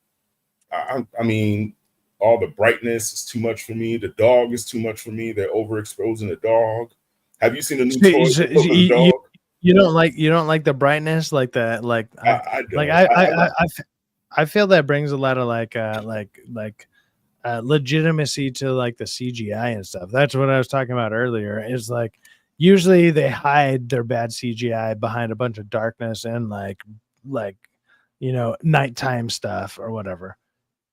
I mean, all the brightness is too much for me. The dog is too much for me. They're overexposing the dog. Have you seen the new So toy for the dog? you don't like the brightness, like the like I like don't. I feel that brings a lot of legitimacy to like the CGI and stuff. That's what I was talking about earlier. Is like usually they hide their bad CGI behind a bunch of darkness and like nighttime stuff or whatever.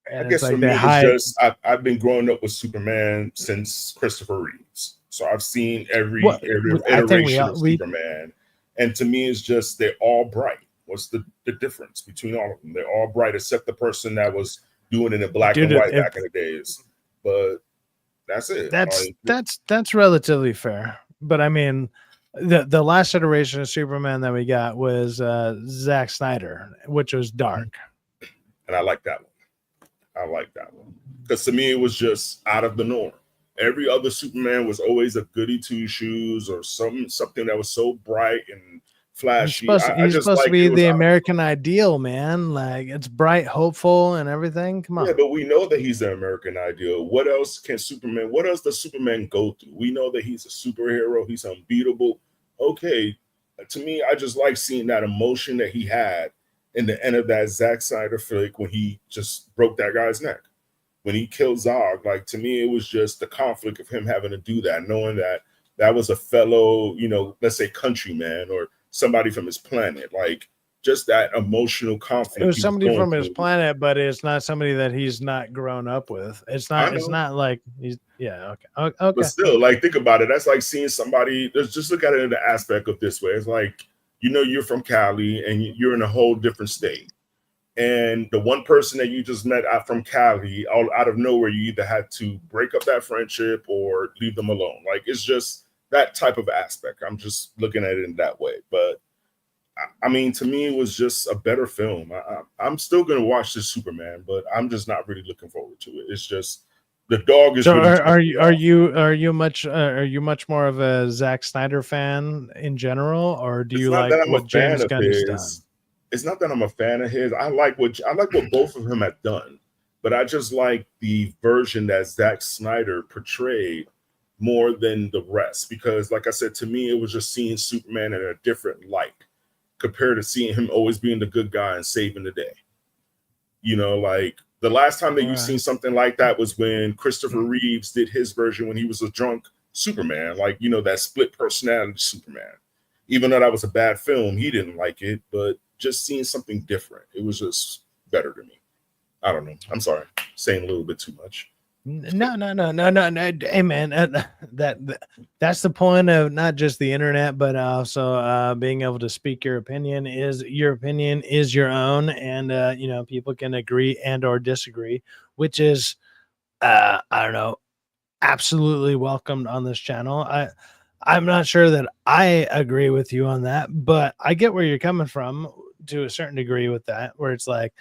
I And it's guess for like they me, it's hide. just I've been growing up with Superman since Christopher Reeves, so I've seen every What I think iteration of we Superman, and to me, it's just they're all bright. What's the difference between all of them? They're all bright, except the person that was doing it in black and dude. white If back in the days. But that's it. Like, that's relatively fair. But I mean, the last iteration of Superman that we got was Zack Snyder, which was dark. and I like that one. I like that one because to me, it was just out of the norm. Every other Superman was always a goody two shoes or something that was so bright and flashy. I He's just supposed to like be it was the out of the American ideal, man. Like it's bright, hopeful, and everything. Come Yeah, on. but we know that he's the American ideal. What else can Superman? What else does Superman go through? We know that he's a superhero. He's unbeatable. Okay, to me, I just like seeing that emotion that he had in the end of that Zack Snyder flick when he just broke that guy's neck. When he killed Zog, like, to me, it was just the conflict of him having to do that, knowing that that was a fellow, let's say countryman or somebody from his planet. Like, just that emotional It conflict was he was somebody going from his through. planet, but it's not somebody that he's not grown up with. It's I not. It's know. not like he's. Yeah. Okay. But Okay. still, like, think about it. That's like seeing somebody. Let's just look at it in the aspect of this way. It's like, you're from Cali and you're in a whole different state. And the one person that you just met out from Cali, all out of nowhere, you either had to break up that friendship or leave them alone. Like, it's just that type of aspect. I'm just looking at it in that way. But I mean, to me, it was just a better film. I'm still going to watch this Superman, but I'm just not really looking forward to it. It's just the dog is So really are turning me you off. are you much more of a Zack Snyder fan in general, or do It's you not like that I'm a what fan James of Gunn has done? his. It's not that I'm a fan of his. I like what both of them have done, but I just like the version that Zack Snyder portrayed more than the rest. Because, like I said, to me, it was just seeing Superman in a different light compared to seeing him always being the good guy and saving the day. Like the last time that you've seen Right. something like that was when Christopher Reeves did his version when he was a drunk Superman, like, that split personality Superman. Even though that was a bad film, he didn't like it, but just seeing something different, it was just better to me. I don't know. I'm sorry, saying a little bit too much. No. Hey, man, that's the point of not just the internet, but also being able to speak your opinion. Is your opinion is your own, and people can agree and or disagree, which is I don't know, absolutely welcomed on this channel. I'm not sure that I agree with you on that, but I get where you're coming from to a certain degree with that, where it's like,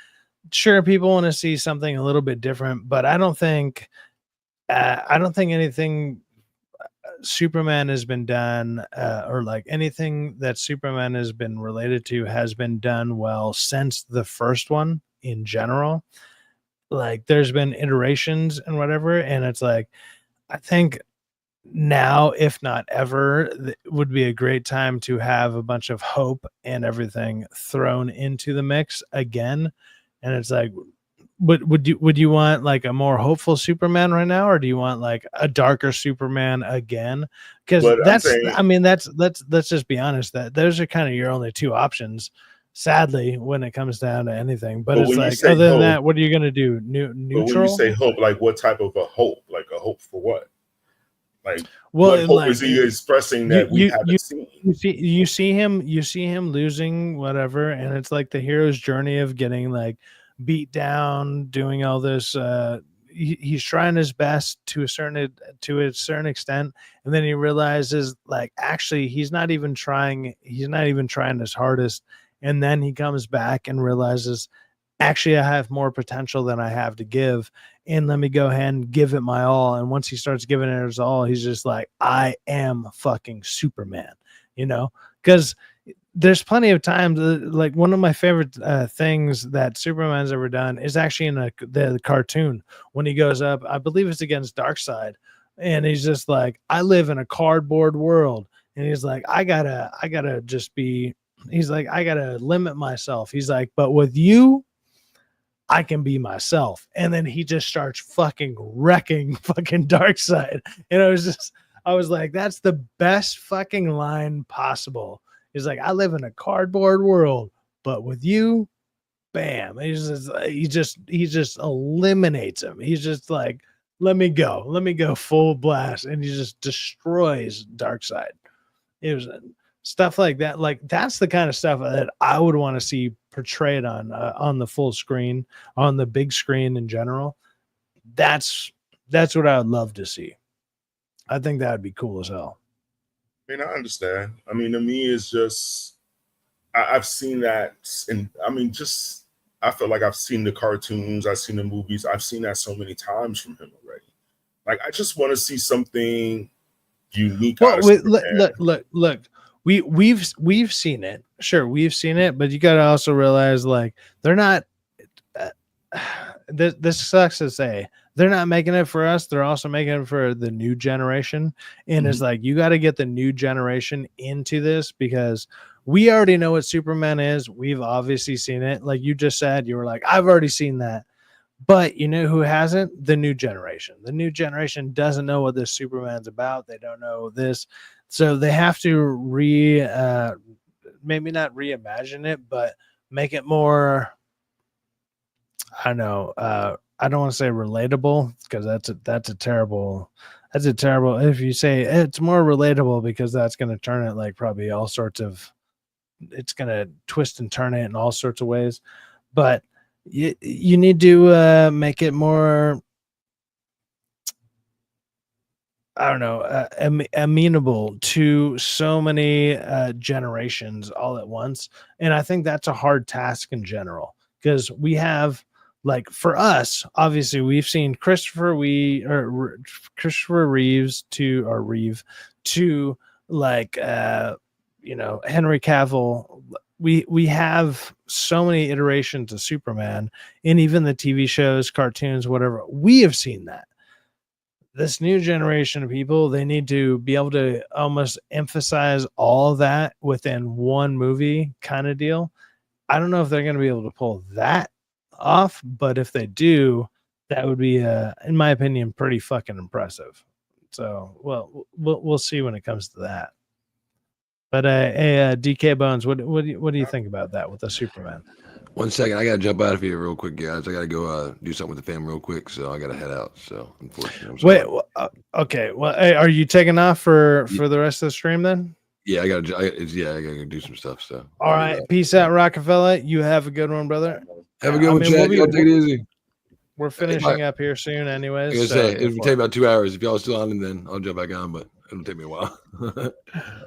sure, people want to see something a little bit different, but I don't think anything Superman has been done, or like anything that Superman has been related to has been done well since the first one in general. Like there's been iterations and whatever, and it's like I think now, if not ever, would be a great time to have a bunch of hope and everything thrown into the mix again. And it's like, would you want like a more hopeful Superman right now, or do you want like a darker Superman again? Because But I'm that's, saying, I mean, let's just be honest, that those are kind of your only two options. Sadly, when it comes down to anything, but but it's when you like, say other than hope, that, what are you gonna do? but when you Neutral? say hope, like what type of a hope? Like a hope for what? Like Well, what and hope is like he expressing you that we you haven't seen? you see him losing whatever, and it's like the hero's journey of getting like beat down, doing all this. He's trying his best to a certain extent, and then he realizes like actually he's not even trying. He's not even trying his hardest, and then he comes back and realizes actually I have more potential than I have to give, and let me go ahead and give it my all. And once he starts giving it his all, he's just like, I am fucking Superman, because there's plenty of times, like one of my favorite things that Superman's ever done is actually in the cartoon when he goes up, I believe it's against Darkseid, and he's just like, I live in a cardboard world, and he's like, I gotta just be, he's like, I gotta limit myself. He's like, but with you, I can be myself. And then he just starts fucking wrecking fucking Darkseid. And I was like, that's the best fucking line possible. He's like, I live in a cardboard world, but with you, bam. He just eliminates him. He's just like, let me go full blast. And he just destroys Darkseid. It was stuff like that. Like that's the kind of stuff that I would want to see portrayed on the full screen, on the big screen in general. That's what I would love to see. I think that would be cool as hell. I mean, I understand. I mean, to me, it's just I've seen that, and I mean, just I feel like I've seen the cartoons, I've seen the movies, I've seen that so many times from him already. Like, I just want to see something unique. Well, look. We've seen it. Sure, we've seen it, but you got to also realize like they're not. This sucks to say. They're not making it for us. They're also making it for the new generation. And it's like you got to get the new generation into this because we already know what Superman is. We've obviously seen it. Like you just said, you were like, I've already seen that. But you know who hasn't? The new generation. The new generation doesn't know what this Superman's about. They don't know this. So they have to maybe not reimagine it, but make it more, I don't know. I don't want to say relatable because that's a terrible, if you say it's more relatable because that's going to turn it like probably all sorts of, it's going to twist and turn it in all sorts of ways. But you need to make it more, I don't know, amenable to so many generations all at once. And I think that's a hard task in general because we have, like, for us, obviously, we've seen Christopher Reeves to like, Henry Cavill. We have so many iterations of Superman, and even the TV shows, cartoons, whatever. We have seen that. This new generation of people, they need to be able to almost emphasize all that within one movie kind of deal. I don't know if they're going to be able to pull that off, but if they do, that would be, in my opinion, pretty fucking impressive. So, well, we'll see when it comes to that. But DK Bones, what do you think about that with the Superman? 1 second, I gotta jump out of here real quick, guys. I gotta go do something with the fam real quick, so I gotta head out. So unfortunately, okay. Well, hey, are you taking off for the rest of the stream then? Yeah, I gotta do some stuff. So all right, peace out, Rockefeller. You have a good one, brother. Have a good one, Chad. Take it easy. We're finishing up here soon, anyways. Like I say, it'll take about 2 hours. If y'all are still on, then I'll jump back on, but it'll take me a while.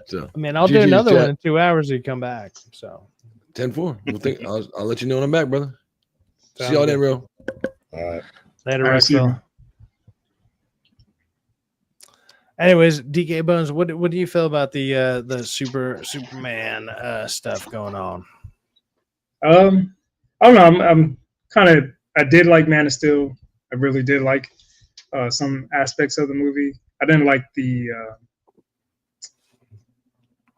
So, I mean, I'll do another one in 2 hours. You come back. So 10-4. I'll let you know when I'm back, brother. See y'all then, real. All right. Later, Rexville. Anyways, DK Bones, what do you feel about the Superman stuff going on? I don't know. I'm kind of. I did like Man of Steel. I really did like some aspects of the movie. I didn't like the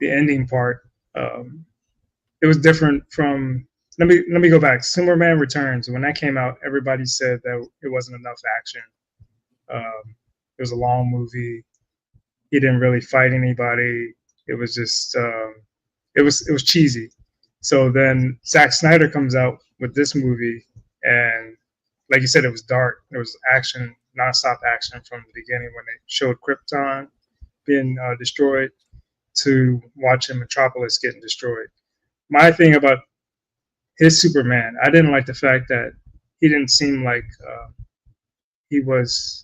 ending part. Um, it was different from. Let me go back. Superman Returns. When that came out, everybody said that it wasn't enough action. It was a long movie. He didn't really fight anybody. It was just it was cheesy. So then Zack Snyder comes out with this movie, and like you said, it was dark. There was action, nonstop action from the beginning when they showed Krypton being destroyed to watching Metropolis getting destroyed. My thing about his Superman, I didn't like the fact that he didn't seem like he was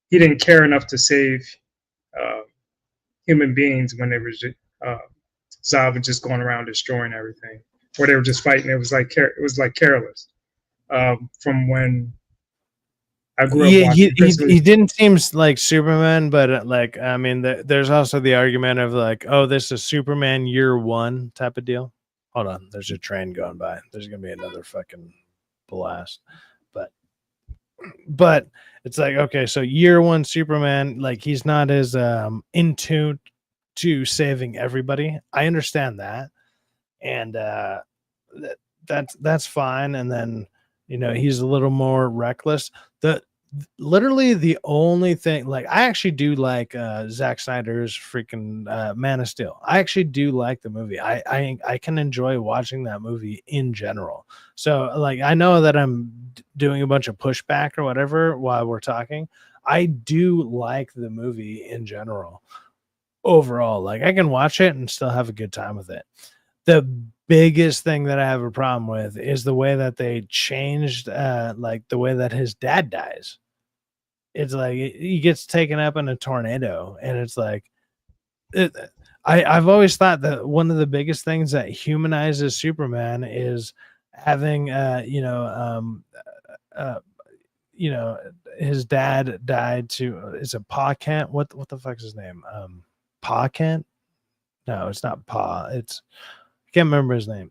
he didn't care enough to save uh, human beings when they were Zod was just going around destroying everything, or they were just fighting. It was like careless. From when I grew up Yeah, watching he Christmas. didn't seem like Superman, but like I mean, there's also the argument of like, oh, this is Superman year one type of deal. Hold on, there's a train going by. There's gonna be another fucking blast, but it's like okay, so year one Superman, like he's not as in tune to saving everybody. I understand that, and that's fine. And then he's a little more reckless. The literally the only thing, like I actually do like Zack Snyder's freaking Man of Steel. I actually do like the movie. I can enjoy watching that movie in general. So like I know that I'm doing a bunch of pushback or whatever while we're talking. I do like the movie in general overall. Like I can watch it and still have a good time with it. The biggest thing that I have a problem with is the way that they changed like the way that his dad dies. It's like he gets taken up in a tornado, and it's like it, I've always thought that one of the biggest things that humanizes Superman is having uh his dad died to is it Pa Kent? What the fuck's his name? Pa Kent? No, it's not Pa. It's I can't remember his name.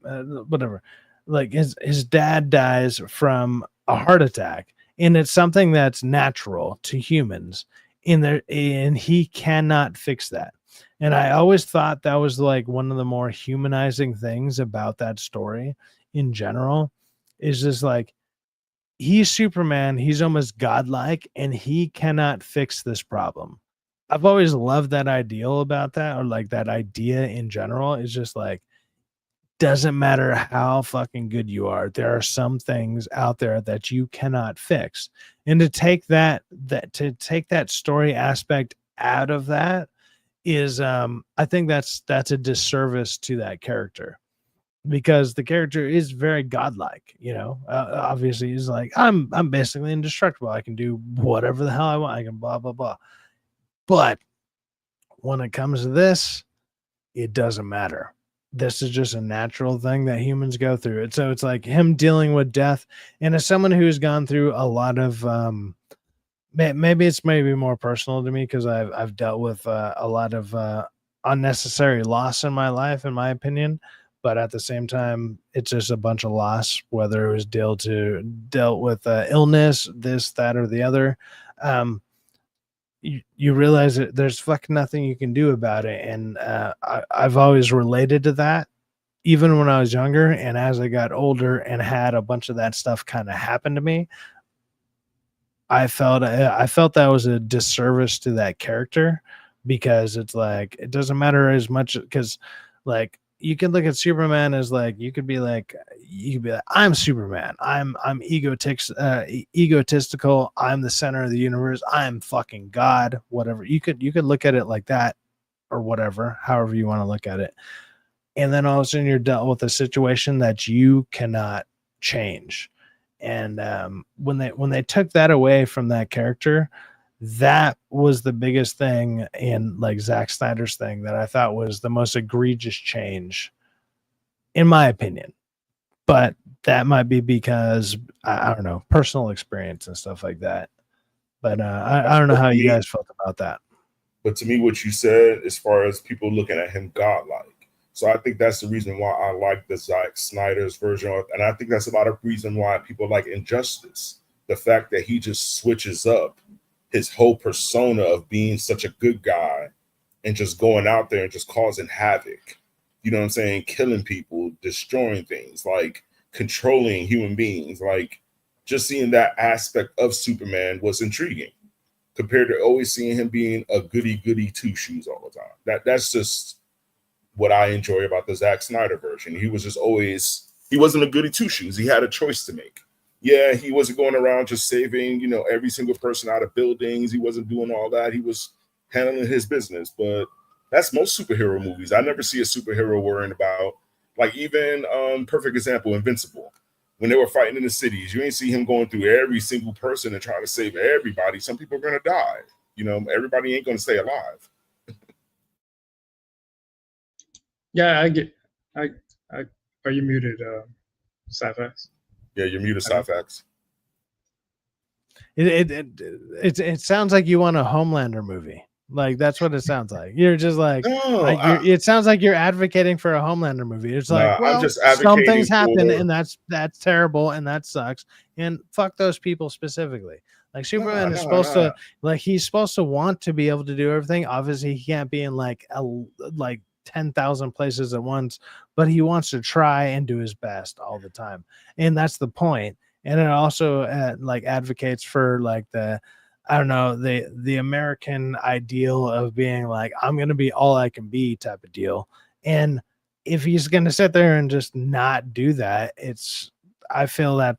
Whatever. Like his dad dies from a heart attack, and it's something that's natural to humans. In there, and he cannot fix that. And I always thought that was like one of the more humanizing things about that story in general. Is just like he's Superman, he's almost godlike, and he cannot fix this problem. I've always loved that ideal about that, or like that idea in general. Is just like doesn't matter how fucking good you are, there are some things out there that you cannot fix. And to take that story aspect out of that is I think that's a disservice to that character, because the character is very godlike. Obviously he's like I'm basically indestructible, I can do whatever the hell I want, I can blah blah blah. But when it comes to this, it doesn't matter. This is just a natural thing that humans go through. And so it's like him dealing with death. And as someone who's gone through a lot of maybe it's maybe more personal to me because I've dealt with a lot of unnecessary loss in my life, in my opinion. But at the same time, it's just a bunch of loss, whether it was dealt with illness, this, that, or the other. You realize that there's fucking nothing you can do about it. And I've always related to that, even when I was younger. And as I got older and had a bunch of that stuff kind of happen to me, I felt that was a disservice to that character, because it's like it doesn't matter as much, because like you can look at Superman as like you could be like I'm Superman, I'm egotistical, I'm the center of the universe, I'm fucking God, whatever. You could look at it like that, or whatever, however you want to look at it. And then all of a sudden you're dealt with a situation that you cannot change. And when they took that away from that character, that was the biggest thing in like Zack Snyder's thing that I thought was the most egregious change, in my opinion. But that might be because I don't know, personal experience and stuff like that. But I don't know how To you me- guys felt about that. But to me, what you said, as far as people looking at him godlike, so I think that's the reason why I like the Zack Snyder's version of, and I think that's a lot of reason why people like Injustice. The fact that he just switches up his whole persona of being such a good guy and just going out there and just causing havoc. You know what I'm saying? Killing people, destroying things, like controlling human beings. Like just seeing that aspect of Superman was intriguing compared to always seeing him being a goody two shoes all the time. That's just what I enjoy about the Zack Snyder version. He was just always, he wasn't a goody two shoes. He had a choice to make. Yeah, he wasn't going around just saving, every single person out of buildings. He wasn't doing all that. He was handling his business. But that's most superhero movies. I never see a superhero worrying about, like even perfect example, Invincible. When they were fighting in the cities, you ain't see him going through every single person and trying to save everybody. Some people are gonna die. Everybody ain't gonna stay alive. Yeah, I get. Are you muted, Syfaxx? Yeah, you're muted, Syfaxx. It sounds like you want a Homelander movie. Like that's what it sounds like. You're just like, No, it sounds like you're advocating for a Homelander movie. It's like, I'm well, just some advocating things happen, for. and that's terrible, and that sucks, and fuck those people specifically. Like Superman is supposed to, like he's supposed to want to be able to do everything. Obviously, he can't be in like 10,000 places at once, but he wants to try and do his best all the time, and that's the point. And it also like advocates for like I don't know, the American ideal of being like, I'm going to be all I can be type of deal. And if he's going to sit there and just not do that, I feel that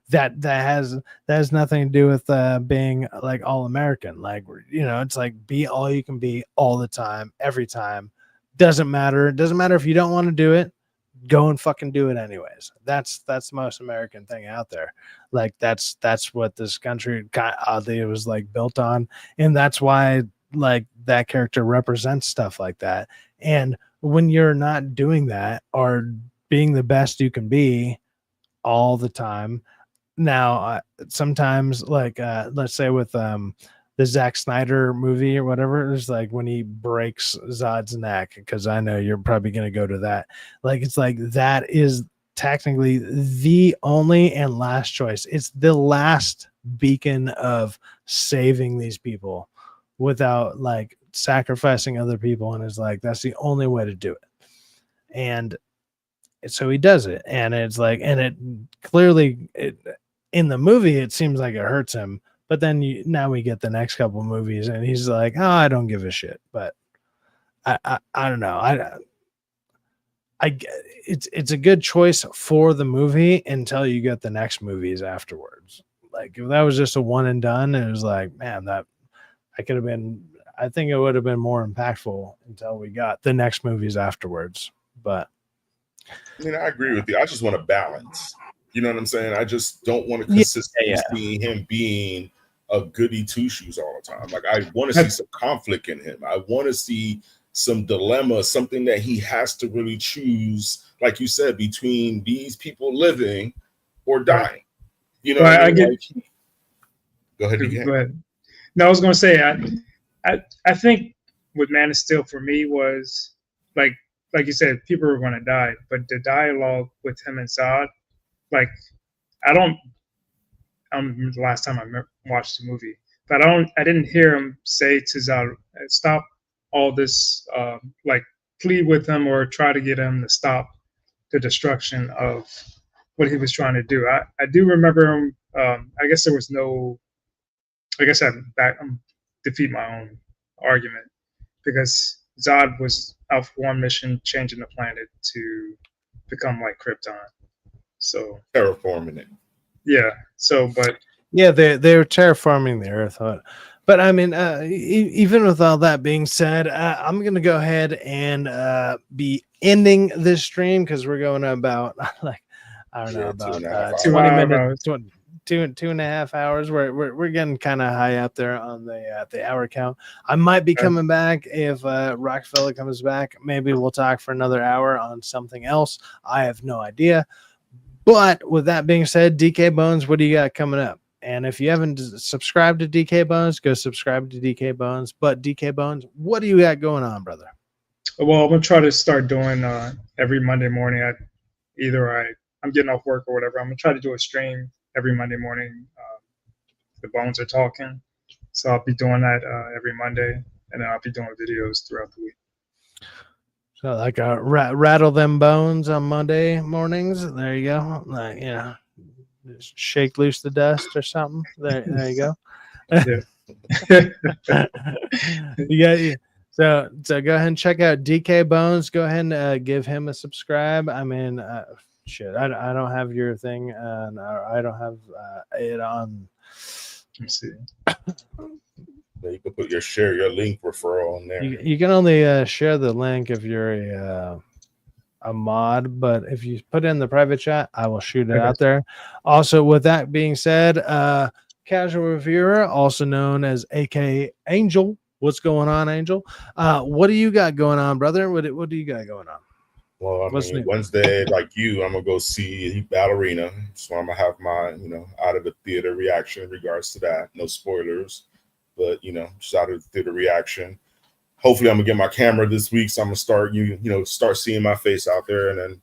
that has nothing to do with being like all American. Like, it's like be all you can be all the time, every time. Doesn't matter. It doesn't matter if you don't want to do it. Go and fucking do it anyways. That's the most American thing out there. Like that's what this country oddly it was like built on, and that's why like that character represents stuff like that. And when you're not doing that or being the best you can be all the time, now sometimes like let's say with the Zack Snyder movie or whatever, it's like when he breaks Zod's neck, because I know you're probably going to go to that. Like, it's like that is technically the only and last choice. It's the last beacon of saving these people without like sacrificing other people. And it's like, that's the only way to do it. And so he does it. And it's like, and it clearly, in the movie, it seems like it hurts him. But then now we get the next couple movies, and he's like, "Oh, I don't give a shit." But I don't know. It's a good choice for the movie until you get the next movies afterwards. Like if that was just a one and done, it was like, man, that I could have been. I think it would have been more impactful until we got the next movies afterwards. But I mean, I agree with you. I just want a balance. You know what I'm saying? I just don't want to consistently see him being a goody two shoes all the time. Like I want to see some conflict in him. I want to see some dilemma, something that he has to really choose, like you said, between these people living or dying. You know, I get. Go ahead. Go ahead. No, I was going to say, I think what Man of Steel for me was like you said, people were going to die, but the dialogue with him and Zod, like the last time I watched the movie, but I didn't hear him say to Zod, stop all this, like plead with him or try to get him to stop the destruction of what he was trying to do. I do remember him. I guess there was no. I guess I'm defeat my own argument because Zod was out for one mission, changing the planet to become like Krypton. So terraforming it. Yeah. So, but yeah, they were terraforming the Earth. But I mean, even with all that being said, I'm gonna go ahead and be ending this stream because we're going about like I don't know about 20 minutes, 2.5 hours. We're getting kind of high up there on the hour count. I might be coming back if Rockefeller comes back. Maybe we'll talk for another hour on something else. I have no idea. But with that being said, DK Bones, what do you got coming up? And if you haven't subscribed to DK Bones, go subscribe to DK Bones. But DK Bones, what do you got going on, brother? Well, I'm gonna try to start doing every Monday morning. I'm getting off work or whatever. I'm gonna try to do a stream every Monday morning. The Bones are talking, so I'll be doing that every Monday, and then I'll be doing videos throughout the week. So like rattle them bones on Monday mornings. There you go. Like, just shake loose the dust or something. There you go. You got. So go ahead and check out DK Bones. Go ahead and give him a subscribe. I mean, shit, I don't have your thing, and I don't have it on. Let me see. Yeah, you can put your link referral on there. You can only share the link if you're a mod, but if you put it in the private chat, I will shoot it out there. Also, with that being said, Casual Reviewer, also known as AK Angel. What's going on, Angel? What do you got going on, brother? What do you got going on? Well, I mean, Wednesday, like you, I'm gonna go see Ballerina. So I'm gonna have my, out of the theater reaction in regards to that. No spoilers, but just out of the theater reaction. Hopefully, I'm gonna get my camera this week, so I'm gonna start seeing my face out there, and then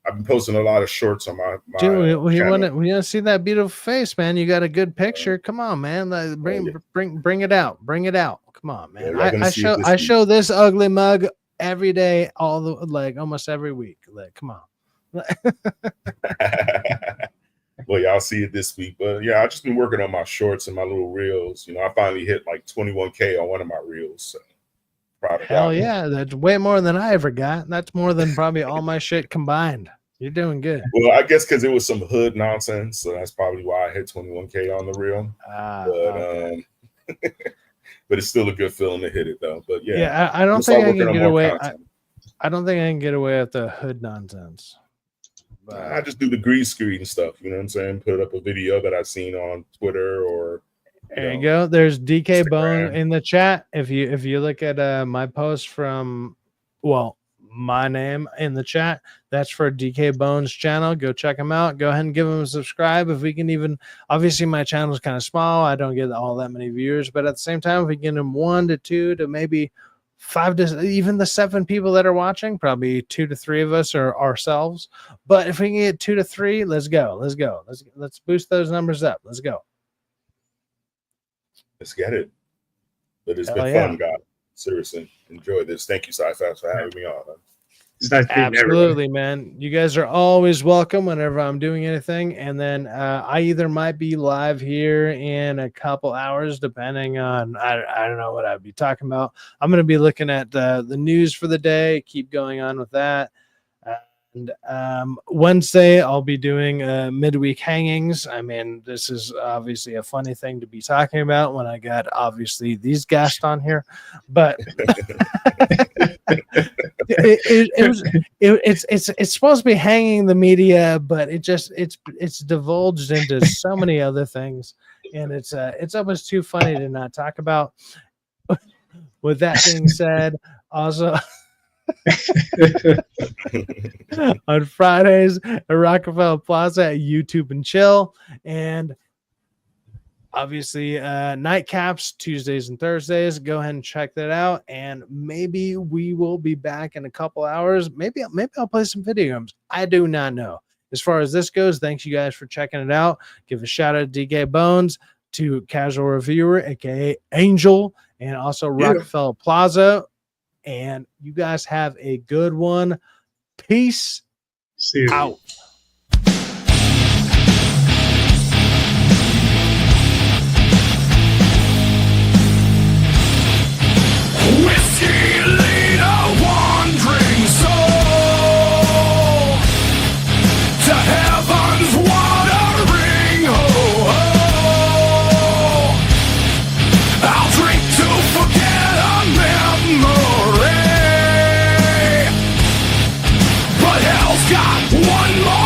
I've been posting a lot of shorts on my Dude, we want to see that beautiful face, man. You got a good picture. Come on, man. Bring it out. Bring it out. Come on, man. Yeah, I show this ugly mug every day, almost every week. Like, come on. Well, y'all see it this week, but yeah, I've just been working on my shorts and my little reels. I finally hit like 21K on one of my reels. So proud of Hell that. yeah, that's way more than I ever got. That's more than probably all my shit combined. You're doing good. Well, I guess because it was some hood nonsense, so that's probably why I hit 21K on the reel. Okay. But it's still a good feeling to hit it though. But yeah, I don't think I can get away. I don't think I can get away with the hood nonsense. But I just do the green screen stuff. You know what I'm saying? Put up a video that I've seen on Twitter or. There you go. There's DK Bone in the chat. If you look at my post from, my name in the chat, that's for DK Bones channel. Go check him out. Go ahead and give him a subscribe. If we can even, obviously my channel is kind of small. I don't get all that many viewers, but at the same time, if we get him 1 to 2 to maybe 5 to even the 7 people that are watching, probably 2 to 3 of us are ourselves. But if we can get 2 to 3, let's go. Let's boost those numbers up. Let's go. Let's get it. But it's been fun, guys. Seriously, enjoy this. Thank you, Syfaxx, for having me on. Absolutely, man. You guys are always welcome whenever I'm doing anything. And then I either might be live here in a couple hours, depending on, I don't know what I'd be talking about. I'm going to be looking at the news for the day, keep going on with that. And Wednesday, I'll be doing midweek hangings. I mean, this is obviously a funny thing to be talking about when I got obviously these guests on here, but it's supposed to be hanging the media, but it's divulged into so many other things, and it's almost too funny to not talk about. With that being said, also. On Fridays at Rockefeller Plaza at YouTube and Chill, and obviously nightcaps Tuesdays and Thursdays. Go ahead and check that out, and maybe we will be back in a couple hours. Maybe I'll play some video games. I do not know. As far as this goes, thanks you guys for checking it out. Give a shout out to DK Bones, to Casual Reviewer aka Angel, and also Rockefeller Plaza. And you guys have a good one. Peace out. Whiskey lead a wandering soul to heaven's watering hole. I'll drink to forget a memory, but hell's got one more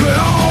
it all